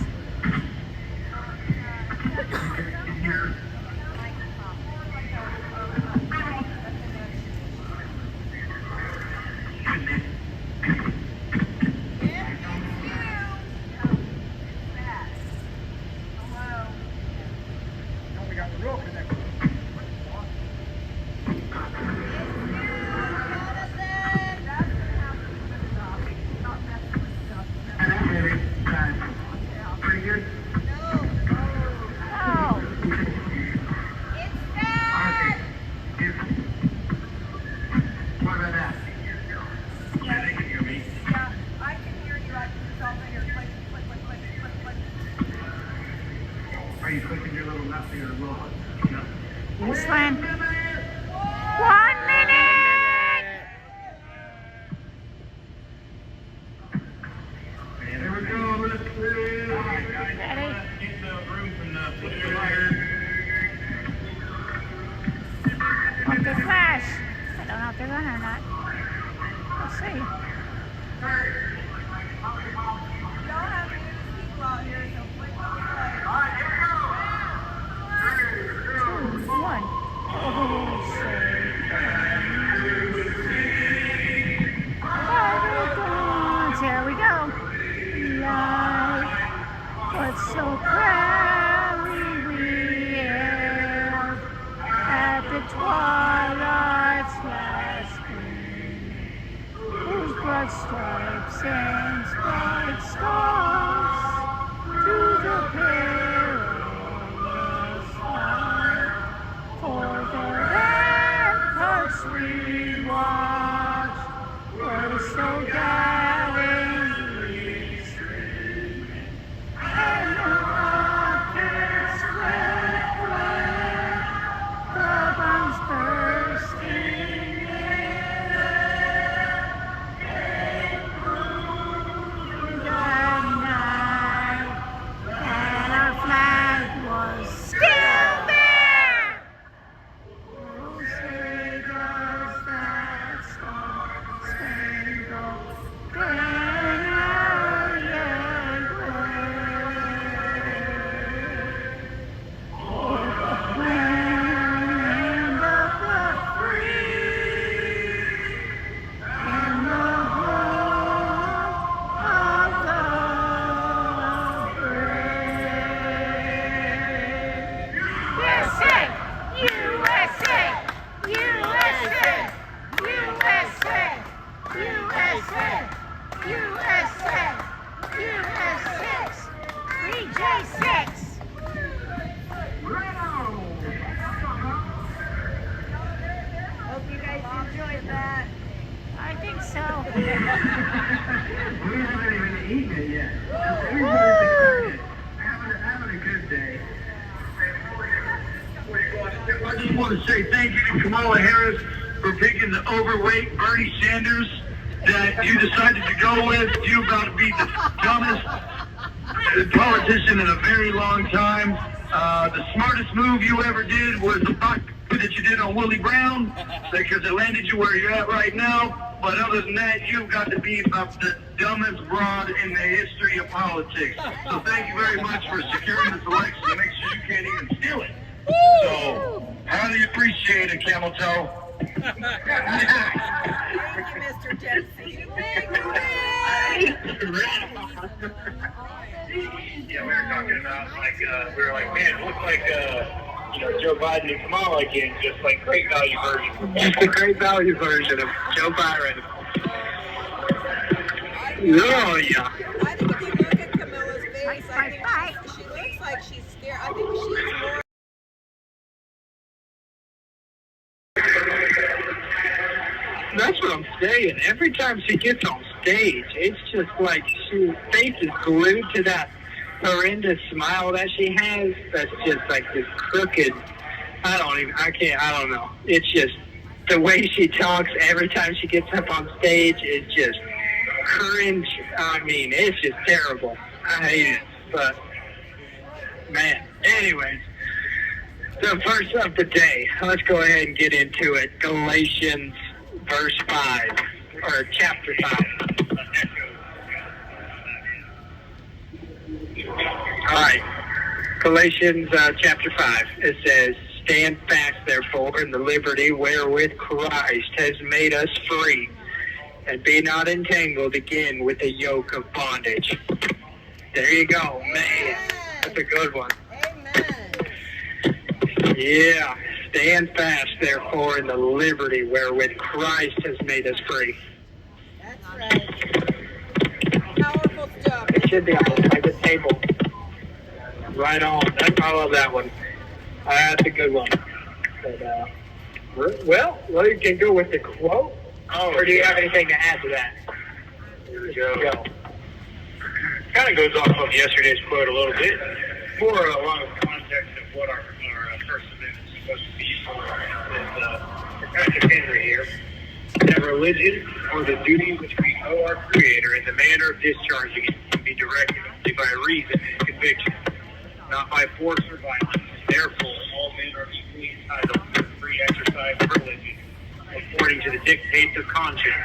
Pretty good? What about that? Yeah, they can hear me. Yeah, I can hear you. I can just all hear click. Are you clicking your little mouse here as well? No. Yes, Lynn. 1 minute! There we go. Let's see. All right, guys. Ready? Get the room from the picture here. Hope they flash. I don't know if they're gonna or not. Let's see. Y'all have to use people out here, so click. All right, here we go. 2, 1. Here we go. Light was so proudly revealed at the twilight's last gleam, whose broad stripes and bright stars to the perilous light, for the ramparts we watched were so gallantly streaming, and the rockets went flying, the bombs bursting in air, and through the night, and our flag was still there. Oh, say does that star-spangled banner yet wave o'er the land of the free and the home of the brave. USA! USA! USA! USA! USA! USA! USA! Free J6! Hope you guys enjoyed that. I think so. We haven't even eaten it yet. Everybody's excited. Having a good day. I just want to say thank you to Kamala Harris for picking the overweight Bernie Sanders that you decided to go with. You're about to be the dumbest politician in a very long time. The smartest move you ever did was the fuck that you did on Willie Brown, because it landed you where you're at right now. But other than that, you've got to be about the dumbest broad in the history of politics. So thank you very much for securing this election to make sure you can't even steal it. So, highly appreciate it, Camel Toe. Thank you, Mr. Dempsey. Yeah, we were talking about, we were like, man, it looks like Joe Biden and Kamala again, just like Great Value version. Just the Great Value version of Joe Biden. Oh, yeah. I think if you look at Camilla's face, I think she looks like she's scared. I think she's more. That's what I'm saying. Every time she gets on stage, it's just like her face is glued to that horrendous smile that she has. That's just like this crooked. I don't know. It's just the way she talks every time she gets up on stage is just cringe. I mean, it's just terrible. I hate it. But, man. Anyways, the verse of the day. Let's go ahead and get into it. Galatians verse 5, or chapter 5. All right. Galatians chapter 5. It says, "Stand fast, therefore, in the liberty wherewith Christ has made us free, and be not entangled again with the yoke of bondage." There you go, man. That's a good one. Yeah. "Stand fast, therefore, in the liberty wherewith Christ has made us free." That's right. Powerful stuff. It should be on the table. Right on. I love that one. That's a good one. But, well, you can go with the quote. Or do you have anything to add to that? Here we go. Kind of goes off of yesterday's quote a little bit. More along the context of what our First Amendment is supposed to be for. Professor Henry here. "That religion, or the duty which we owe our Creator, and the manner of discharging it, can be directed only by reason and conviction, not by force or violence. Therefore, all men are equally entitled to the free exercise of religion, according to the dictates of conscience,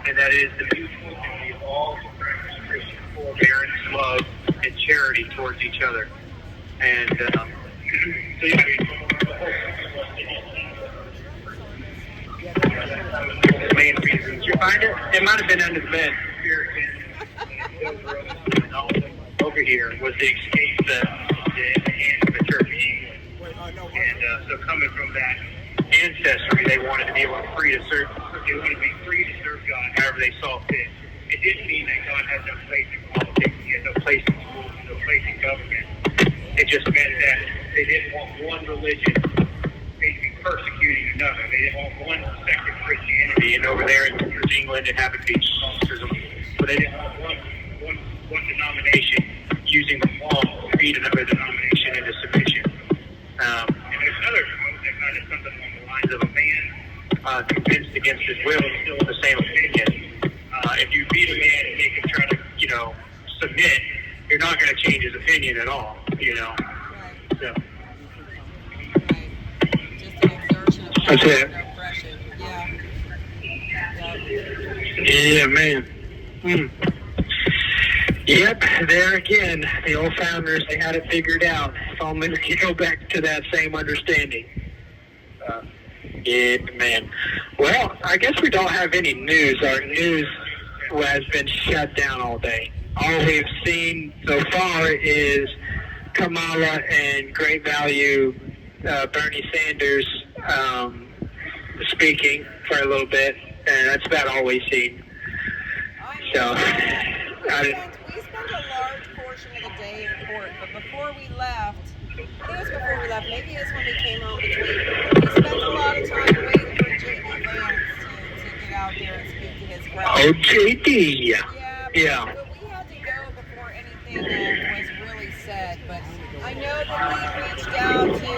and that is the mutual duty of all to practice Christian forbearance, love, and charity towards each other." And so, yeah, I mean, the whole the main reason. Did you find it? It might have been under the bed. Over here was the escape the hands of the Church of England. And so coming from that ancestry, they wanted to be able to they wanted to be free to serve God however they saw fit. It didn't mean that God had no place in politics, he had no place in schools, no place in government. It just meant that they didn't want one religion basically persecuting another. They didn't want one sect of Christianity, and over there in England it happened to be Catholicism, but they didn't want one denomination using the law to beat another denomination into submission. And there's another quote that kind of something along the lines of a man convinced against his will is still of the same opinion. If you beat a man and make him try to, submit, you're not going to change his opinion at all, So. That's it. Yeah, man. Yep, there again, the old founders, they had it figured out. If only we could go back to that same understanding. Yeah, man. Well, I guess we don't have any news. Our news has been shut down all day. All we've seen so far is Kamala and Great Value Bernie Sanders speaking for a little bit, and that's about all we've seen. So, we spent a large portion of the day in court, but before we left, maybe it's when we came home between, we spent a lot of time waiting for J.D. Vance to get out there and speak to his crowd. Oh, J.D. Yeah. But we had to go before anything was really said, but I know that we reached out to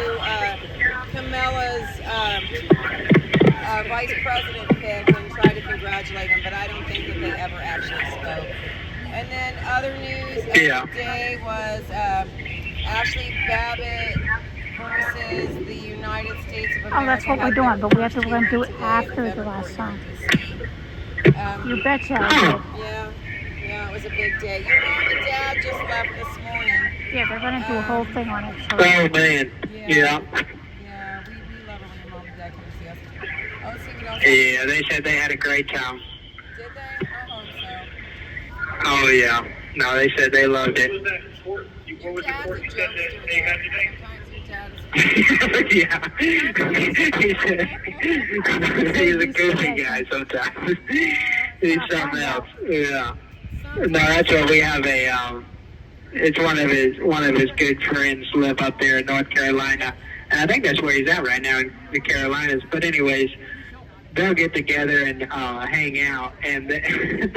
Camilla's vice president pick and tried to congratulate him, but I don't think that they ever actually spoke. And then other news of the day was Ashley Babbitt versus the United States of America. Oh, that's what we're doing, but we have to run through it after the last song. You betcha. Yeah, it was a big day. Your mom and dad just left this morning. Yeah, they're going to do a whole thing on it. So. Oh, man. Yeah, we love it when your mom and dad come to see us. Oh, let's see what else. Yeah, they said they had a great time. Did they? I hope so. Oh, yeah. No, they said they loved it. What was the court that they had today? Yeah. He's a goofy guy sometimes. He's something else. Yeah. No, that's what we have it's one of his good friends live up there in North Carolina. And I think that's where he's at right now in the Carolinas. But anyways, they'll get together and hang out, and it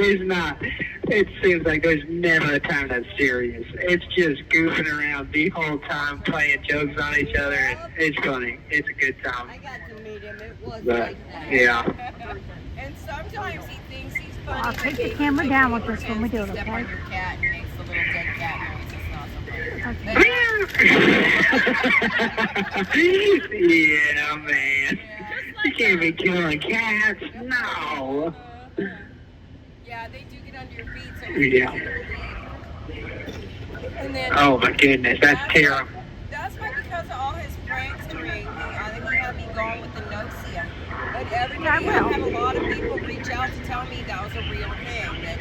seems like there's never a time that's serious. It's just goofing around the whole time, playing jokes on each other, and it's funny. It's a good time. I got to meet him. It was But, like that. yeah. And sometimes he thinks he's funny. I'll take the camera down with this when we do it, Step okay? on your cat and makes the little dead cat noise. It's not so funny. Yeah, man. You can't be killing cats. No. Yeah, they do get under your feet. So Yeah. And then, Oh my goodness, that's terrible. that's why because of all his prankstering, I think he had me going with the no-see. But everybody, I've had a lot of people reach out to tell me that was a real thing. That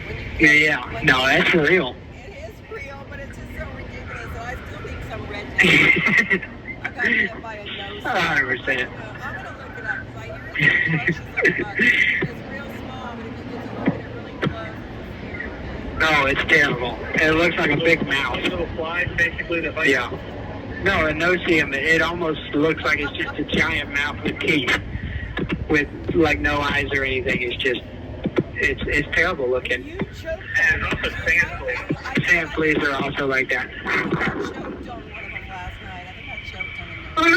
when you Yeah. No, that's real. It is real, but it's just so ridiculous. So I still think some redneck. I got hit by a no-see. 100%. I'm gonna look it up because I hear it's real small, but if you get to look at it really close. No, it's terrible. It looks like a big mouse. Little flies, basically, that bite. Yeah. No, and no-see-em, it almost looks like it's just a giant mouth with teeth, with like no eyes or anything. It's just, it's terrible looking. And also sand fleas. Sand fleas are also like that. I choked on one of them last night. I think I choked on a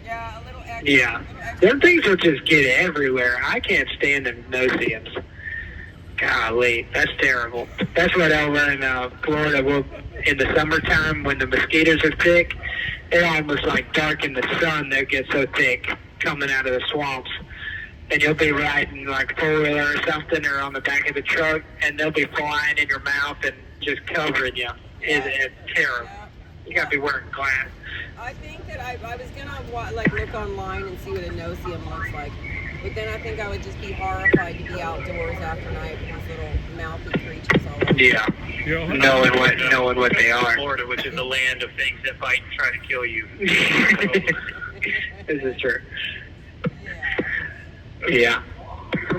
Yeah, a little extra. Yeah. Them things will just get everywhere. I can't stand them no-see-ems. Golly, that's terrible. That's what over in Florida, in the summertime when the mosquitoes are thick, they're almost like dark in the sun. They get so thick coming out of the swamps. And you'll be riding like a four-wheeler or something or on the back of the truck, and they'll be flying in your mouth and just covering you. It's terrible. You got to be wearing glass. I think that I was gonna look online and see what a no-see-em looks like, but then I think I would just be horrified to be outdoors after night with these little mouthy creatures all over. Yeah. Knowing what they are. Florida, which is the land of things that bite and try to kill you. This is true. Yeah.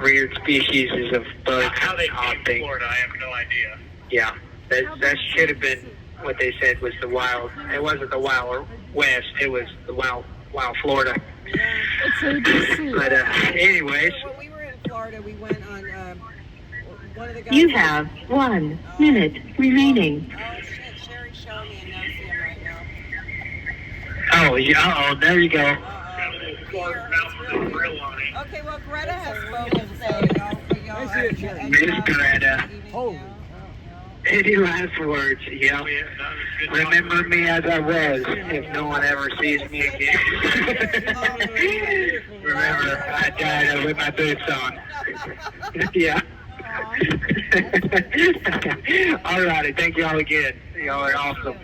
Weird species of bugs. How they odd came to things. Florida, I have no idea. Yeah. That should have been what they said was the wild. It wasn't the wild west. It was the wild Florida. It's ABC. But anyways. When we were in Florida, we went on one of the guys. You have 1 minute remaining. Oh shit, Sherry's showing me a no-see-em right now. Oh, yeah. Oh, there you go. Here, it's real on it. Okay, well Greta has spoken, so y'all Miss Greta. Any last words? Yeah. Remember me as I was, if no one ever sees me again. Remember, I died with my boots on. Yeah. Alrighty, thank y'all again. Y'all are awesome.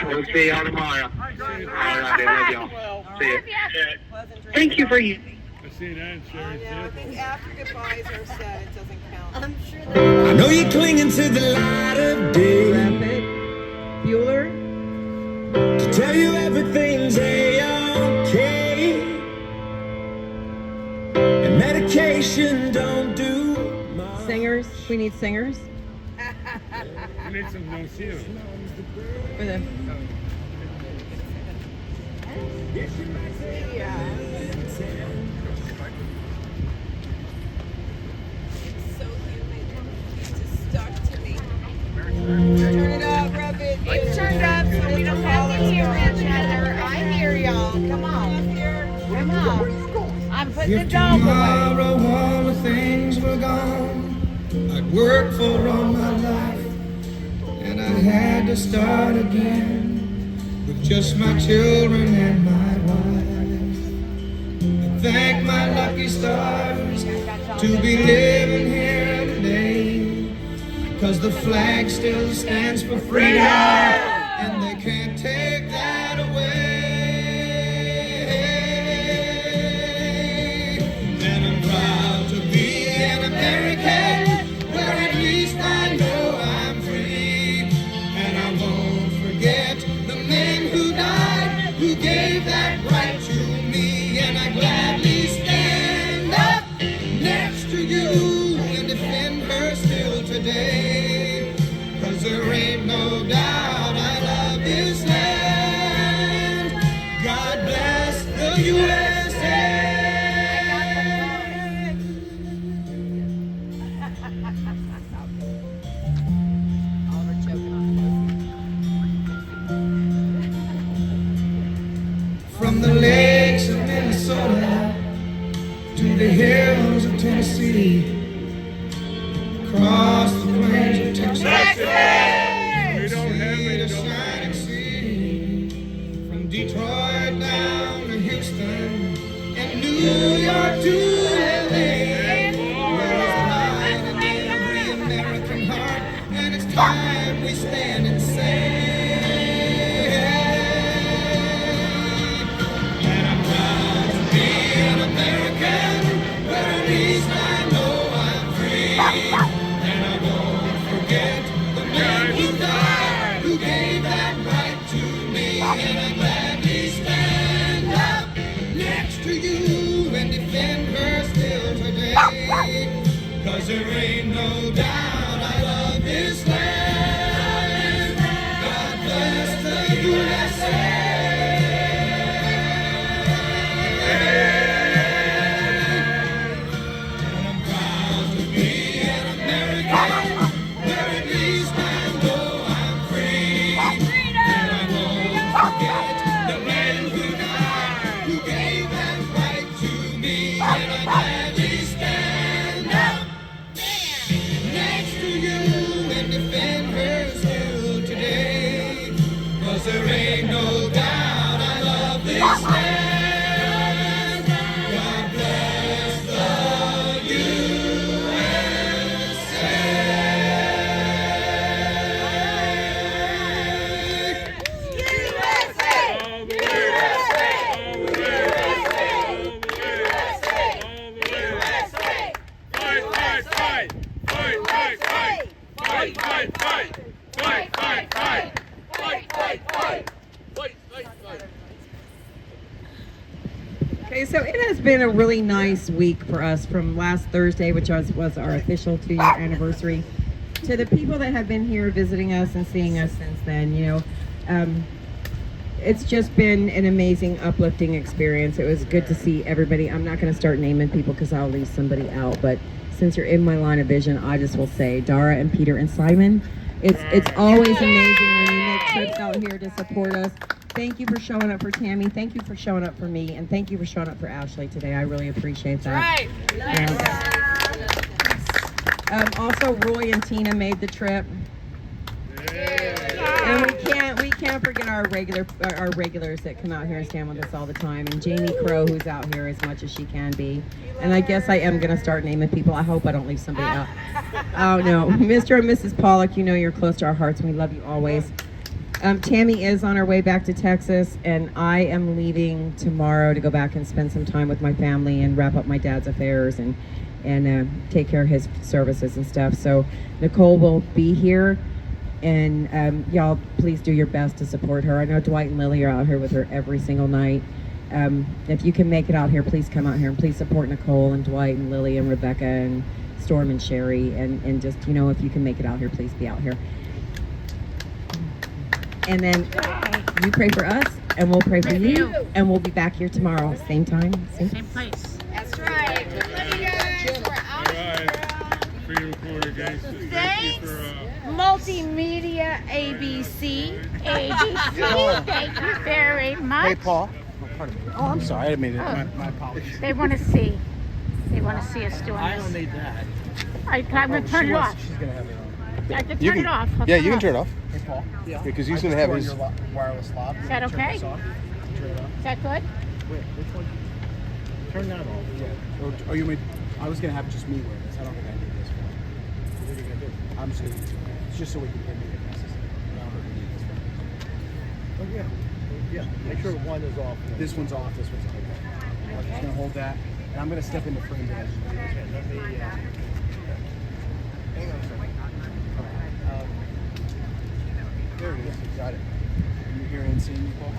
We'll see y'all tomorrow. Alrighty, love y'all. See ya. Thank you for you. I see that, Sherry. I think after goodbyes are said, it doesn't count. I'm sure I know you're clinging to the light of day. Rapid. Bueller. To tell you everything's A-okay. And medication don't do much. Singers. We need singers. We need some no-see-em. For the So humid. It's just stuck to me. Turn it up, rub it. It's turned up so we don't have to hear each other. I hear y'all. Come on. Come on. I'm putting the dog away. Tomorrow all the things were gone I'd worked for all my life, and I had to start again with just my children and my wife. I thank my lucky stars to be living here today, because the flag still stands for freedom, and they can't take that away. And I'm proud to be an American, where at least I know I'm free. And I won't forget the men who died, who gave USA. From the lakes of Minnesota to the hills of Tennessee, across the plains of Texas, shining sea, from Detroit down to Houston and New York to LA, where is pride in every American heart, and it's time we stand and say. Cause there ain't no doubt I love this land. God bless the USA. And I'm proud to be an American, where at least I know I'm free. And I won't forget the man who gave that right to me. And I'm gladly stand up next to you and defend her still today. Cause there ain't no doubt I love this land. God bless the Okay, so it has been a really nice week for us from last Thursday, which was our official 2-year anniversary, to the people that have been here visiting us and seeing us since then. You know, it's just been an amazing, uplifting experience. It was good to see everybody. I'm not going to start naming people because I'll leave somebody out, but since you're in my line of vision, I just will say Dara and Peter and Simon, it's always amazing when you make trips out here to support us. Thank you for showing up for Tammy. Thank you for showing up for me. And thank you for showing up for Ashley today. I really appreciate that. Right. Also, Roy and Tina made the trip. And we can't forget our regulars that come out here and stand with us all the time. And Jamie Crow, who's out here as much as she can be. And I guess I am going to start naming people. I hope I don't leave somebody out. Oh, no. Mr. and Mrs. Pollock, you know you're close to our hearts, and we love you always. Tammy is on her way back to Texas, and I am leaving tomorrow to go back and spend some time with my family and wrap up my dad's affairs and take care of his services and stuff. So Nicole will be here, and y'all please do your best to support her. I know Dwight and Lily are out here with her every single night. If you can make it out here, please come out here and please support Nicole and Dwight and Lily and Rebecca and Storm and Sherry, and just, you know, if you can make it out here, please be out here. And then you pray for us, and we'll pray for you, and we'll be back here tomorrow, same time, same place. That's right. Love you guys. We're out. Thanks, Multimedia ABC. Thank you very much. Hey, Paul. Oh, I'm sorry. I didn't mean it. My apologies. They want to see. They want to see us doing I this. only made that. I'm going to turn it off. She's going to have it on. I can turn it off. Yeah, you can turn it off. Hey, Paul. Yeah. Because he's going to have his wireless lock. Is that okay? Is that good? Wait, which one? Turn that off. Yeah. Oh, you mean? I was going to have just me wear this. I don't think I need this for. What are you going to do? I'm just going to. It's just so we can get me if necessary. I don't think we need this for. Oh, yeah. Yeah. Make sure one is off. This one's off. This one's on. Okay. I'm just going to hold that. And I'm going to step in the frame there. Okay. Let me. Hang on a second. There it is. Got it. Can you hear and see me, Paul?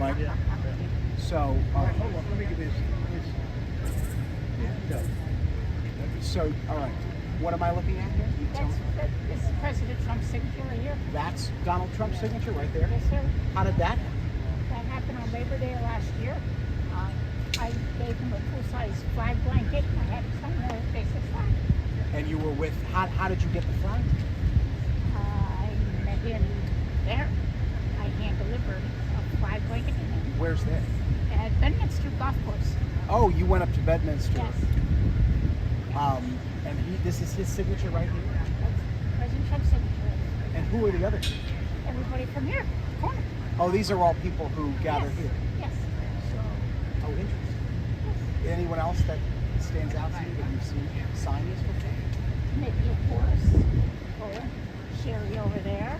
Mike. Yeah. So, hold on. Let me get this. Yeah, go. So, all right. What am I looking at here? This is President Trump's signature right here. That's Donald Trump's signature right there? Yes, sir. How did that happen? That happened on Labor Day last last year. I gave him a full-size flag blanket. I had him sign the basic flag. And you were with, how did you get the flag? I met him there. I hand-delivered a flag blanket to him Where's that? at Bedminster Golf Course. Oh, you went up to Bedminster. Yes. And this is his signature right here? That's President Trump's signature. And who are the others? Everybody from here, corner. Oh, these are all people who gather Yes. here. Yes. Oh, interesting. Anyone else that stands out to you that you've seen sign this before? Maybe a horse. Or Sherry over there.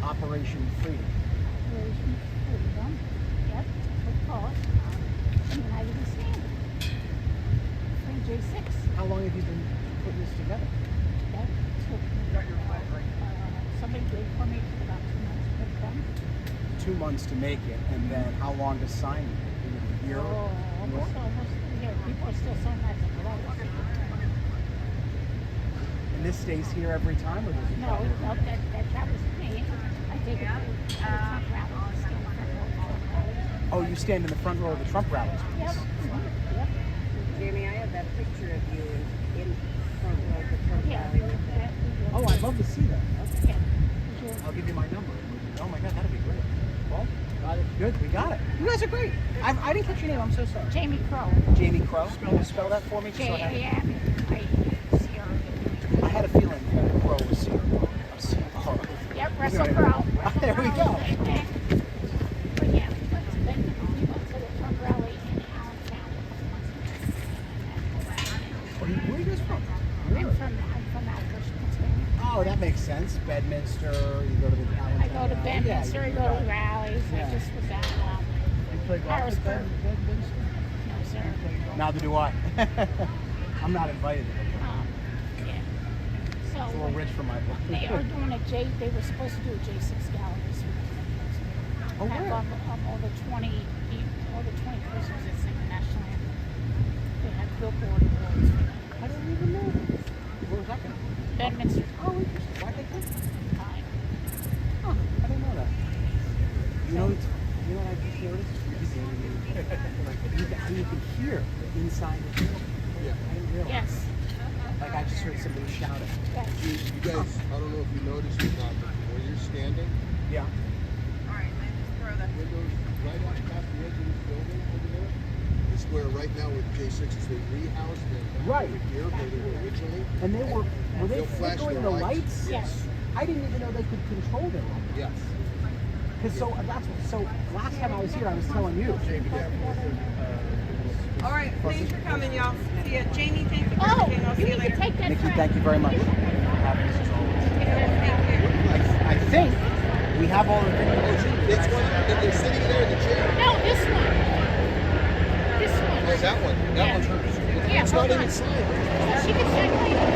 Operation Freedom. Operation Freedom. Yep, that's what it's called. United We Stand. From J6. How long have you been putting this together? That took me, somebody did for me for about 2 months to put it done. 2 months to make it, and then how long to sign it? A year? Oh, almost a year. People are still saying that's a lot. And this stays here every time, or does it No, travel? no, that travels with me. I take it to the Trump rallies. I stand in front row of the Trump rallies. Oh, you stand in the front row of the Trump rallies. Yep. Yep. Jamie, I have that picture of you in front row of the Trump rally with that. Oh, I'd love to see that. Yeah. I'll give you my number. Oh my God, that'd be great. Well, good, we got it. You guys are great. I didn't catch your name. I'm so sorry. Jamie Crow. Jamie Crow. Spell that for me. J-A-M-I-C-R. I had a feeling that Crow was Sierra. Yep, Russell Crowe. There we go. But yeah, we went to the Trump rally in Allentown a couple months ago. Where are you guys from? I'm from Albuquerque, Pennsylvania. Oh, that makes sense. Bedminster. You go to the Allentown. I go to Bedminster, I go to rallies. Yeah. I just was at You play golf at Harrisburg. Bedminster? No, sir. Neither do I. I'm not invited to the Yeah. So It's a little rich for my blood. they are doing a J. They were supposed to do a J6 gala this week. Oh, Have where? all the 20 persons that sing the national anthem. They have billboard awards for them. I didn't even know that. Where was that going to be? Bedminster. Oh, interesting. Why they come? Fine. Huh, I didn't know that. You know what I just noticed? You can hear inside the building. Yeah. I didn't realize. Yes. Like I just heard somebody shouting. You guys, I don't know if you noticed or not, but where you're standing, Yeah. windows right out past the edge of this building over there, is where right now with J6s they rehoused them Right. over here where they were originally. And they were they They'll flash flickering their the lights. lights? Yes. I didn't even know they could control their lights. Yes. Cause so last time I was here, I was telling you. All right, thanks for coming, y'all. See ya. Jamie, thank you for Oh, everything. I'll see you later. take that Nikki, thank you very much. I think we have all the things. This one, they're sitting there in the chair. No, this one. This one. Oh, that one. That Yeah. one's hers. Yeah, It's hold not on. even signed. She can sign later.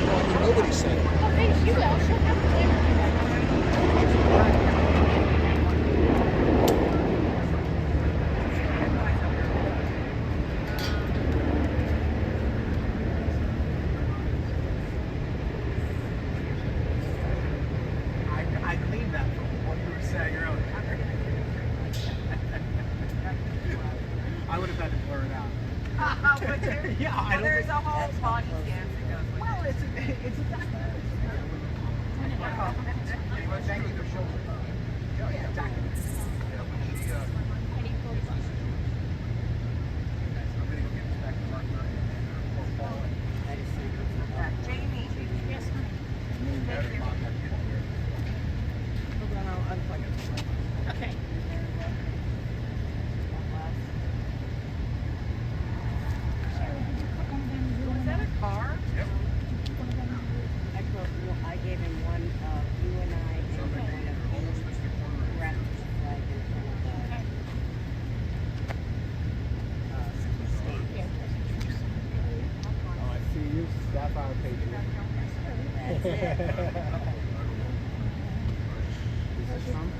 No, I mean, nobody signed it. Okay, she will. She'll have to later. I cleaned that from what you were saying earlier. I would have had to blur it out. Would you? Yeah, I Well, don't there's think- a whole body scan that goes with Well, it. it's a Anyway, thank you for showing me. Oh, yeah, exactly. Yeah, when she, I'm gonna go get this back to Mark Murray or Paul and Jamie. Yes, honey. Thank you. Hold on, I'll unplug it. Okay. Was that a car? Yep. I gave him one of you and I and one of you wrapped the flag in front of the state. Oh, I see you. Sapphire Patriot. That's it. Is this Trump?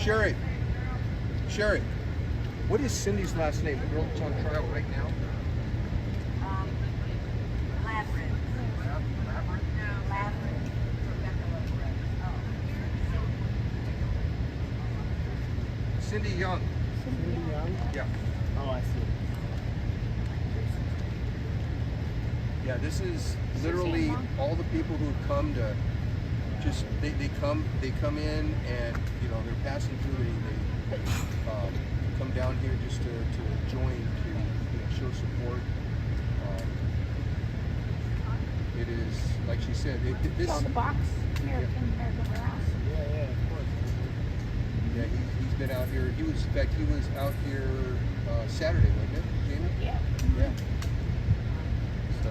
Sherry. Sherry. What is Cindy's last name? The girl that's on trial right now? Cindy Young. Cindy Young? Yeah. Oh, I see. Yeah, this is literally all the people who come to just they come in and you know they're passing through. They come down here just to join to show support. It is like she said. This. Oh, the box. American Warehouse. Yeah, of course. Yeah, he's been out here. He was out here Saturday, wasn't it, Jamie? Yeah. Yeah. So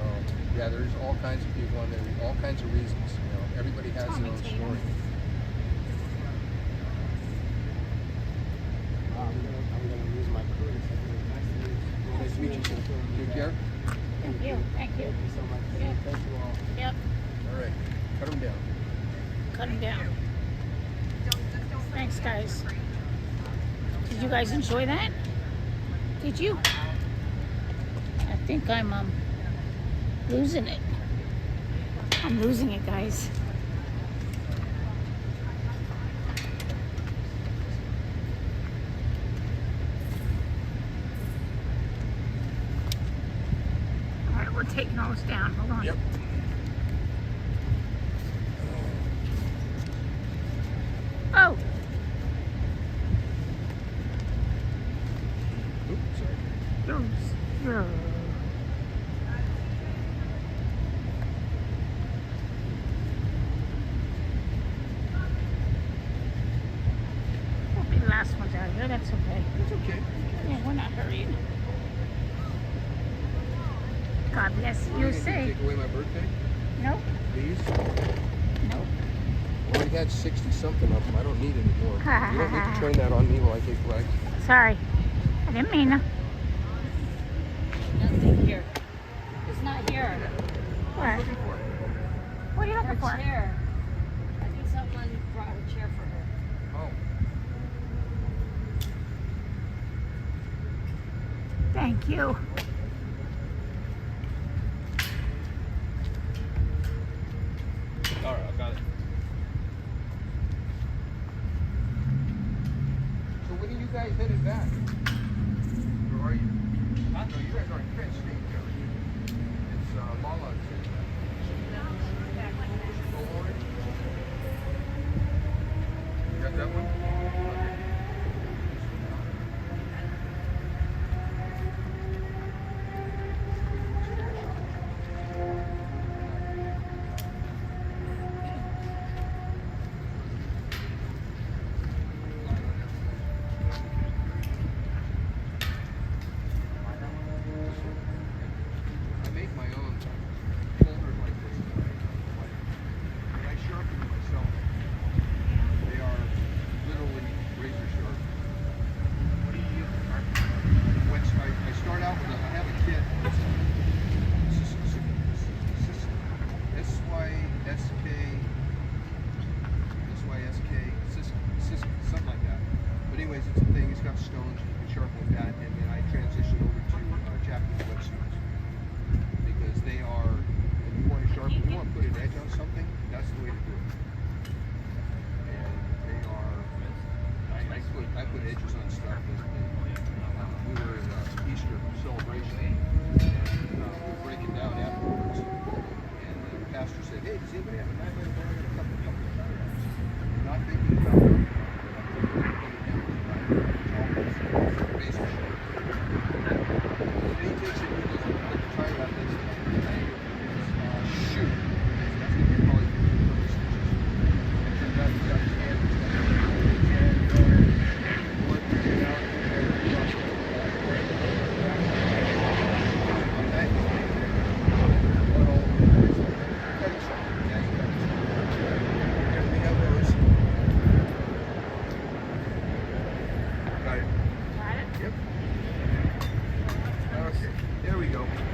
yeah, there's all kinds of people on there, all kinds of reasons. You know, everybody has their own story. I'm gonna lose my cruise. Nice to meet you. Take care. Thank you. Thank you. Thank you so much. Yep. Thank you all. Yep. All right, cut them down. Cut them down. Thanks, guys. Did you guys enjoy that? Did you? I think I'm losing it. I'm losing it, guys. All right, we're taking all this down. Hold on. Yep. Oh. Oops, sorry. Yeah. Won't be the last ones out here. That's okay. It's okay. Yeah, we're not hurrying. God bless Are you. you gonna Say. take away my birthday? Nope. These? Nope. Well, we had 60 something of them. I don't need any more. You don't need to turn that on me while I take flags. Sorry. I didn't mean to. Nothing here. It's not here. What? What are you looking for? Her chair. I think someone brought her chair for her. Oh. Thank you. All right, I got it. So when are you guys headed back? Or are you? No, you guys are in Kent State, Jerry. It's Mala. You got that one? Okay. I make my own folders like this. I sharpen them myself. They are literally razor sharp. I start out with I have a kit. Something like that. But anyways, it's a thing. It's got stones. You can sharpen with that, and then I transition over to Japanese wetsuits because they are. If you want to sharpen, you want to put an edge on something. That's the way to do it. And they are. I put edges on stuff. We were in Easter celebration, and we were breaking down afterwards. And the pastor said, "Hey, does anybody have a knife? A couple of knives." Not thinking about it.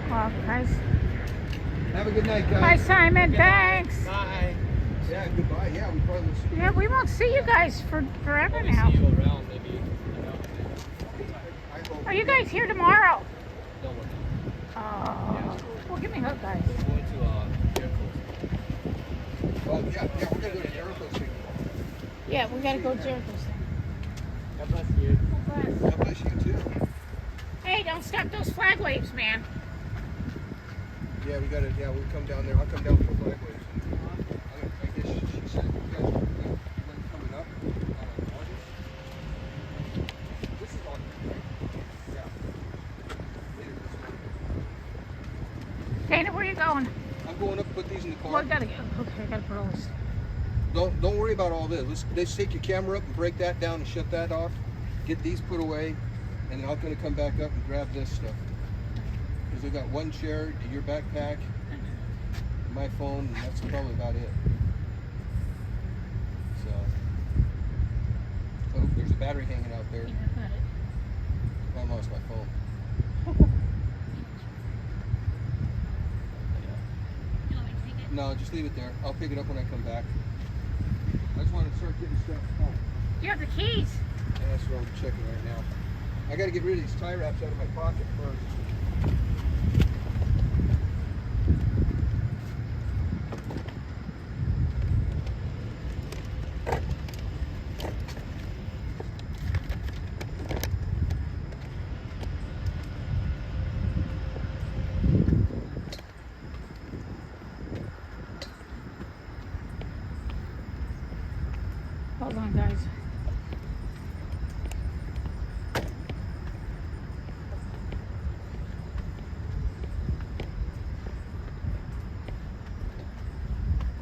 Well, guys. Have a good night, guys. Bye, Simon. Thanks. Bye. Yeah, goodbye. Yeah, we probably will see you. Yeah, we won't see you guys for forever now. See you around, maybe. Are you guys here tomorrow? No, we're Oh, well, give me a hug, guys. going to Jericho. Oh, yeah, we're gonna go to Jericho soon. Yeah, we gotta go to Jericho soon. God bless you. God bless you too. Hey, don't stop those flag waves, man. Yeah, we gotta. Yeah, we'll come down there. I'll come down for flag waves. I guess she said you guys are coming up on August. This is August, right? Yeah. Later this month. Dana, where you going? I'm going up to put these in the car. Well, I gotta go. Okay, I gotta put all this. Don't worry about all this. Let's take your camera up and break that down and shut that off. Get these put away, and then I'm gonna come back up and grab this stuff. Because I got one chair, your backpack, my phone, and that's probably about it. So, oh, there's a battery hanging out there. I lost my phone. No, just leave it there. I'll pick it up when I come back. I just want to start getting stuff home. You have the keys. Yeah, that's what I'm checking right now. I got to get rid of these tie wraps out of my pocket first. Hold on, guys.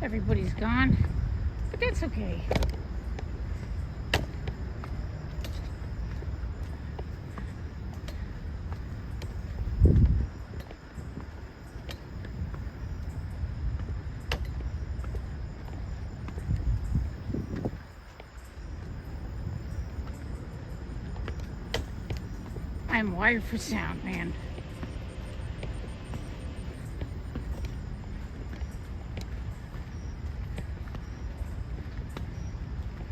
Everybody's gone, but that's okay. I'm wired for sound, man.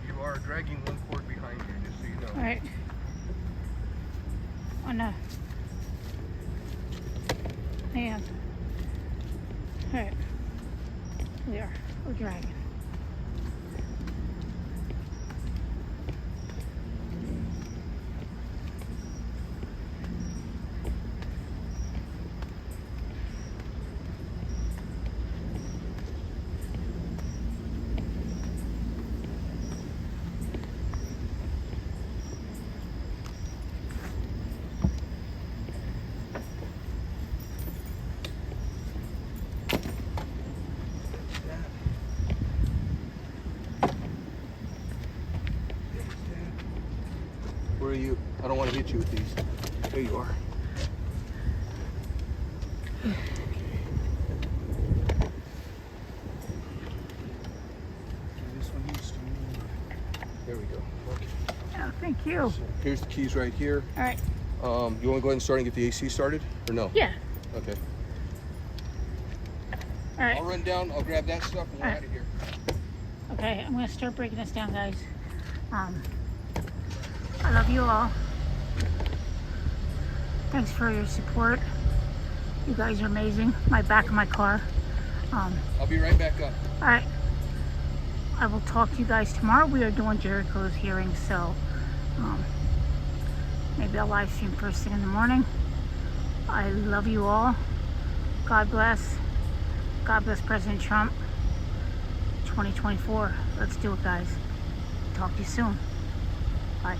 You are dragging one cord behind you, just so you know. All right. Oh no. Man. All right. We're dragging. Where are you? I don't want to hit you with these. There you are. This one needs to move. There we go. Okay. Oh, thank you. So here's the keys right here. All right. You want to go ahead and start and get the AC started, or no? Yeah. Okay. All right. I'll run down. I'll grab that stuff and we're out of here. Okay, I'm gonna start breaking this down, guys. I love you all. Thanks for your support. You guys are amazing. My back of my car. I'll be right back up. All right. I will talk to you guys tomorrow. We are doing Jericho's hearing, so maybe I'll live stream first thing in the morning. I love you all. God bless. God bless President Trump. 2024. Let's do it, guys. Talk to you soon. Bye.